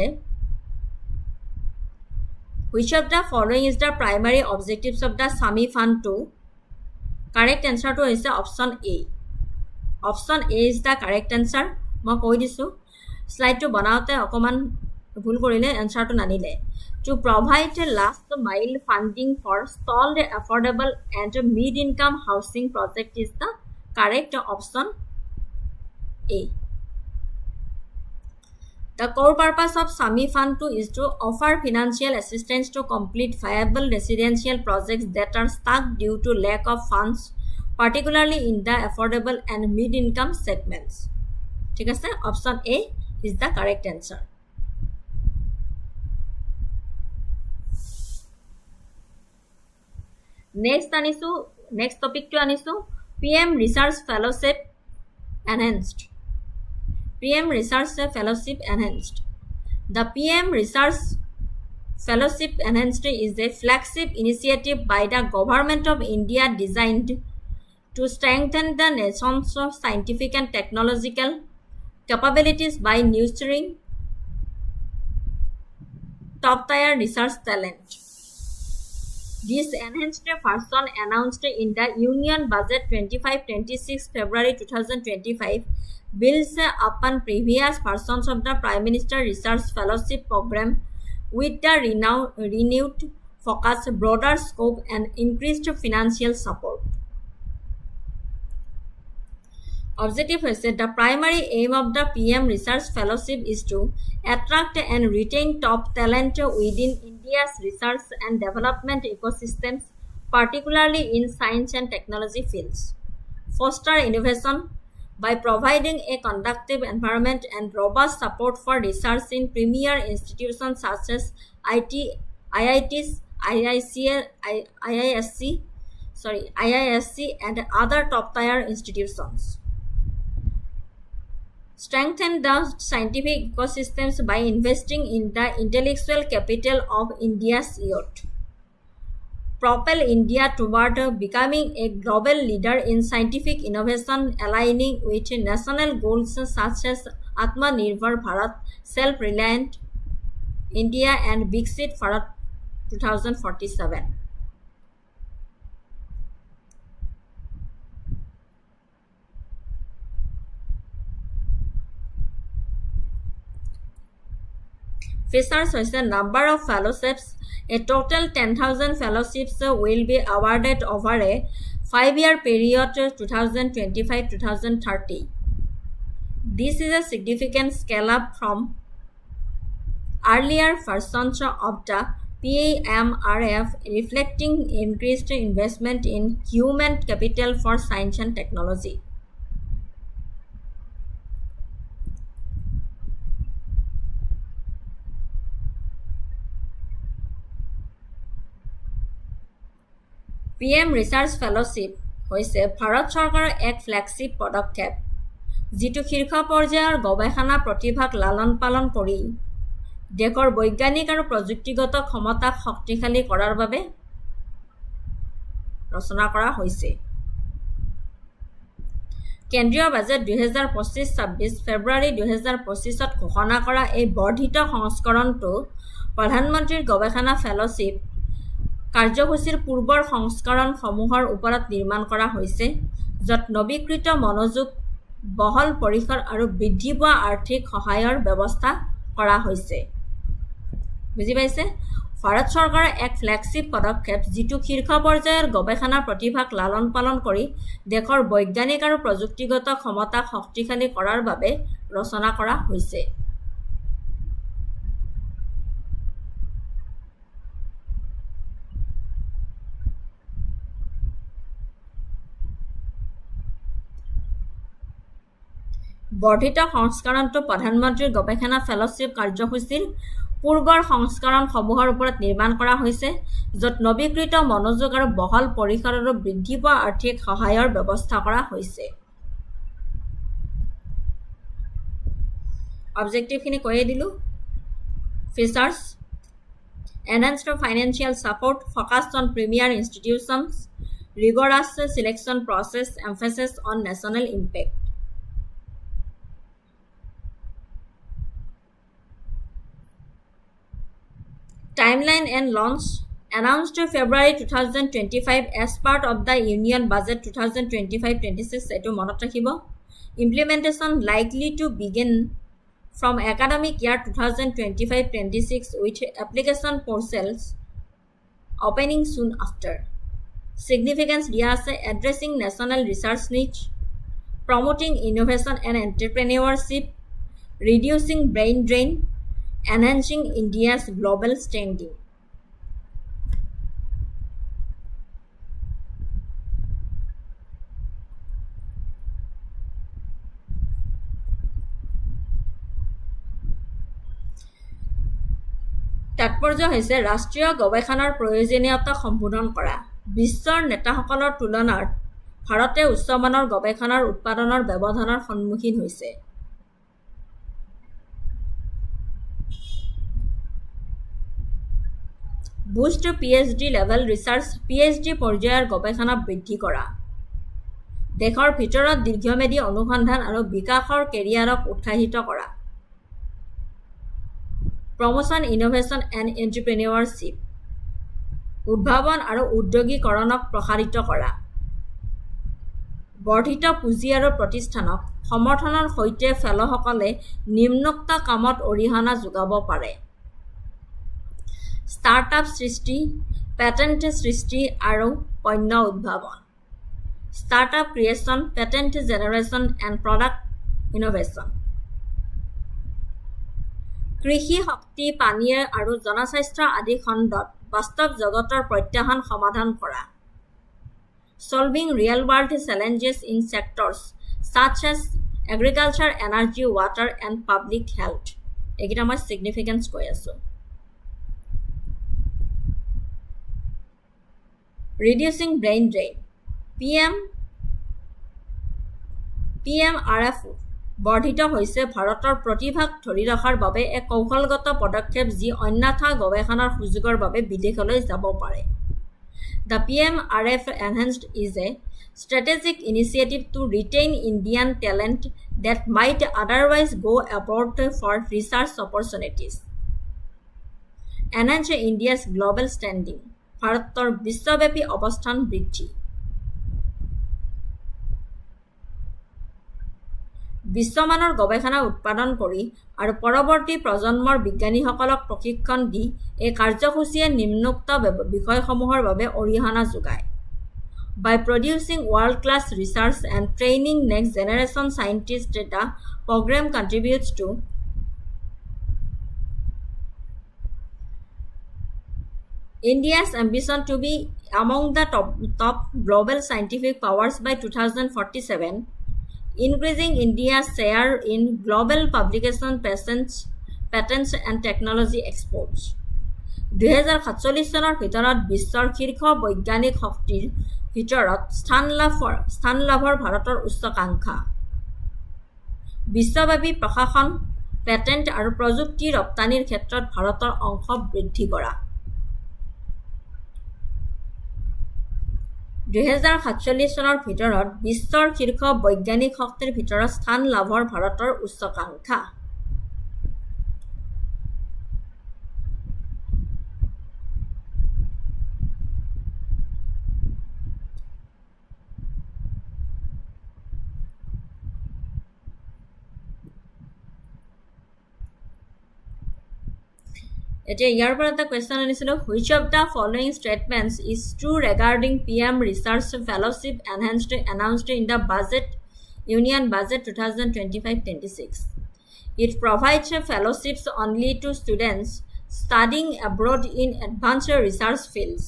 which of the following is the primary objectives of the SAMI Fund 2? Correct answer to is option A. Option A is the correct answer. মই কৈ দিছোঁ, স্লাইডটো বনাওঁতে অকণমান ভুল কৰিলে এনচাৰটো নানিলে। To provide last mile funding for stalled, affordable and mid-income housing project is the correct option A. The core purpose of SAMI Fund 2 is to offer financial assistance to complete viable residential projects that are stuck due to lack of funds, particularly in the affordable and mid-income segments. ঠিক আছে, option A is the correct answer. Next topic to anisu PM Research Fellowship Enhanced. PM Research Fellowship Enhanced. The PM Research Fellowship Enhanced is a flagship initiative by the Government of India designed to strengthen the nation's scientific and technological capabilities by nurturing top-tier research talent. This enhanced version announced in the Union Budget 25-26 February 2025 builds upon previous versions of the Prime Minister Research Fellowship Program with the renewed focus, broader scope, and increased financial support. Objective is that the primary aim of the PM Research Fellowship is to attract and retain top talent within India's research and development ecosystems, particularly in science and technology fields. Foster innovation by providing a conducive environment and robust support for research in premier institutions such as IITs, IISc, and other top-tier institutions. Strengthen the scientific ecosystems by investing in the intellectual capital of India's youth. Propel India toward becoming a global leader in scientific innovation, aligning with national goals such as Atmanirbhar Bharat, Self-Reliant India, and Viksit Bharat 2047. Features is the number of fellowships. A total 10,000 fellowships will be awarded over a 5-year period 2025-2030. This is a significant scale up from earlier versions of the PMRF, reflecting increased investment in human capital for science and technology. PM Research Fellowship হৈছে ভাৰত চৰকাৰৰ এক flagship পদক্ষেপ যিটো শীৰ্ষ পৰ্যায়ৰ গৱেষণা প্ৰতিভাক লালন পালন কৰি দেশৰ বৈজ্ঞানিক আৰু প্ৰযুক্তিগত ক্ষমতাক শক্তিশালী কৰাৰ বাবে ৰচনা কৰা হৈছে। কেন্দ্ৰীয় বাজেট 2025-26 ফেব্ৰুৱাৰী 2025ত ঘোষণা কৰা এই বৰ্ধিত সংস্কৰণটো প্ৰধানমন্ত্ৰীৰ গৱেষণা ফেলোশ্বিপ কাৰ্যসূচীৰ পূৰ্বৰ সংস্কৰণসমূহৰ ওপৰত নিৰ্মাণ কৰা হৈছে, য'ত নৱীকৃত মনোযোগ, বহল পৰিসৰ আৰু বৃদ্ধি পোৱা আৰ্থিক সহায়ৰ ব্যৱস্থা কৰা হৈছে। বুজি পাইছে? ভাৰত চৰকাৰৰ এক ফ্লেগশ্বিপ পদক্ষেপ যিটো শীৰ্ষ পৰ্যায়ৰ গৱেষণা প্ৰতিভাক লালন পালন কৰি দেশৰ বৈজ্ঞানিক আৰু প্ৰযুক্তিগত ক্ষমতাক শক্তিশালী কৰাৰ বাবে ৰচনা কৰা হৈছে। বৰ্ধিত সংস্কৰণটো প্ৰধানমন্ত্ৰীৰ গৱেষণা ফেলোশ্বিপ কাৰ্যসূচীৰ পূৰ্বৰ সংস্কৰণসমূহৰ ওপৰত নিৰ্মাণ কৰা হৈছে, য'ত নৱীকৃত মনোযোগ আৰু বহল পৰিসৰ আৰু বৃদ্ধি পোৱা আৰ্থিক সহায়ৰ ব্যৱস্থা কৰা হৈছে। অবজেক্টিভখিনি কৈয়ে দিলো। Features: enhanced financial support focused on premier institutions, rigorous selection process, emphasis on national impact. Timeline and launch: announced February 2025 as part of the Union Budget 2025-26 etu monot rakhibo. Implementation likely to begin from academic year 2025-26 with application portals opening soon after. Significance dia ase addressing national research needs, promoting innovation and entrepreneurship, reducing brain drain, enhancing India's global standing. তাৎপৰ্য হৈছে ৰাষ্ট্ৰীয় গৱেষণাৰ প্ৰয়োজনীয়তা সম্বোধন কৰা, বিশ্বৰ নেতাসকলৰ তুলনাত ভাৰতে উচ্চমানৰ গৱেষণাৰ উৎপাদনৰ ব্যৱধানৰ সন্মুখীন হৈছে। Boost PhD level research PhD পৰ্যায়ৰ গৱেষণা বৃদ্ধি কৰা। দেশৰ ভিতৰত দীৰ্ঘম্যাদী অনুসন্ধান আৰু বিকাশৰ কেৰিয়াৰক উৎসাহিত কৰা। Promotion innovation and entrepreneurship. উদ্ভাৱন আৰু উদ্যোগীকৰণক প্ৰসাৰিত কৰা। বৰ্ধিত পুঁজি আৰু প্ৰতিষ্ঠানক সমৰ্থনৰ সৈতে ফেলোসকলে নিম্নোক্ত কামত অৰিহণা যোগাব পাৰে। ষ্টাৰ্টআপ সৃষ্টি, পেটেণ্ট সৃষ্টি আৰু পণ্য উদ্ভাৱন। Startup creation, patent generation and product innovation. কৃষি, শক্তি, পানী আৰু জনস্বাস্থ্য আদি খণ্ডত বাস্তৱ জগতৰ প্ৰত্যাহ্বান সমাধান কৰা। Solving real-world challenges in sectors such as agriculture, energy, water, and public health. এইকেইটা মই significance কৈ আছো। Reducing brain drain. PMRF বৰ্ধিত হৈছে ভাৰতৰ প্ৰতিভাক ধৰি ৰখাৰ বাবে এক কৌশলগত পদক্ষেপ যি অন্যথা গৱেষণাৰ সুযোগৰ বাবে বিদেশলৈ যাব পাৰে। The PMRF Enhanced is a strategic initiative to retain Indian talent that might otherwise go abroad for research opportunities. Enhance India's global standing. ভাৰতৰ বিশ্বব্যাপী অৱস্থান বৃদ্ধি। বিশ্বমানৰ গৱেষণা উৎপাদন কৰি আৰু পৰৱৰ্তী প্ৰজন্মৰ বিজ্ঞানীসকলক প্ৰশিক্ষণ দি এই কাৰ্যসূচীয়ে নিম্নোক্ত বিষয়সমূহৰ বাবে অৰিহণা যোগায়। By producing world-class research and training next generation scientists, the program contributes to India's ambition to be among the top global scientific powers by 2047, increasing India's share in global publication, patents and technology exports. 2047 চনৰ ভিতৰত বিশ্বৰ শীৰ্ষ বৈজ্ঞানিক শক্তিৰ ভিতৰত স্থান লাভৰ ভাৰতৰ উচ্চাকাংক্ষা। বিশ্বব্যাপী প্ৰশাসন, পেটেণ্ট আৰু প্ৰযুক্তি ৰপ্তানিৰ ক্ষেত্ৰত ভাৰতৰ অংশ বৃদ্ধি কৰা। 2047 চনৰ ভিতৰত বিশ্বৰ শীৰ্ষ বৈজ্ঞানিক শক্তিৰ ভিতৰত স্থান লাভৰ ভাৰতৰ উচ্চাকাংক্ষা। এতিয়া ইয়াৰ পৰা এটা কুৱেশ্যন আনিছিলোঁ, which of the following statements is true regarding PM Research Fellowship announced in the Union Budget 2025-26? It provides fellowships only to students studying abroad in advanced research fields.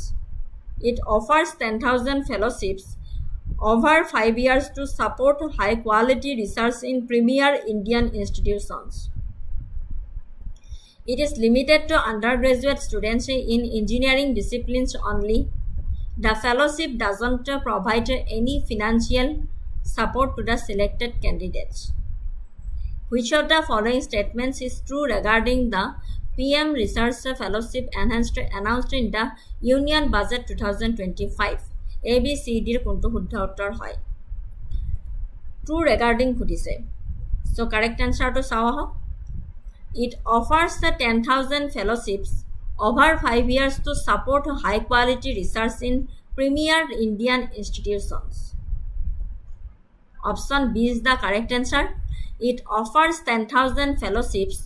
It offers 10,000 fellowships over 5 years to support high-quality research in premier Indian institutions. It is limited to undergraduate students in engineering disciplines only. The fellowship doesn't provide any financial support to the selected candidates. Which of the following statements is true regarding the PM Research Fellowship announced in the Union Budget 2025? A, B, C, D কোনটো শুদ্ধ উত্তৰ হয়? True regarding সুধিছে। So correct answer to চাও আহক। It offers the 10,000 fellowships over 5 years to support high-quality research in premier Indian institutions. Option B is the correct answer. It offers 10,000 fellowships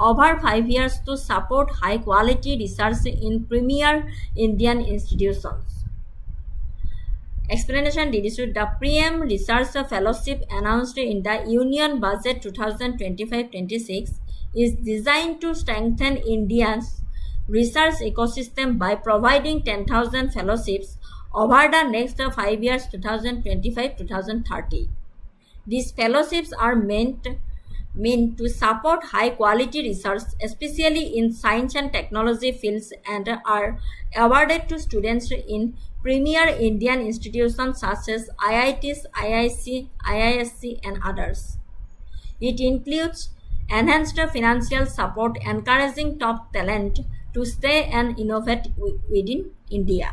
over 5 years to support high-quality research in premier Indian institutions. Explanation did the PM Research Fellowship announced in the Union Budget 2025-26 is designed to strengthen India's research ecosystem by providing 10,000 fellowships over the next 5 years 2025-2030. These fellowships are meant to support high-quality research, especially in science and technology fields, and are awarded to students in premier Indian institutions such as IITs, IIC, IISc, and others. It includes enhanced financial support encouraging top talent to stay and innovate within India.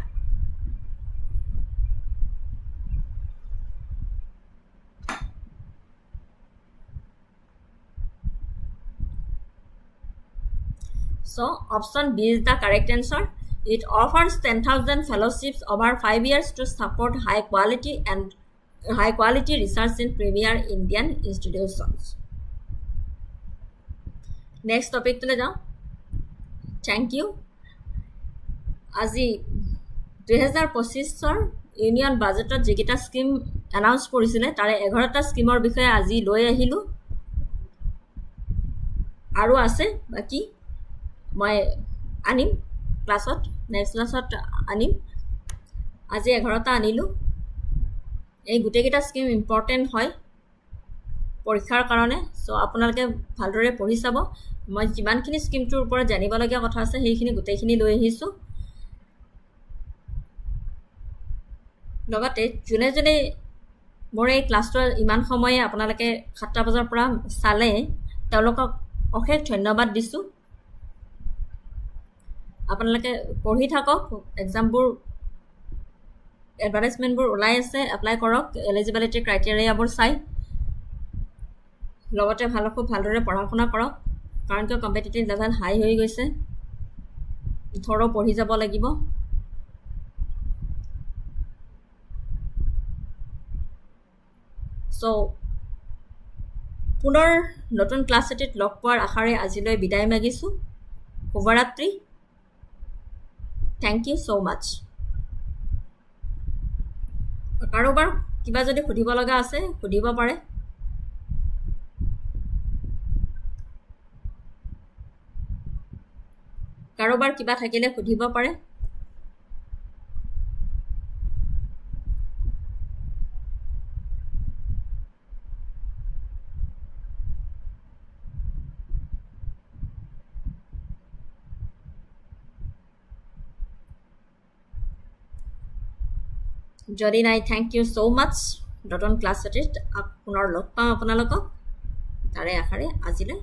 So option B is the correct answer. It offers 10,000 fellowships over 5 years to support high quality research in premier Indian institutions. Next topic to le jao. Thank you. আজি 2025 union বাজেটত যেকেইটা scheme announce কৰিছিলে তাৰে 11টা স্কিমৰ বিষয়ে আজি লৈ আহিলো আৰু আছে বাকি মই আনিম ক্লাছত নেক্সট ক্লাছত আনিম আজি 11টা আনিলো এই গুটেকেইটা স্কিম ইম্পৰ্টেন্ট হয় পৰীক্ষাৰ কাৰণে সো আপোনালোকে ভালদৰে পঢ়ি চাব মই যিমানখিনি স্কিমটোৰ ওপৰত জানিবলগীয়া কথা আছে সেইখিনি গুটেখিনি লৈ আহিছো লগতে জুনে জুনে মোৰ এই ক্লাছটো ইমান সময়ে আপোনালোকে 7টা বজাৰ পৰা চালে তেওঁলোকক অশেষ ধন্যবাদ দিছো আপোনালোকে পঢ়ি থাকক এক্সামবোৰ এডভাৰটাইজমেন্টবোৰ ওলাই আছে এপ্লাই কৰক এলিজিবিলিটি ক্ৰাইটেৰিয়াবোৰ চাই লগতে ভালদৰে পঢ়া শুনা কৰক কাৰণ কিয় কম্পিটিটিভ লেভেল হাই হৈ গৈছে থৰো পঢ়ি যাব লাগিব সো পুনৰ নতুন ক্লাছ এটিত লগ পোৱাৰ আশাৰে আজিলৈ বিদায় মাগিছো শুভৰাত্ৰি থ্যাংক ইউ সো মাচ কাৰোবাৰ কিবা যদি সুধিব লগা আছে সুধিব পাৰে কাৰোবাৰ কিবা থাকিলে সুধিব পাৰে যদি নাই থ্যাংক ইউ সো মাচ নতুন ক্লাছ এটিত পুনৰ লগ পাম আপোনালোকক তাৰে আশাৰে আজিলৈ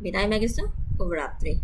বিদায় মাগিছো শুভৰাত্ৰি